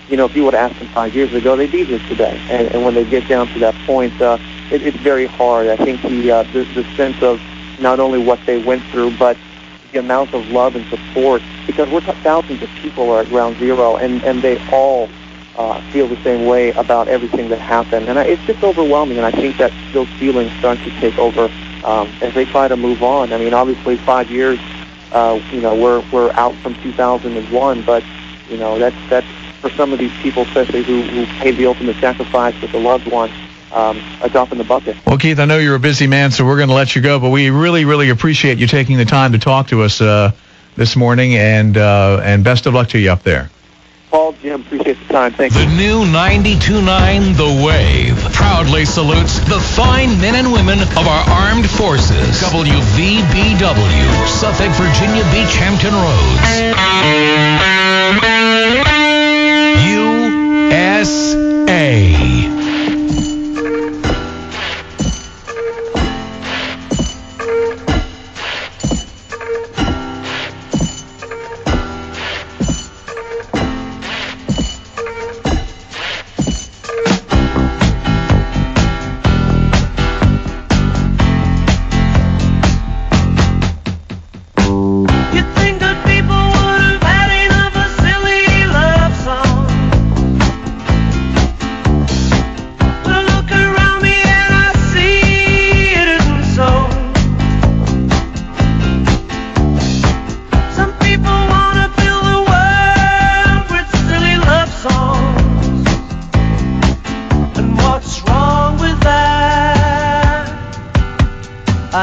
if you would have asked them 5 years ago, they'd be here today. And when they get down to that point, it's very hard. I think the sense of not only what they went through, but the amount of love and support, because we're thousands of people are at Ground Zero, and they all feel the same way about everything that happened. And it's just overwhelming, and I think that those feelings start to take over as they try to move on. I mean, obviously 5 years, we're out from 2001, but, that's for some of these people, especially who paid the ultimate sacrifice with a loved one, a drop in the bucket. Well, Keith, I know you're a busy man, so we're going to let you go, but we really, really appreciate you taking the time to talk to us this morning, and best of luck to you up there. Paul, Jim, appreciate the time. Thank you. The new 92.9 The Wave proudly salutes the fine men and women of our armed forces. WVBW, Suffolk, Virginia Beach, Hampton Roads. USA.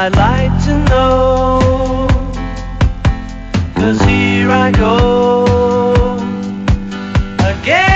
I'd like to know, 'cause here I go again.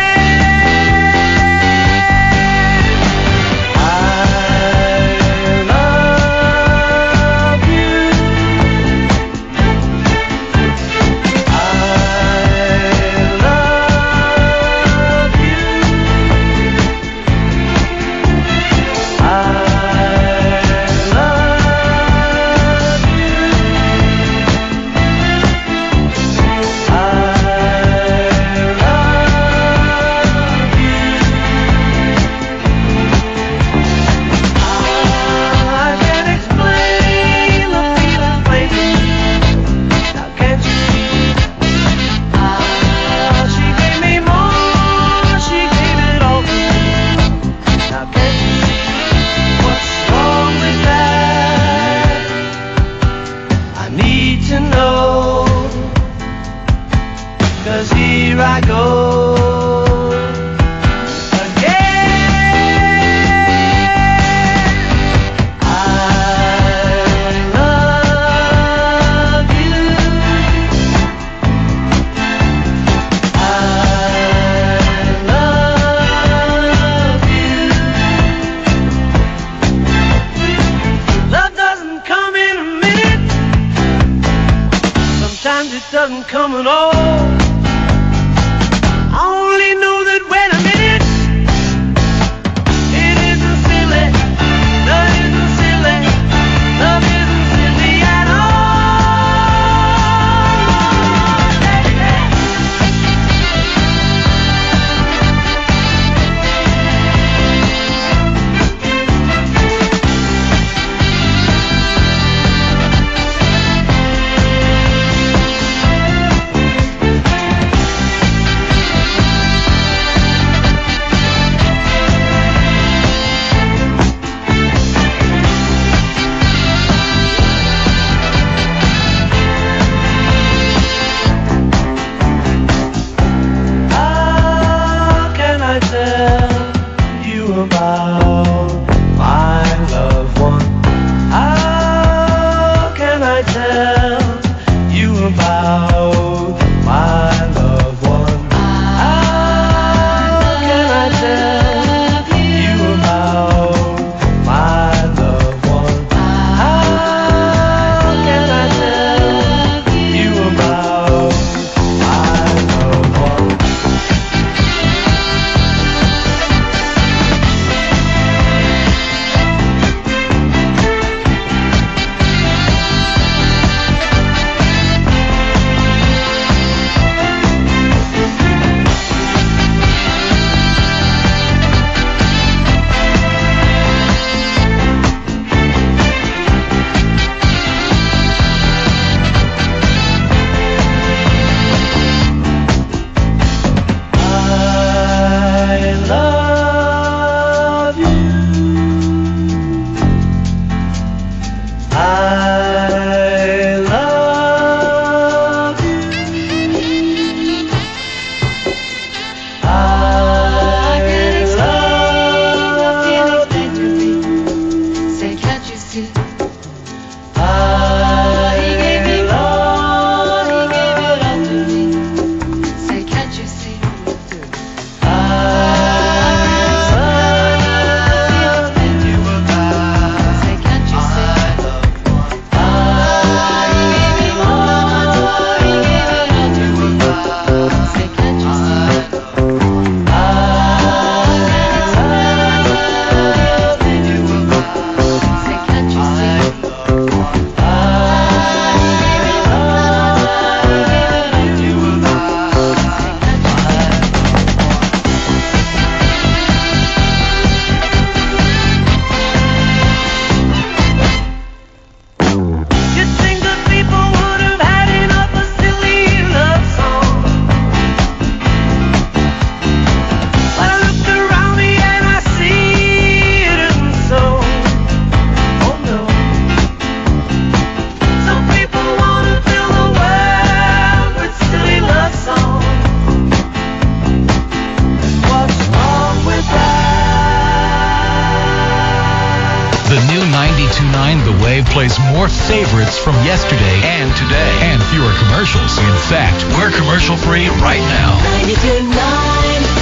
92.9 The Wave plays more favorites from yesterday and today, and fewer commercials. In fact, we're commercial-free right now. 92.9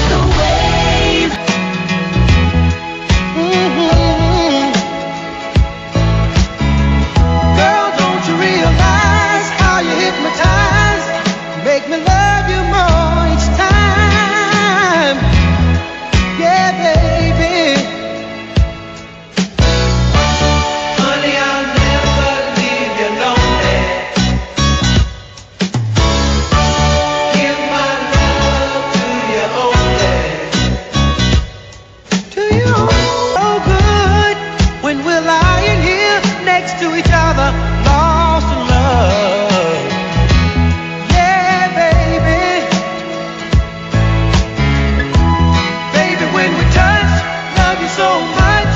The Wave. Girl, don't you realize how you hypnotize? Make me love you more each time. Yeah, baby. Honey, I'll never leave you lonely. Give my love to you only. To you so good when we're lying here next to each other, lost in love. Yeah, baby. Baby, when we touch, love you so much.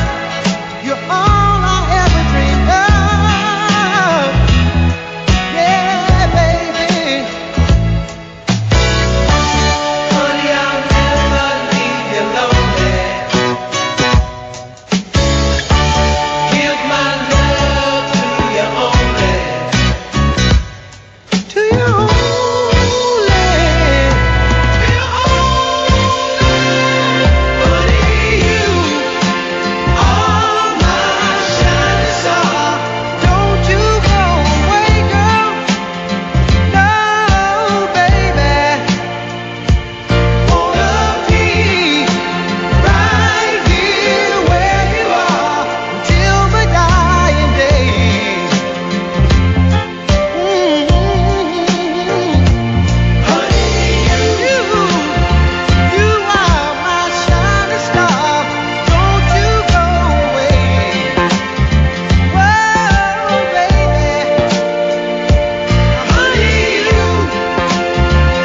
You're all I ever dreamed of. Yeah, baby. Honey, I'll never leave you lonely. Give my love to you only. To you only. Honey, you are my shining star. Don't you go away, girl. No, baby. Wanna be right here where you are until my dying day. Honey, you are my shining star. Don't you go away. Whoa, baby. Honey, you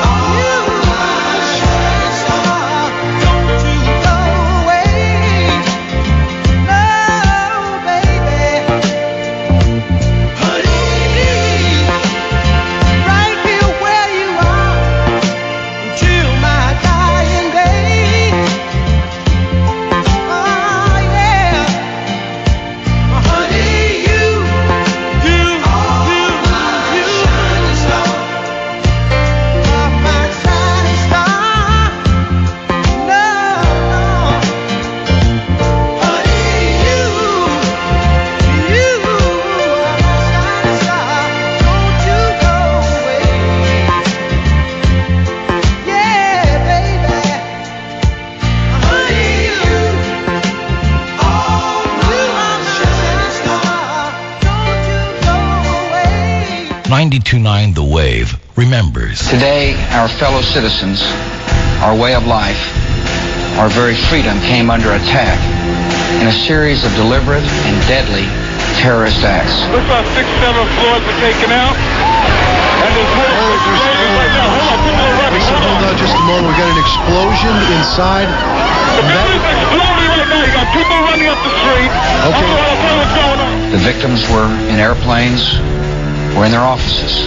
are my shining star. Don't you go away. No, baby. Honey, right here where you are until my dying day. Oh, yeah. Honey, you are my shining star. Are my shining star. No, honey, you are my shining star. Don't you go away. Yeah, baby. Honey, you are my shining star. Don't you go away. 92.9 The Wave remembers. Today, our fellow citizens, our way of life, our very freedom came under attack in a series of deliberate and deadly terrorist acts. Looks like 6, 7 floors were taken out. And there's more explosions right now. Hold on, people are running. Lisa, hold on just a moment. We got an explosion inside. The building's exploding right now. You got people running up the street. Okay. I don't know what's going on. The victims were in airplanes or in their offices.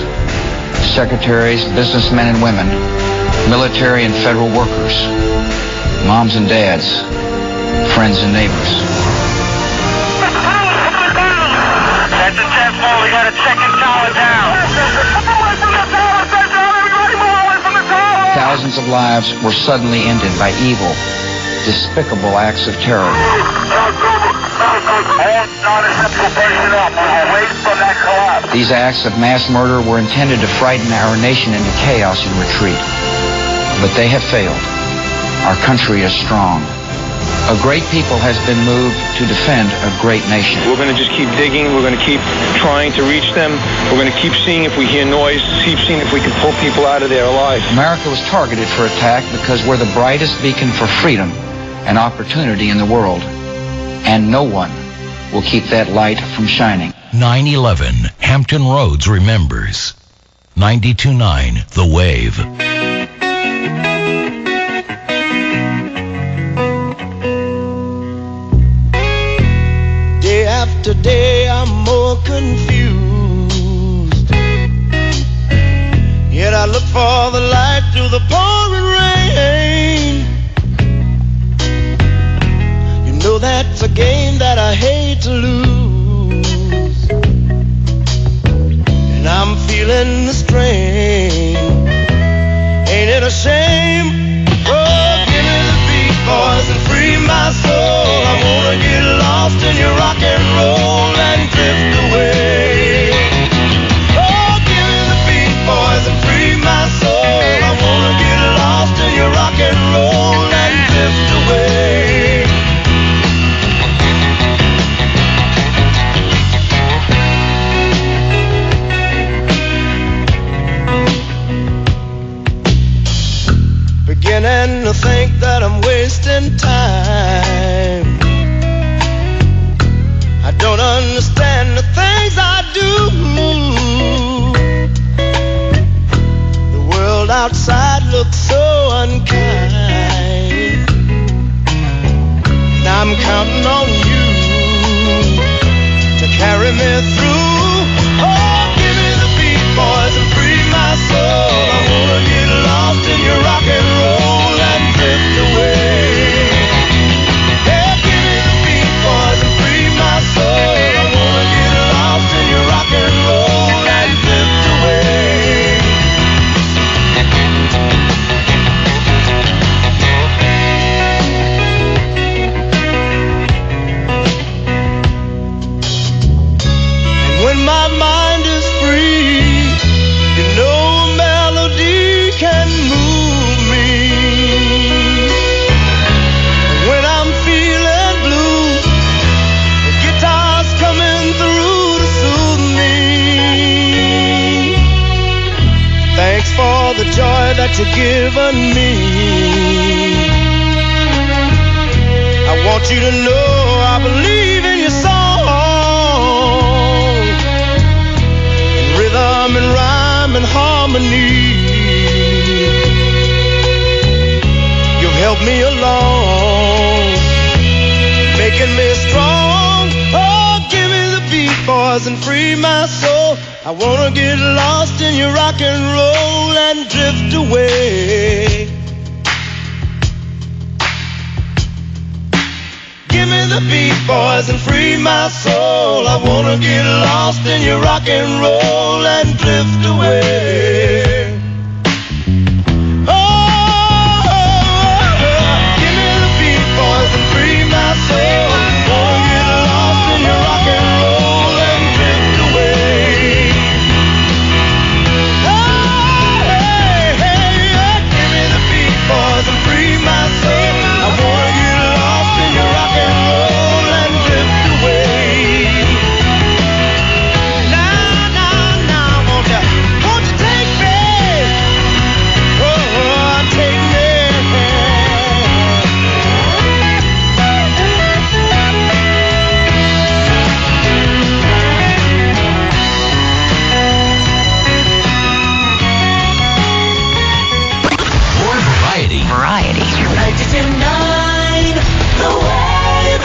Secretaries, businessmen and women, military and federal workers, moms and dads, friends and neighbors. That's a 10 floor. We got a second tower down. Thousands of lives were suddenly ended by evil, despicable acts of terror. These acts of mass murder were intended to frighten our nation into chaos and retreat. But they have failed. Our country is strong. A great people has been moved to defend a great nation. We're going to just keep digging. We're going to keep trying to reach them. We're going to keep seeing if we hear noise, keep seeing if we can pull people out of there alive. America was targeted for attack because we're the brightest beacon for freedom and opportunity in the world. And no one will keep that light from shining. 9/11 Hampton Roads remembers. 92.9 The Wave. Day after day, I'm more confused. Yet I look for the light through the pouring rain. You know that's a game that I hate to lose. I'm feeling the strain. Ain't it a shame? Oh, give me the beat, boys, and free my soul. I wanna get lost in your rock and roll and drift away. Oh, give me the beat, boys, and free my soul. I wanna get lost in your rock and roll and drift away. Beginning to think that I'm wasting time. I don't understand the things I do. The world outside looks so unkind. And I'm counting on you to carry me through. Oh, give me the beat, boys, and free my soul. I wanna get lost in your rock and roll and drift away. Yeah, give me the beat, boys, and free my soul. I wanna get lost in your rock and roll and drift away. And when my mind is free, you know a melody can move me. When I'm feeling blue, the guitar's coming through to soothe me. Thanks for the joy that you've given me. I want you to know I believe in your song. Rhythm and rhyme and harmony. You've helped me along, making me strong. Oh, give me the beat, boys, and free my soul. I wanna get lost in your rock and roll and drift away. Give me the beat, boys, and free my soul. I wanna get lost in your rock and roll and drift away. Oh, give me the beat, boys, and free my soul. Wanna get lost in your rock and roll and drift away. Oh, hey, hey, give me the beat, boys, and free my soul. I wanna get lost in your rock and roll and drift away. Now, won't you take me? Oh, take me. More variety. Variety. 92.9 The Wave.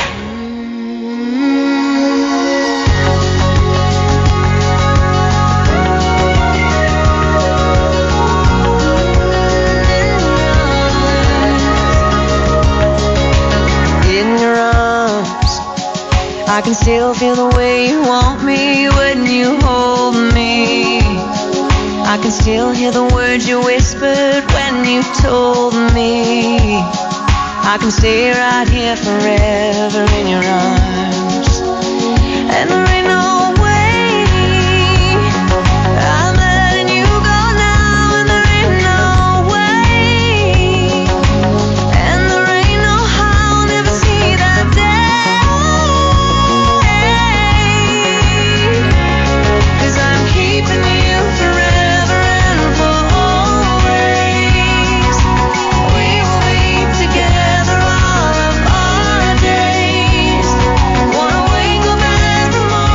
In your arms, I can still feel the way you want me when you hold me. I can still hear the words you whispered when you told me. I can stay right here forever in your arms. And there ain't no way I'm letting you go now, and there ain't no way. And there ain't no how I'll never see that day. 'Cause I'm keeping you forever and for always. We will be together all of our days. Wanna wake up every morning.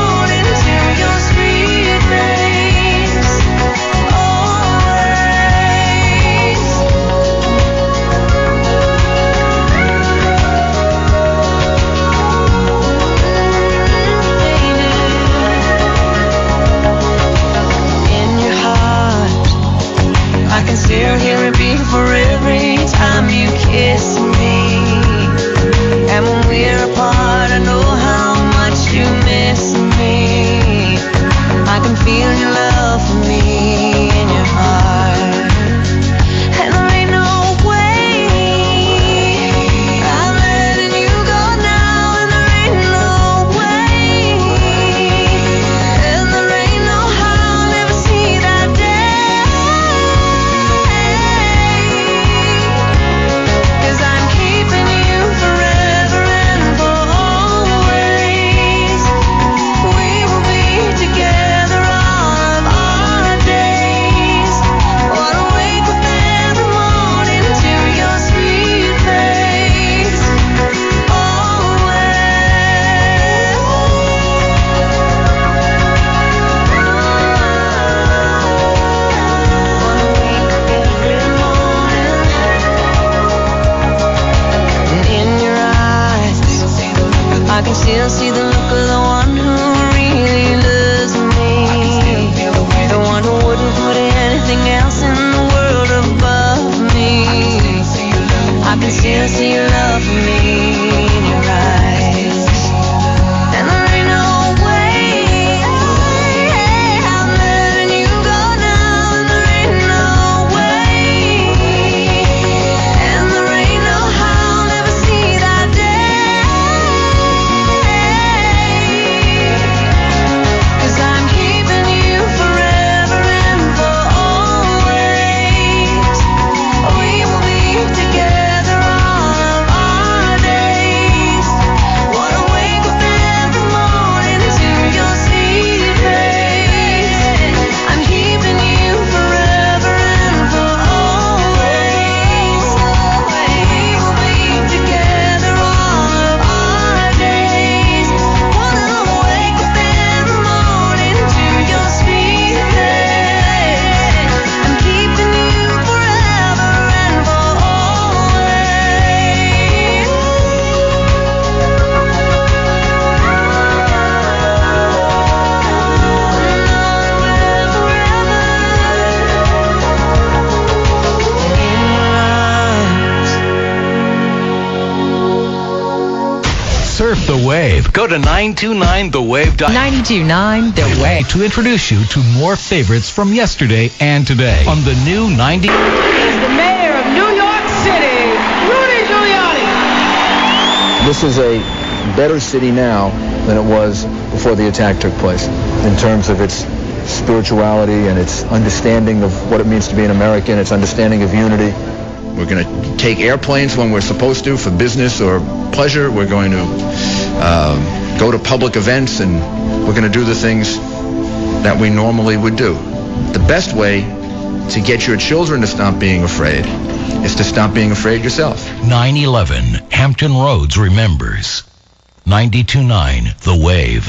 see the look of the one who really loves me. The one who wouldn't put anything else in the world above me. I can still see your love for me in your eyes. And there ain't no way I'm letting you go now. And there ain't no way. And there ain't no how I'll never see that day. 'Cause I'm keeping you forever and for always. We will be together all of our days. Wanna wake up every morning to your sweet face. I'm keeping you forever and for always. We will be together all of our days. Wanna wake up every morning to your sweet face. I'm keeping you forever and for Surf the wave. Go to 929thewave.com. 92.9 The Wave. To introduce you to more favorites from yesterday and today on the new 90. Is the mayor of New York City, Rudy Giuliani. This is a better city now than it was before the attack took place in terms of its spirituality and its understanding of what it means to be an American, its understanding of unity. We're going to take airplanes when we're supposed to for business or pleasure. We're going to go to public events, and we're going to do the things that we normally would do. The best way to get your children to stop being afraid is to stop being afraid yourself. 9/11, Hampton Roads remembers. 92.9 The Wave.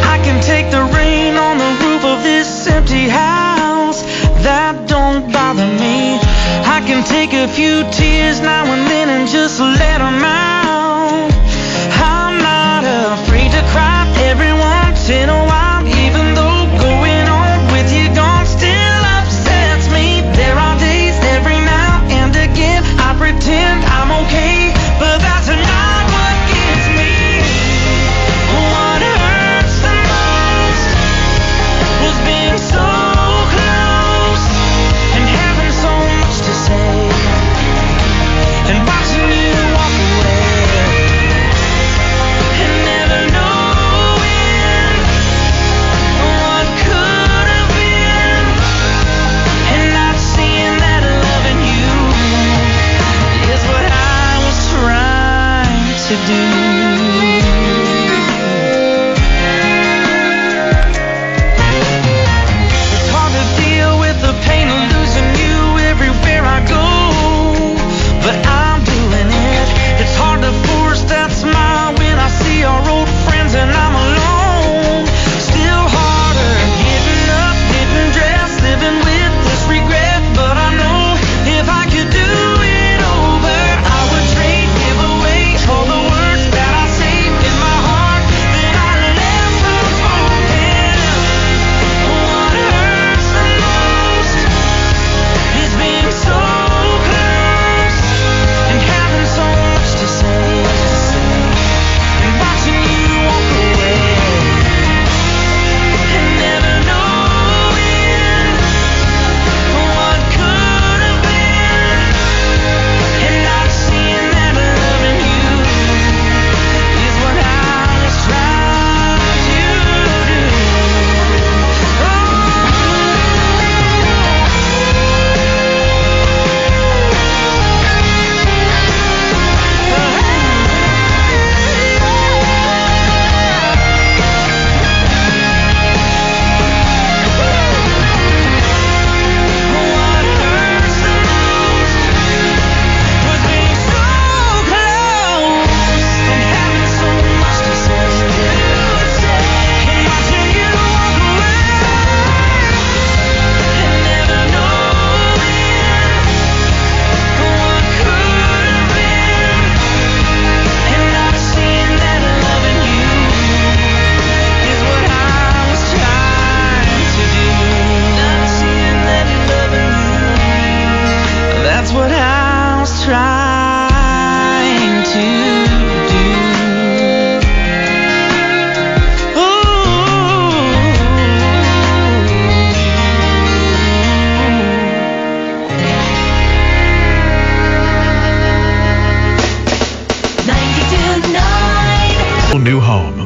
I can take the rain on the roof of this empty house. That don't bother me. I can take a few tears now and then and just let them out. I'm not afraid to cry every once in a while, even though going on with you gone still upsets me. There are days every now and again I pretend I'm okay, but that's not what gets me. What hurts the most was being so close and having so much to say and watching you walk away and never knowing what could have been and not seeing that loving you is what I was trying to do. It's hard to deal with the pain of losing you everywhere I go, but I'm doing it. It's hard to force that smile when I see our old friends and I'm alone. Still harder getting up, getting dressed, living with this regret, but I know if I could do it over, I would trade, give away all the words that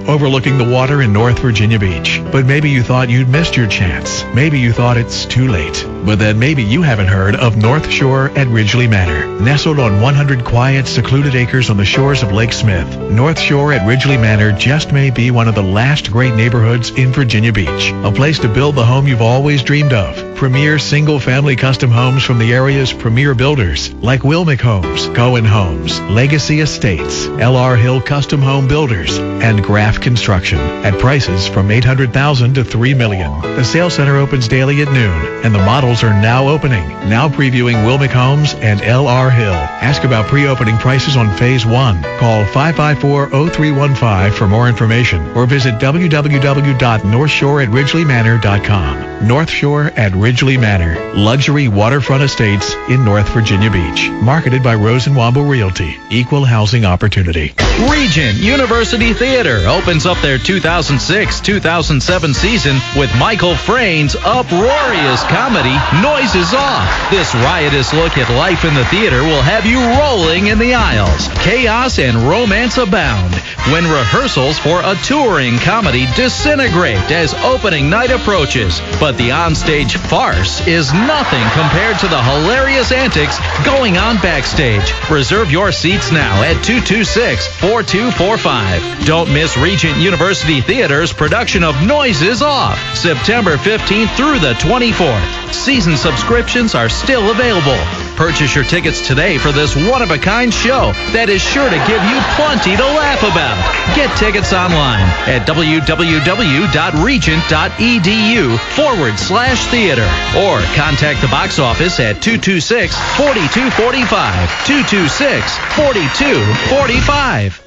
overlooking the water in North Virginia Beach. But maybe you thought you'd missed your chance. Maybe you thought it's too late. But then maybe you haven't heard of North Shore at Ridgely Manor. Nestled on 100 quiet, secluded acres on the shores of Lake Smith, North Shore at Ridgely Manor just may be one of the last great neighborhoods in Virginia Beach. A place to build the home you've always dreamed of. Premier single-family custom homes from the area's premier builders like Wilmick Homes, Cohen Homes, Legacy Estates, L.R. Hill Custom Home Builders, and Graf Construction at prices from $800,000 to $3 million. The sales center opens daily at noon, and the models are now opening. Now previewing Wilmick Homes and L.R. Hill. Ask about pre-opening prices on Phase 1. Call 554-0315 for more information, or visit www.northshoreatridgelymanor.com. North Shore at Ridgely Manor, luxury waterfront estates in North Virginia Beach. Marketed by Rose & Wamble Realty. Equal housing opportunity. Regent University Theater opens up their 2006-2007 season with Michael Frayn's uproarious comedy, Noises Off. This riotous look at life in the theater will have you rolling in the aisles. Chaos and romance abound when rehearsals for a touring comedy disintegrate as opening night approaches. But the onstage farce is nothing compared to the hilarious antics going on backstage. Reserve your seats now at 226-4245. Don't miss Regent University Theater's production of Noises Off, September 15th through the 24th. Season subscriptions are still available. Purchase your tickets today for this one-of-a-kind show that is sure to give you plenty to laugh about. Get tickets online at www.regent.edu/theater or contact the box office at 226-4245. 226-4245.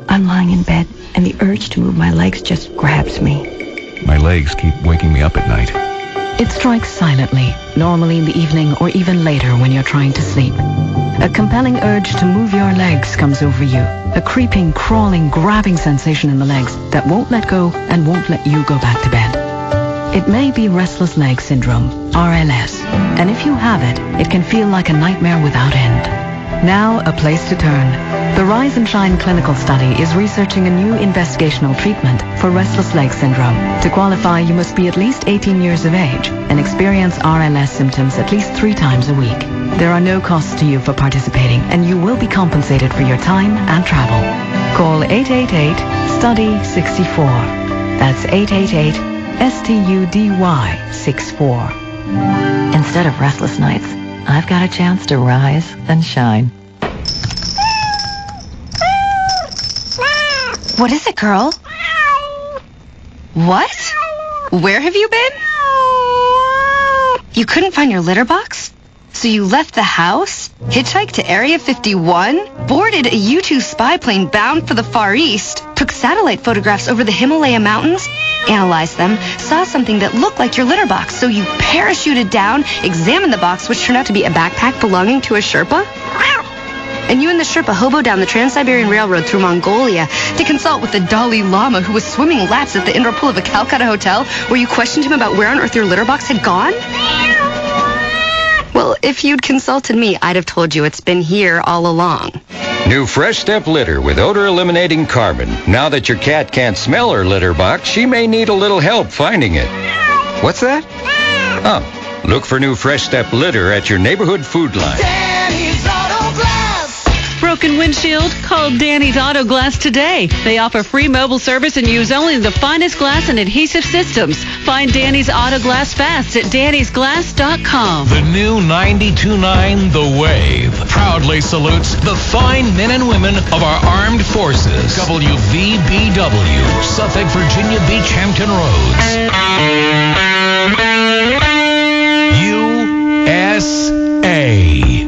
I'm lying in bed, and the urge to move my legs just grabs me. My legs keep waking me up at night. It strikes silently, normally in the evening or even later when you're trying to sleep. A compelling urge to move your legs comes over you. A creeping, crawling, grabbing sensation in the legs that won't let go and won't let you go back to bed. It may be restless leg syndrome, RLS, and if you have it, it can feel like a nightmare without end. Now, a place to turn. The Rise and Shine clinical study is researching a new investigational treatment for restless leg syndrome. To qualify, you must be at least 18 years of age and experience RLS symptoms at least 3 times a week. There are no costs to you for participating, and you will be compensated for your time and travel. Call 888-STUDY-64. That's 888-STUDY-64. Instead of restless nights, I've got a chance to rise and shine. What is it, girl? What? Where have you been? You couldn't find your litter box? So you left the house, hitchhiked to Area 51, boarded a U-2 spy plane bound for the Far East, took satellite photographs over the Himalaya mountains, analyzed them, saw something that looked like your litter box, so you parachuted down, examined the box, which turned out to be a backpack belonging to a Sherpa. And you and the Sherpa hobo down the Trans-Siberian Railroad through Mongolia to consult with the Dalai Lama who was swimming laps at the indoor pool of a Calcutta hotel where you questioned him about where on earth your litter box had gone? Well, if you'd consulted me, I'd have told you it's been here all along. New Fresh Step litter with odor-eliminating carbon. Now that your cat can't smell her litter box, she may need a little help finding it. What's that? Oh, look for new Fresh Step litter at your neighborhood food line. Broken windshield? Call Danny's Auto Glass today. They offer free mobile service and use only the finest glass and adhesive systems. Find Danny's Auto Glass fast at dannysglass.com. The new 92.9 The Wave proudly salutes the fine men and women of our armed forces. WVBW, Suffolk, Virginia Beach, Hampton Roads. USA.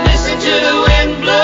Listen to the wind blow.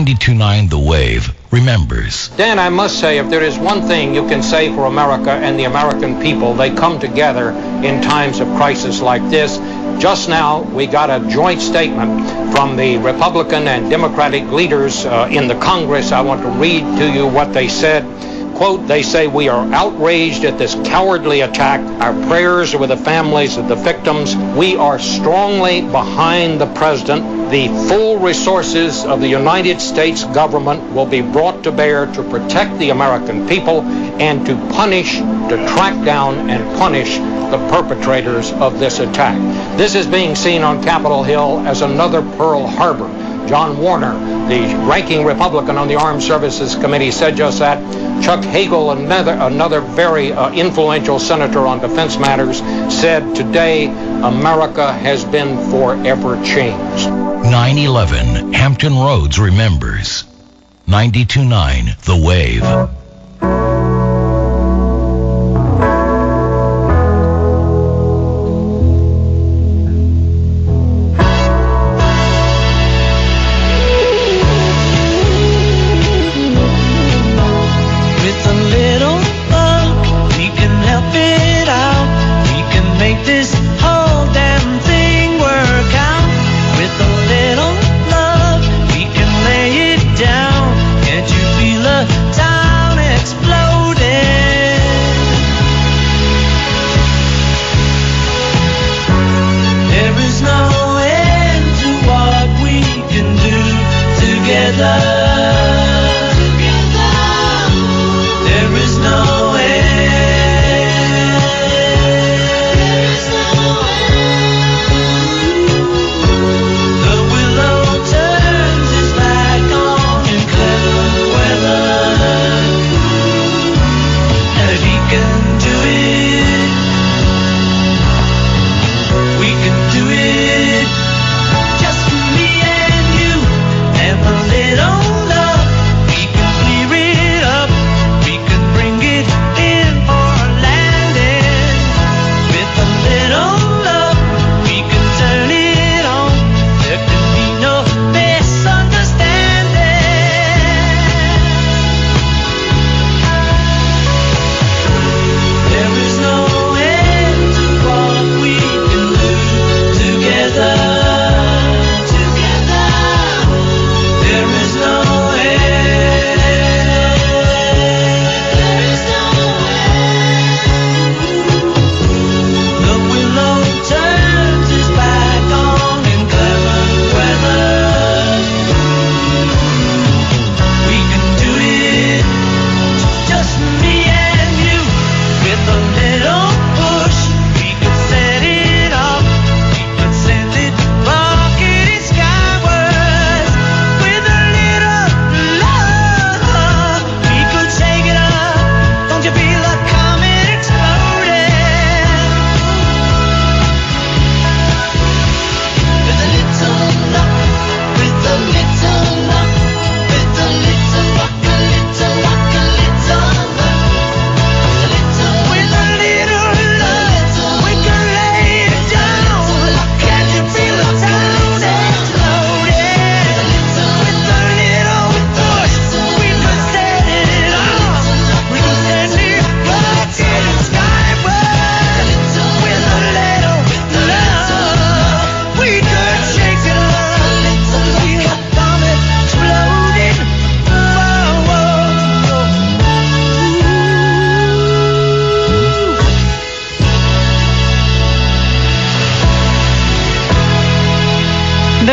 92.9 The Wave remembers. Dan, I must say, if there is one thing you can say for America and the American people, they come together in times of crisis like this. Just now, we got a joint statement from the Republican and Democratic leaders in the Congress. I want to read to you what they said. Quote, they say, we are outraged at this cowardly attack. Our prayers are with the families of the victims. We are strongly behind the president. The full resources of the United States government will be brought to bear to protect the American people and to track down and punish the perpetrators of this attack. This is being seen on Capitol Hill as another Pearl Harbor. John Warner, the ranking Republican on the Armed Services Committee, said just that. Chuck Hagel, another very influential senator on defense matters, said today America has been forever changed. 9/11, Hampton Roads remembers. 92.9 The Wave.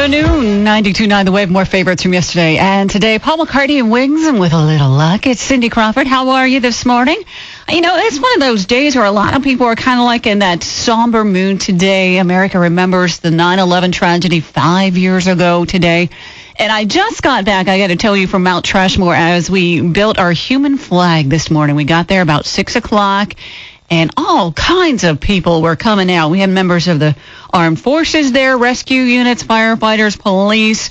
The new 92.9 The Wave, more favorites from yesterday. And today, Paul McCartney and Wings, and with a little luck, it's Cindy Crawford. How are you this morning? You know, it's one of those days where a lot of people are kind of like in that somber mood today. America remembers the 9/11 tragedy 5 years ago today. And I just got back, I got to tell you, from Mount Trashmore as we built our human flag this morning. We got there about 6 o'clock. And all kinds of people were coming out. We had members of the armed forces there, rescue units, firefighters, police,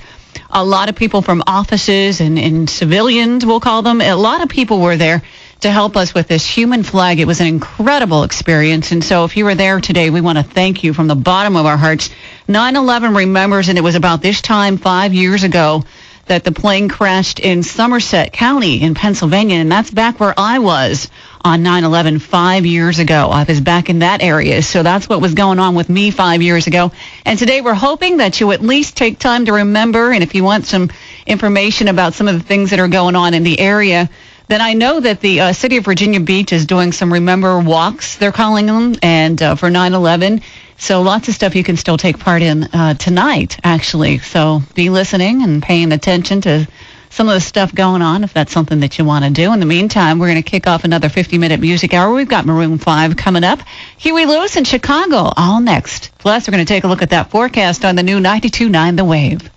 a lot of people from offices and civilians, we'll call them. A lot of people were there to help us with this human flag. It was an incredible experience. And so if you were there today, we want to thank you from the bottom of our hearts. 9/11 remembers, and it was about this time 5 years ago that the plane crashed in Somerset County in Pennsylvania, and that's back where I was on 9/11 5 years ago. I was back in that area, so that's what was going on with me 5 years ago. And today we're hoping that you at least take time to remember, and if you want some information about some of the things that are going on in the area, then I know that the city of Virginia Beach is doing some Remember Walks, they're calling them, and for 9/11. So lots of stuff you can still take part in tonight, actually. So be listening and paying attention to some of the stuff going on if that's something that you want to do. In the meantime, we're going to kick off another 50-minute music hour. We've got Maroon 5 coming up. Huey Lewis in Chicago, all next. Plus, we're going to take a look at that forecast on the new 92.9 The Wave.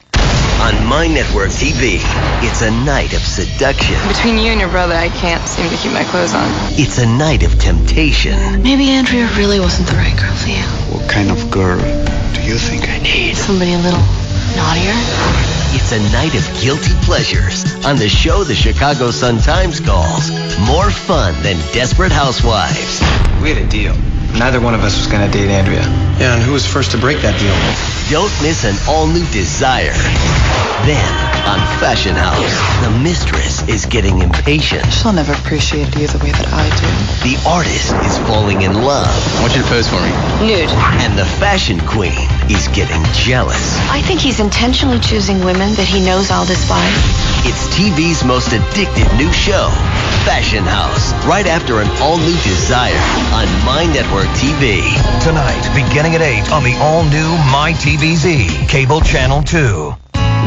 On My Network TV, it's a night of seduction. Between you and your brother, I can't seem to keep my clothes on. It's a night of temptation. Maybe Andrea really wasn't the right girl for you. What kind of girl do you think I need? Somebody a little naughtier? It's a night of guilty pleasures on the show the Chicago Sun-Times calls more fun than Desperate Housewives. We had a deal. Neither one of us was going to date Andrea. Yeah, and who was first to break that deal? Don't miss an all-new Desire. Then, on Fashion House, the mistress is getting impatient. She'll never appreciate you the way that I do. The artist is falling in love. I want you to pose for me. Nude. And the fashion queen is getting jealous. I think he's intentionally choosing women that he knows I'll despise. It's TV's most addictive new show, Fashion House, right after an all-new Desire on My Network TV. Tonight, beginning at 8 on the all-new MyTVZ, Cable Channel 2.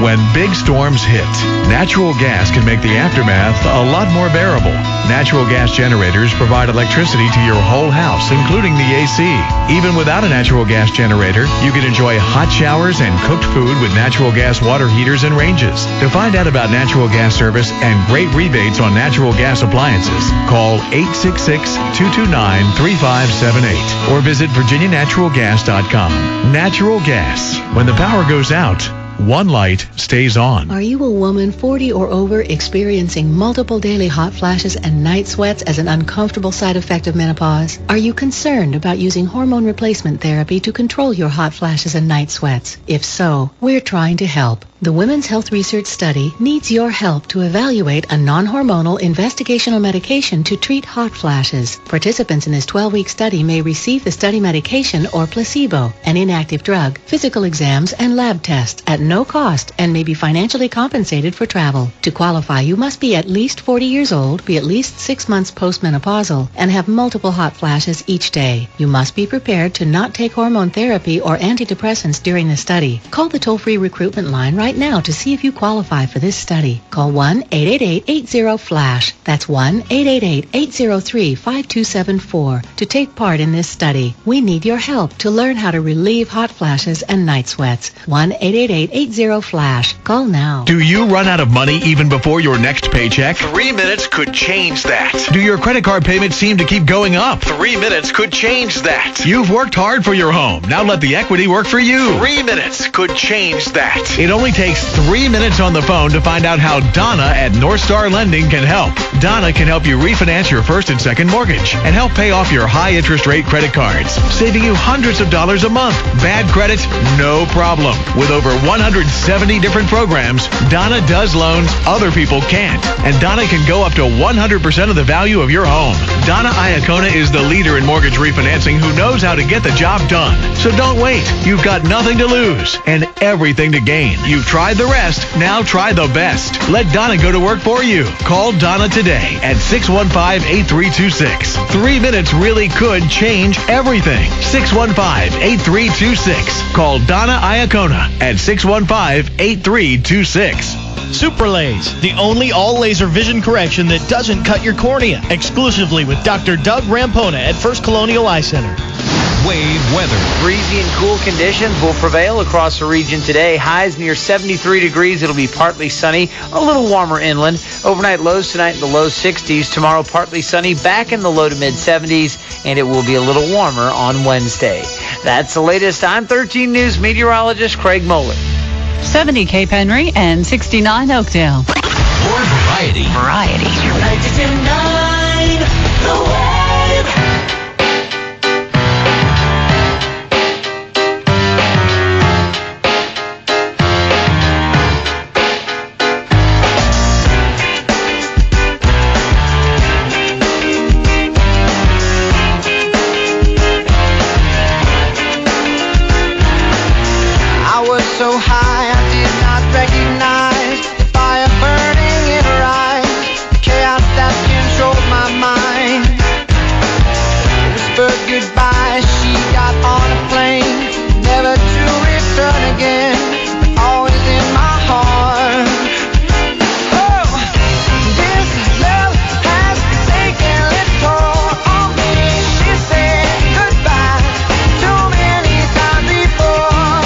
When big storms hit, natural gas can make the aftermath a lot more bearable. Natural gas generators provide electricity to your whole house, including the AC. Even without a natural gas generator, you can enjoy hot showers and cooked food with natural gas water heaters and ranges. To find out about natural gas service and great rebates on natural gas appliances, call 866-229-3578 or visit virginianaturalgas.com. Natural gas. When the power goes out, one light stays on. Are you a woman 40 or over experiencing multiple daily hot flashes and night sweats as an uncomfortable side effect of menopause? Are you concerned about using hormone replacement therapy to control your hot flashes and night sweats? If so, we're trying to help. The Women's Health Research Study needs your help to evaluate a non-hormonal investigational medication to treat hot flashes. Participants in this 12-week study may receive the study medication or placebo, an inactive drug, physical exams, and lab tests at no cost and may be financially compensated for travel. To qualify, you must be at least 40 years old, be at least 6 months postmenopausal, and have multiple hot flashes each day. You must be prepared to not take hormone therapy or antidepressants during the study. Call the toll-free recruitment line right now to see if you qualify for this study. Call 1-888-80-FLASH. That's 1-888-803-5274 to take part in this study. We need your help to learn how to relieve hot flashes and night sweats. 1-888-80-FLASH. Call now. Do you run out of money even before your next paycheck? 3 minutes could change that. Do your credit card payments seem to keep going up? 3 minutes could change that. You've worked hard for your home. Now let the equity work for you. 3 minutes could change that. It only takes 3 minutes on the phone to find out how Donna at North Star Lending can help. Donna can help you refinance your first and second mortgage and help pay off your high interest rate credit cards, saving you hundreds of dollars a month. Bad credit? No problem. With over 170 different programs, Donna does loans other people can't. And Donna can go up to 100% of the value of your home. Donna Iacona is the leader in mortgage refinancing who knows how to get the job done. So don't wait. You've got nothing to lose and everything to gain. You've tried the rest. Now try the best. Let Donna go to work for you. Call Donna today at 615-8326. 3 minutes really could change everything. 615-8326. Call Donna Iacona at 615-8326. Superlays, the only all-laser vision correction that doesn't cut your cornea. Exclusively with Dr. Doug Rampona at First Colonial Eye Center. Wave weather. Breezy and cool conditions will prevail across the region today. Highs near 73 degrees. It'll be partly sunny, a little warmer inland. Overnight lows tonight in the low 60s. Tomorrow partly sunny, back in the low to mid 70s, and it will be a little warmer on Wednesday. That's the latest. I'm 13 News meteorologist Craig Moeller. 70 Cape Henry and 69 Oakdale. More variety. 92.9 The Wave. so high I did not recognize the fire burning in her eyes, the chaos that controlled my mind. Whispered goodbye, she got on a plane, never to return again, but always in my heart. Oh, this love has taken its toll on me. She said goodbye too many times before,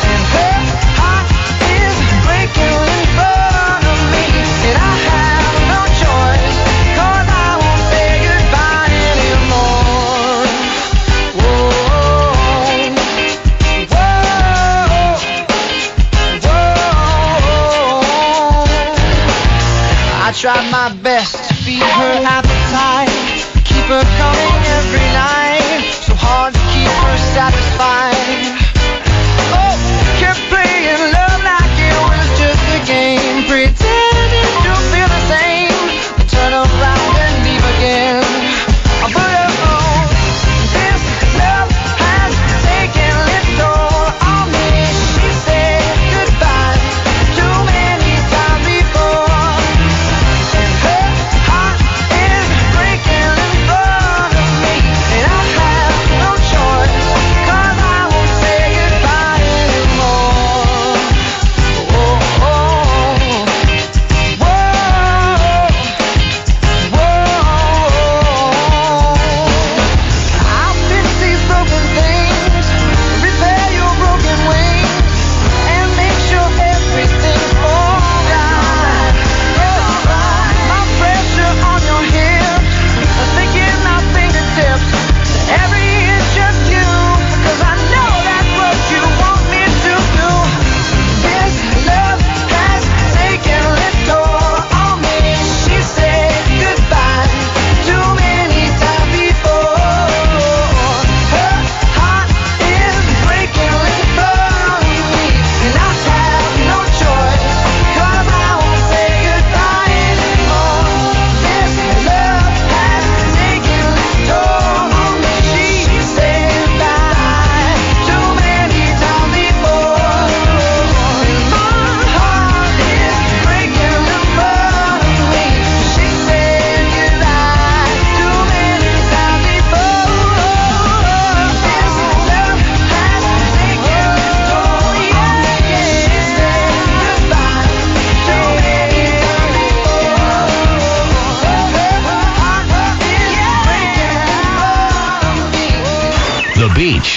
and her heart is breaking in front of me, and I have no choice, 'cause I won't say goodbye anymore. Whoa, whoa, whoa. I tried my best to feed her appetite, keep her coming every night, so hard to keep her satisfied. Oh, kept playing love like it was just a game, pretending to feel the same, but turn around and leave again. But oh, this love has taken its toll on me. She said goodbye too many times before, and her heart is breaking in front of me, and I have no choice, 'cause I won't say goodbye anymore. Whoa, whoa, I'll fix these broken things, repair your broken wings, and make sure everything's alright. My pressure on your hips, thinking my fingertips, every inch of you, 'cause I know that's what you want me to do. This love has taken its toll on me. She said goodbye too many times before. Her heart is breaking in front of me, and I have no choice, 'cause I won't say goodbye anymore. This love has taken its toll on me. She said goodbye too many times before, and my heart is breaking in front of me. She said goodbye too many times before. This love has taken its toll, yeah, yeah. She said goodbye too many times before. Her heart is breaking in front of me. The beach,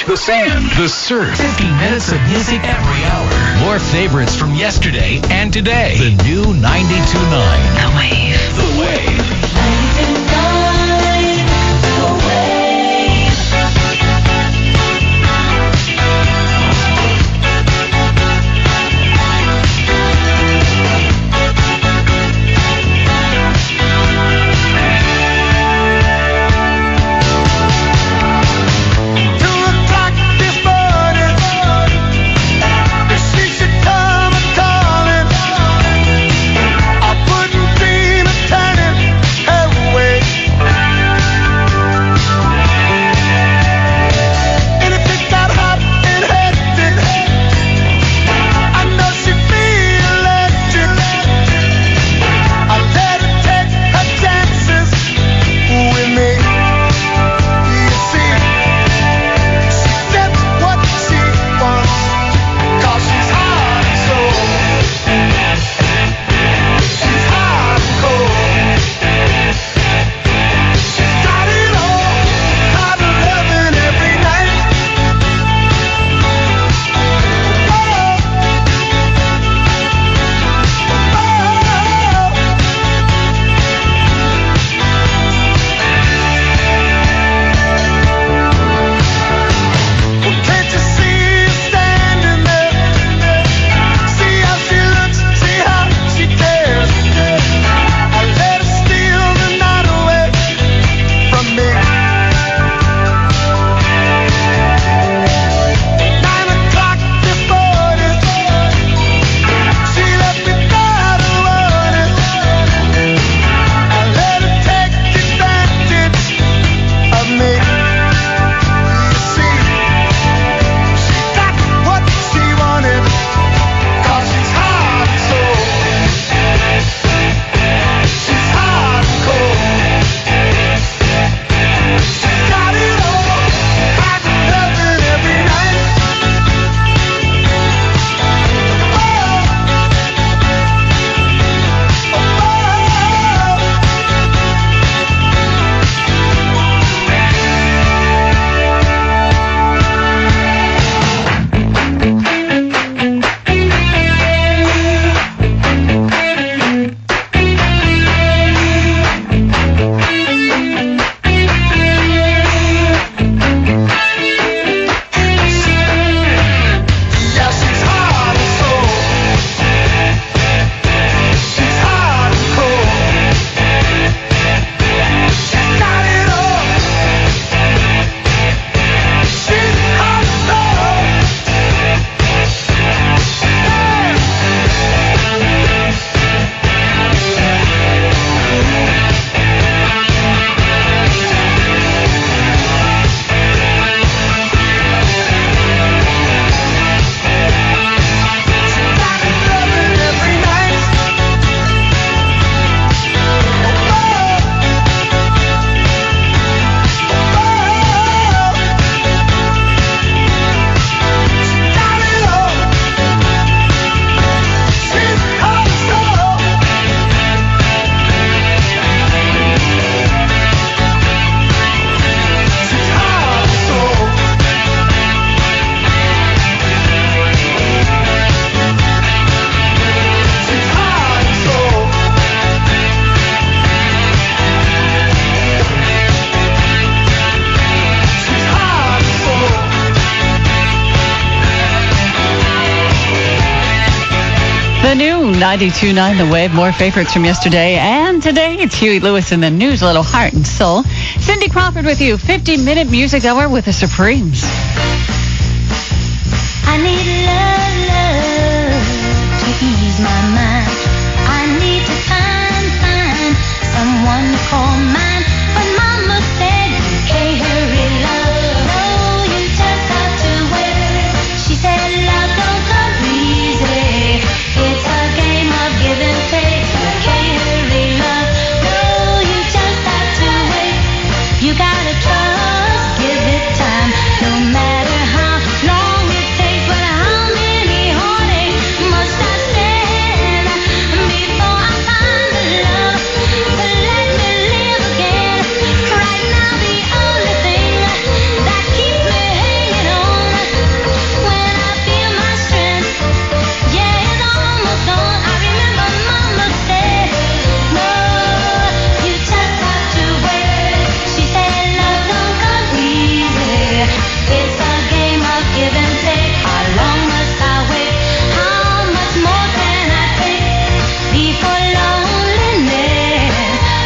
the sand, the surf. 50 minutes of music every hour. More favorites from yesterday and today. The new 92.9. The Wave. The Wave. This morning, she should come a calling. I wouldn't dream of turning The new 92.9 The Wave. More favorites from yesterday and today. It's Huey Lewis in the news, a little heart and soul. Cindy Crawford with you. 50-minute music hour with the Supremes. I need love to ease my mind. I need to find someone to call mine. But Mama said you can't hurry love. No, you just have to wait. She said love don't come easy. It's a game of give and take. You can't hurry love. No, you just have to wait. You gotta trust, give it time. No matter how long it takes, but how many heartaches must I stand before I find the love to let me live again? Right now the only thing that keeps me hanging on when I feel my strength, yeah, it's almost gone. I remember Mama said, no, you just have to wait. She said love don't come easy. It's a game of give and take. How long must I wait? How much more can I take before loneliness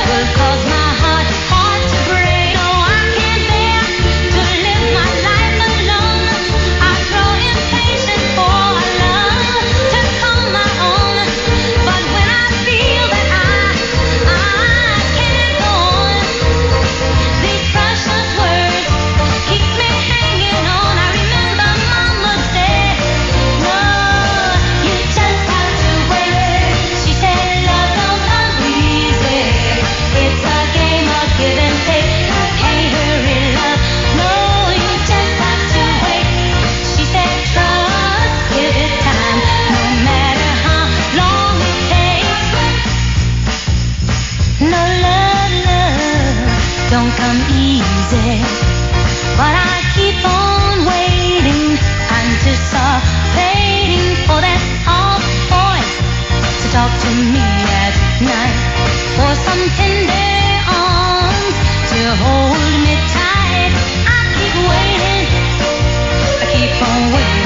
will cause my heart to break? No, I can't bear to live my life alone. I grow impatient for a love to call my own. But when I feel that I can't go on, these precious words keep me hanging on. I remember Mama said, no, you just have to wait. She said love don't come easy. It's a game of give and take. You can't hurry love. No, you just have to wait. She said trust, give it time. No matter how long it takes. No love don't come easy. But I keep on waiting, anticipating for that soft voice to talk to me at night, for some tender arms to hold me tight. I keep waiting, I keep on waiting,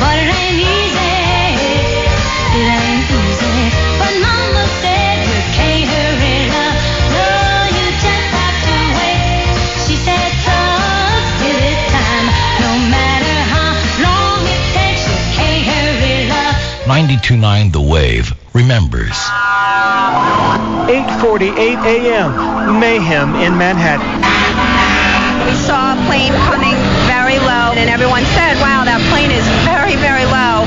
but it ain't easy, it ain't easy. But Mama said you can't hurry love. No, you just have to wait. She said trust, give it time. No matter how long it takes, you can't hurry love. 92.9 The Wave remembers. 8:48 a.m. Mayhem in Manhattan. We saw a plane coming very low, and everyone said, wow, that plane is very, very low.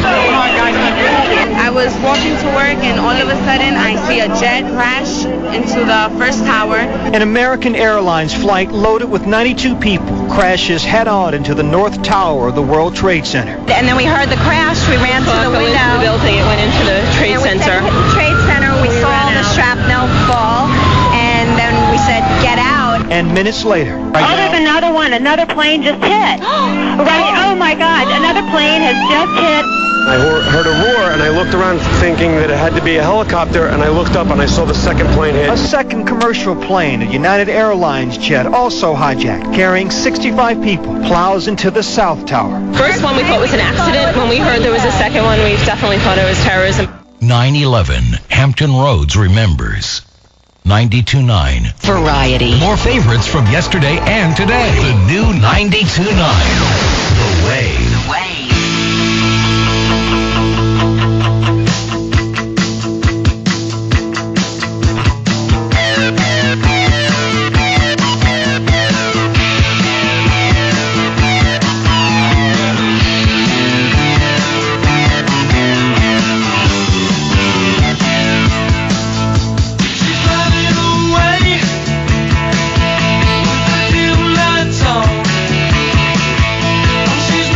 I was walking to work, and all of a sudden, I see a jet crash into the first tower. An American Airlines flight loaded with 92 people crashes head-on into the North Tower of the World Trade Center. And then we heard the crash. We ran to the window. Into the building. It went into the Trade Center. We hit the Trade Center. We saw the shrapnel fall, and then we said, get out. And minutes later. There's another one. Another plane just hit. Right? Oh, my God. Another plane has just hit. I heard a roar, and I looked around thinking that it had to be a helicopter, and I looked up and I saw the second plane hit. A second commercial plane, a United Airlines jet, also hijacked, carrying 65 people, plows into the South Tower. First one we thought was an accident. When we heard there was a second one, we definitely thought it was terrorism. 9/11 Hampton Roads remembers. 92.9 Variety. More favorites from yesterday and today. The new 92.9 The Wave. The Wave. She's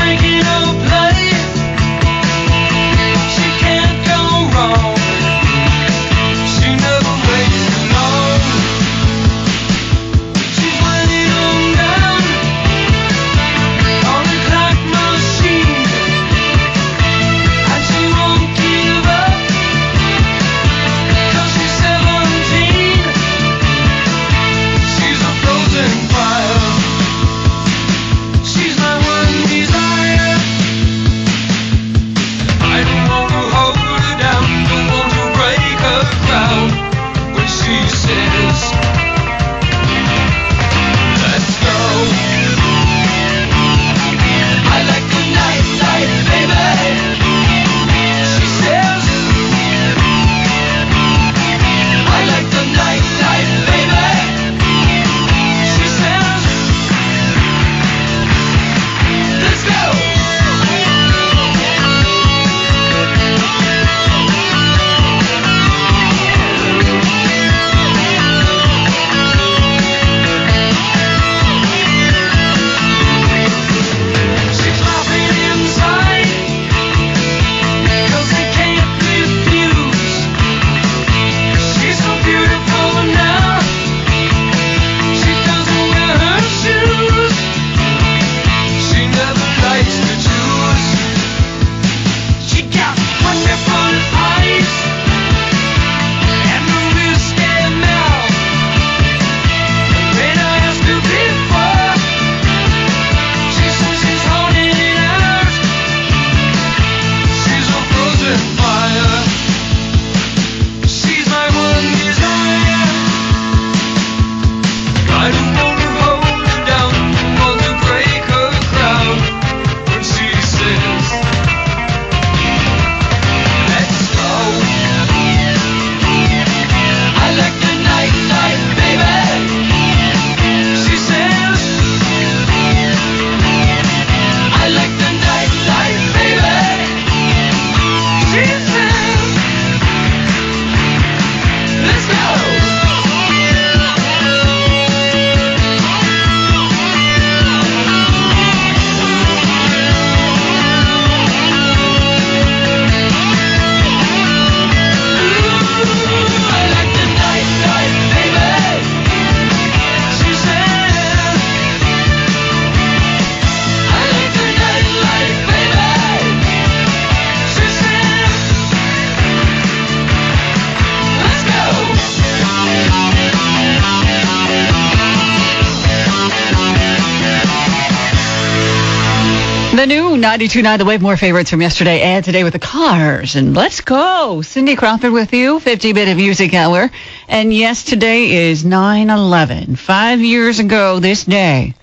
The new 92.9 The Wave, more favorites from yesterday and today with the Cars. And let's go. Cindy Crawford with you, 50-minute music hour. And yes, today is 9/11. 5 years ago this day,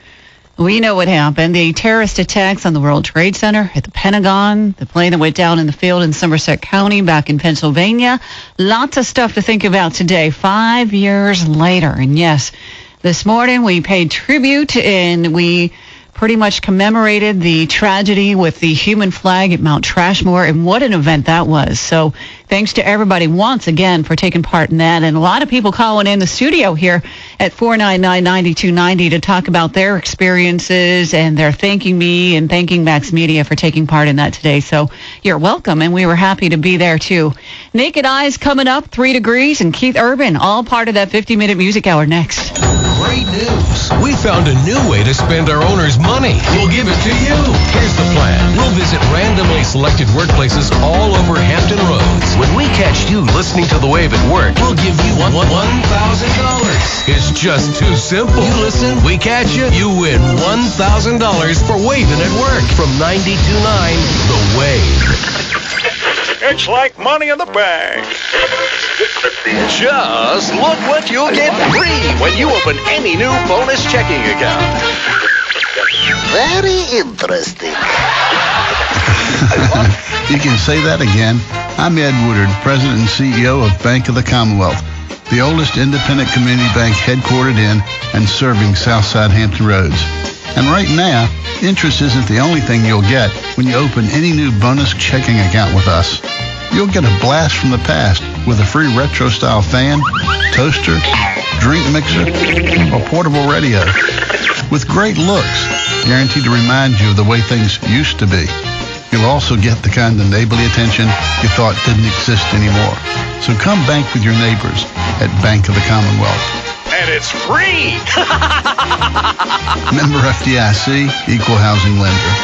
we know what happened. The terrorist attacks on the World Trade Center, at the Pentagon, the plane that went down in the field in Somerset County back in Pennsylvania. Lots of stuff to think about today, 5 years later. And yes, this morning we paid tribute and we pretty much commemorated the tragedy with the human flag at Mount Trashmore, and what an event that was. So thanks to everybody once again for taking part in that, and a lot of people calling in the studio here at 499-9290 to talk about their experiences, and they're thanking me and thanking Max Media for taking part in that today. So you're welcome, and we were happy to be there too. Naked Eyes coming up, 3 Degrees, and Keith Urban, all part of that 50-minute music hour next. Great news. We found a new way to spend our owners' money. We'll give it to you. Here's the plan. We'll visit randomly selected workplaces all over Hampton Roads. When we catch you listening to The Wave at work, We'll give you $1,000. It's just too simple. You listen, we catch you, you win $1,000 for waving at work. from 92.9 The Wave. It's like money in the bank. Just look what you'll get free when you open any new bonus checking account. Very interesting. You can say that again. I'm Ed Woodard, President and CEO of Bank of the Commonwealth, the oldest independent community bank headquartered in and serving Southside Hampton Roads. And right now, interest isn't the only thing you'll get when you open any new bonus checking account with us. You'll get a blast from the past with a free retro-style fan, toaster, drink mixer, or portable radio. With great looks, guaranteed to remind you of the way things used to be. You'll also get the kind of neighborly attention you thought didn't exist anymore. So come bank with your neighbors at Bank of the Commonwealth. And it's free. Member FDIC, Equal Housing Lender.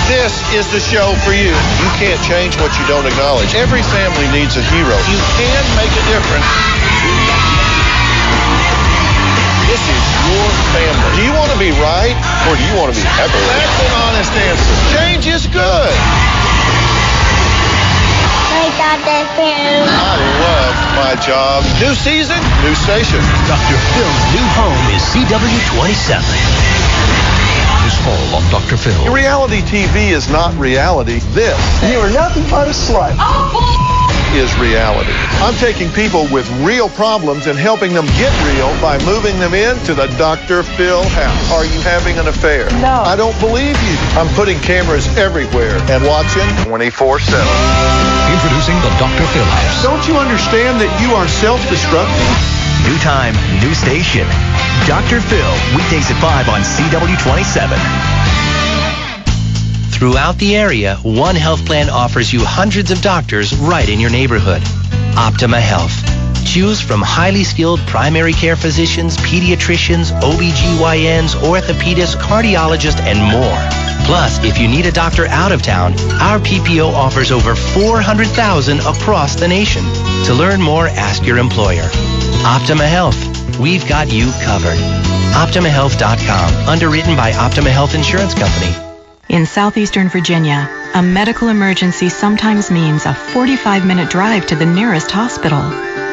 This is the show for you. You can't change what you don't acknowledge. Every family needs a hero. You can make a difference. This is your family. Do you want to be right or do you want to be Beverly? That's an honest answer. Change is good. Dr. Phil. I love my job. New season, new station. Dr. Phil's new home is CW27. This fall on Dr. Phil. Reality TV is not reality. This. You are nothing but a slut. Is reality. I'm taking people with real problems and helping them get real by moving them into the Dr. Phil house. Are you having an affair? No. I don't believe you. I'm putting cameras everywhere and watching 24/7. Introducing the Dr. Phil House. Don't you understand that you are self-destructing? New time, new station. Dr. Phil, weekdays at 5 on CW27. Throughout the area, one health plan offers you hundreds of doctors right in your neighborhood. Optima Health. Choose from highly skilled primary care physicians, pediatricians, OBGYNs, orthopedists, cardiologists, and more. Plus, if you need a doctor out of town, our PPO offers over 400,000 across the nation. To learn more, ask your employer. Optima Health. We've got you covered. OptimaHealth.com. Underwritten by Optima Health Insurance Company. In southeastern Virginia, a medical emergency sometimes means a 45-minute drive to the nearest hospital.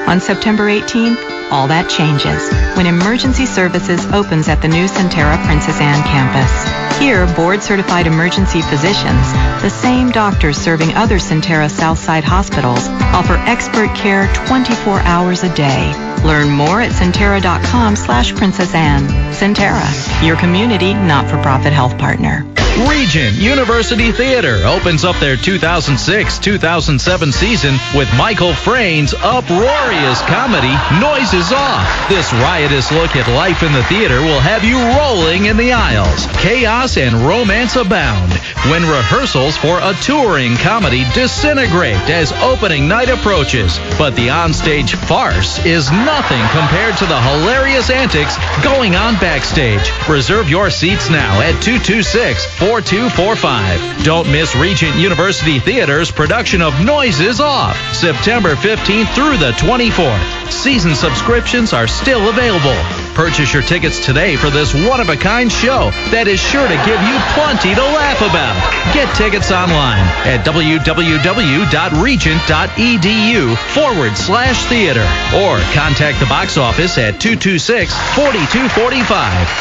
On September 18th, all that changes when Emergency Services opens at the new Centera Princess Anne campus. Here, board-certified emergency physicians, the same doctors serving other Centera Southside hospitals, offer expert care 24 hours a day. Learn more at Centera.com/Princess Anne. Centera, your community not-for-profit health partner. Regent University Theater opens up their 2006-2007 season with Michael Frayn's uproarious comedy, Noises Off. This riotous look at life in the theater will have you rolling in the aisles. Chaos and romance abound when rehearsals for a touring comedy disintegrate as opening night approaches. But the onstage farce is nothing compared to the hilarious antics going on backstage. Reserve your seats now at 226-4245. Don't miss Regent University Theater's production of Noises Off, September 15th through the 24th. Season subscriptions are still available. Purchase your tickets today for this one-of-a-kind show that is sure to give you plenty to laugh about. Get tickets online at www.regent.edu/theater or contact the box office at 226-4245,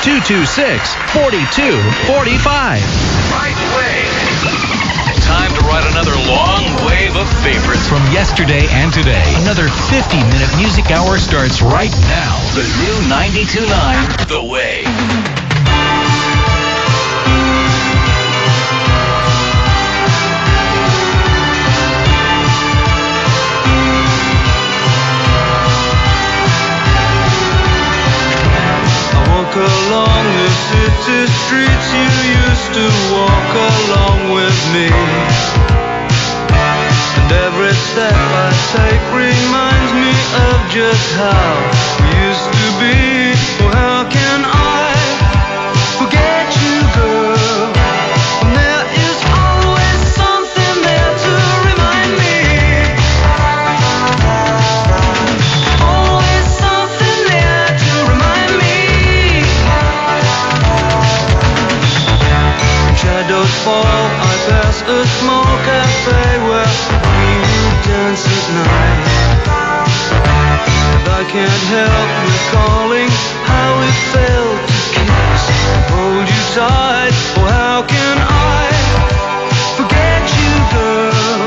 226-4245. Right way. Time to ride another long wave of favorites from yesterday and today. Another 50-minute music hour starts right now. The new 92.9 The Wave. Along the city streets you used to walk along with me, and every step I take reminds me of just how we used to be. Oh, how can I forget you, girl, when there is always something there to remind me. Always something there to remind me. Shadows fall, I pass a small cafe where we dance at night, and I can't help recalling how it felt to kiss and hold you tight. Oh, how can I forget you, girl,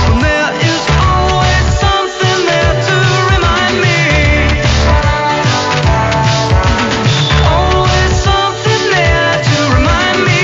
when there is always something there to remind me. Always something there to remind me.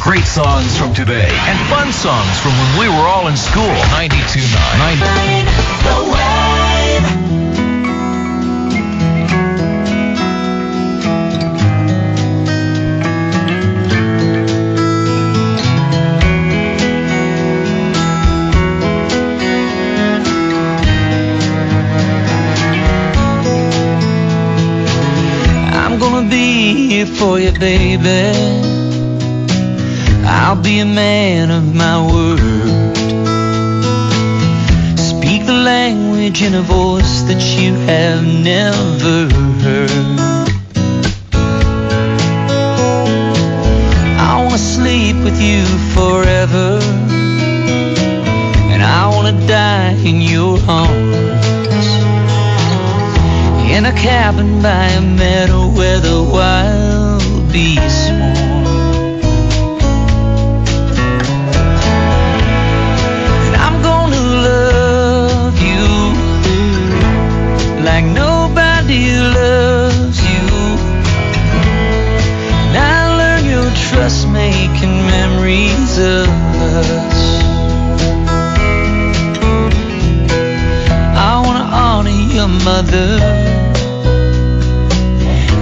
Great songs from today and fun songs from when we were all in school. 92.9 The Wave. I'm gonna be here for you, baby. I'll be a man of my word. Speak the language in a voice that you have never heard. I wanna sleep with you forever, and I wanna die in your arms, in a cabin by a meadow where the wild be sworn. And I'm gonna love you like nobody loves you. And I learned your trust making memories of us. I wanna honor your mother,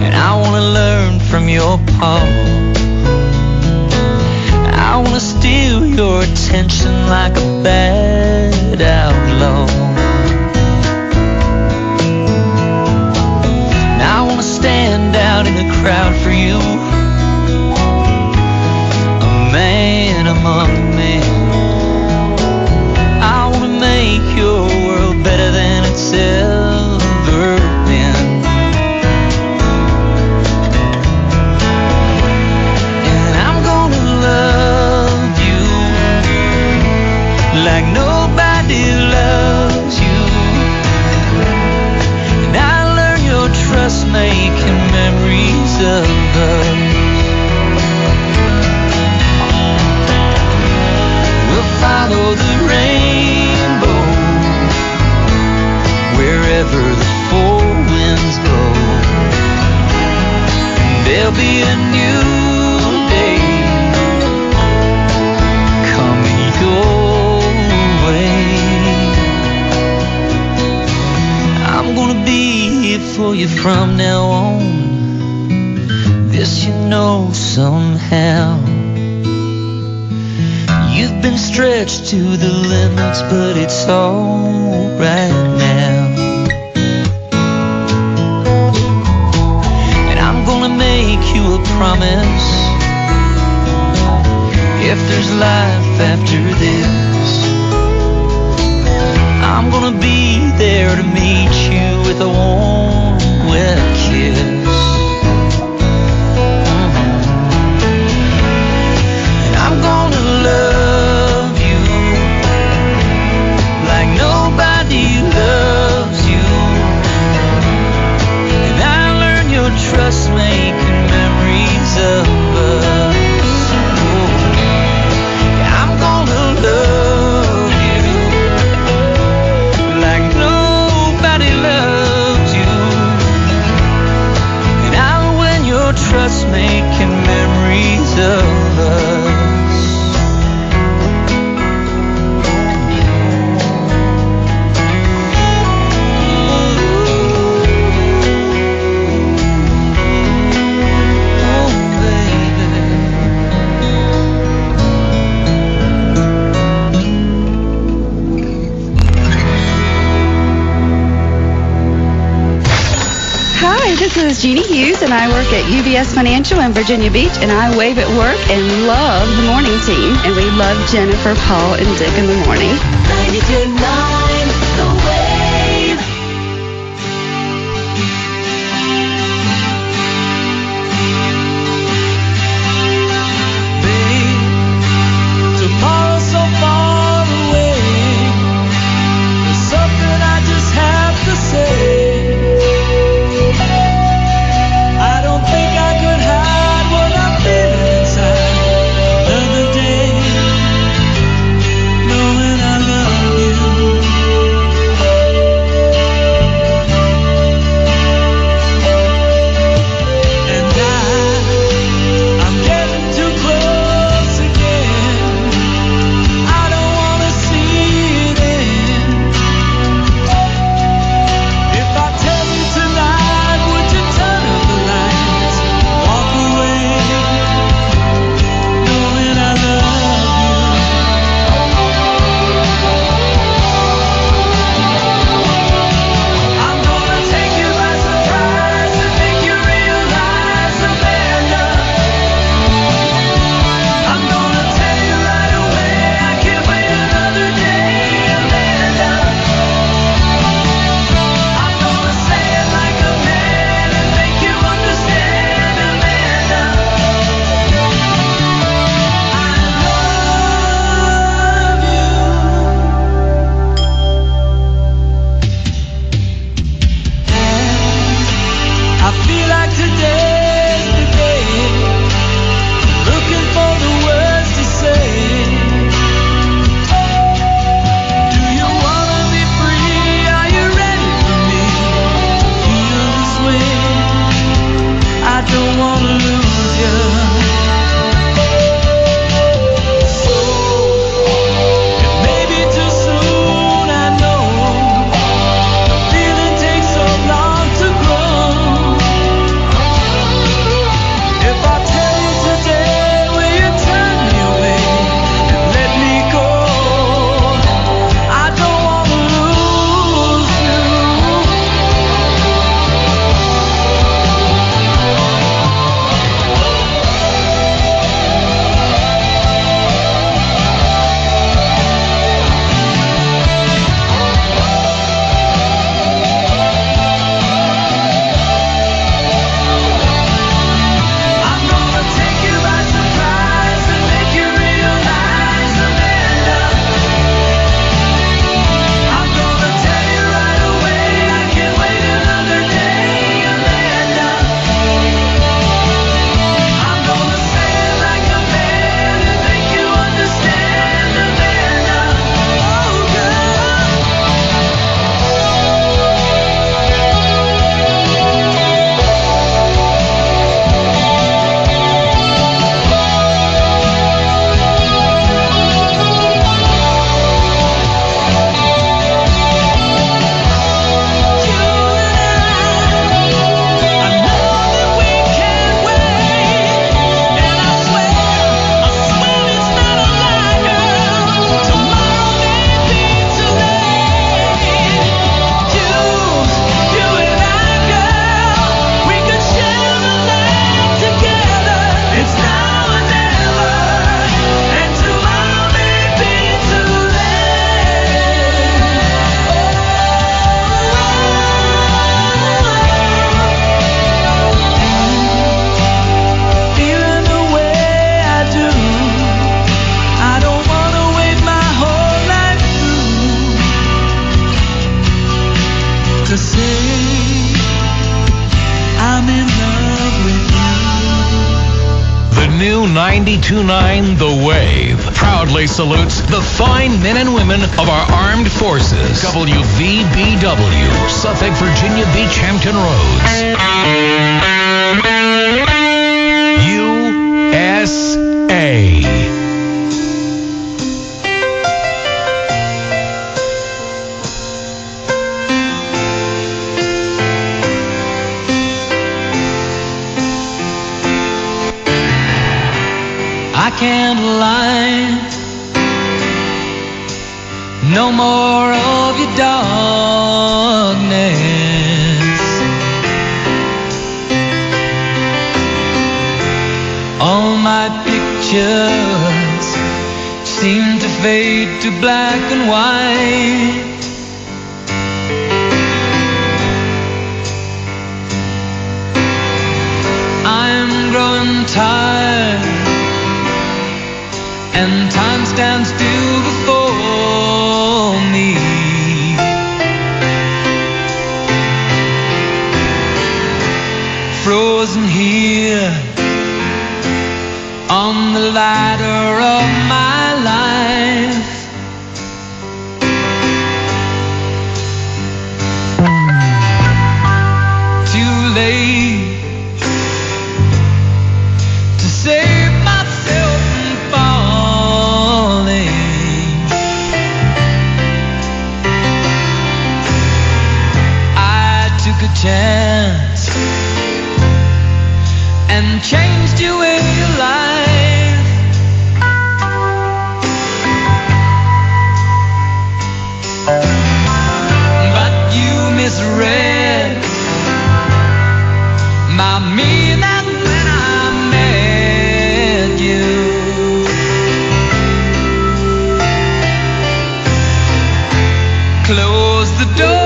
and I wanna learn from your pa. I wanna steal your attention like a bad outlaw. And I wanna stand out in the crowd for you, a man among men. I wanna make your world better than it's ever been. And I'm gonna love you like nobody loves you. And I learned your trust making memories of us. We'll follow the rainbow wherever the four winds blow. And there'll be a new day coming your way. I'm gonna be here for you from now on. This you know somehow. You've been stretched to the limits, but it's all right now. And I'm gonna make you a promise. If there's life after this, I'm gonna be there to meet you with a warm, wet kiss. And I'm gonna love you like nobody loves you. And I learned your trust making memories of us. Yeah, I'm gonna love you like nobody loves you. And I'll win your trust making memories of us. Hi, this is Jeannie Hughes, and I work at UBS Financial in Virginia Beach, and I wave at work and love the morning team. And we love Jennifer, Paul, and Dick in the morning. 92.9 The Wave. Tomorrow's so far away. There's something I just have to say. I don't think I could hide what I'm feeling inside another day. Knowing I love you. New 92.9 The Wave proudly salutes the fine men and women of our armed forces. WVBW, Suffolk, Virginia Beach, Hampton Roads. USA. I can't lie. No more of your darkness. All my pictures seem to fade to black and white. I'm growing tired, and time stands still before me. Frozen here on the ladder of my life. Too late to save myself from falling. I took a chance and changed your way of life. But you misread my meaning when I met you. Close the door.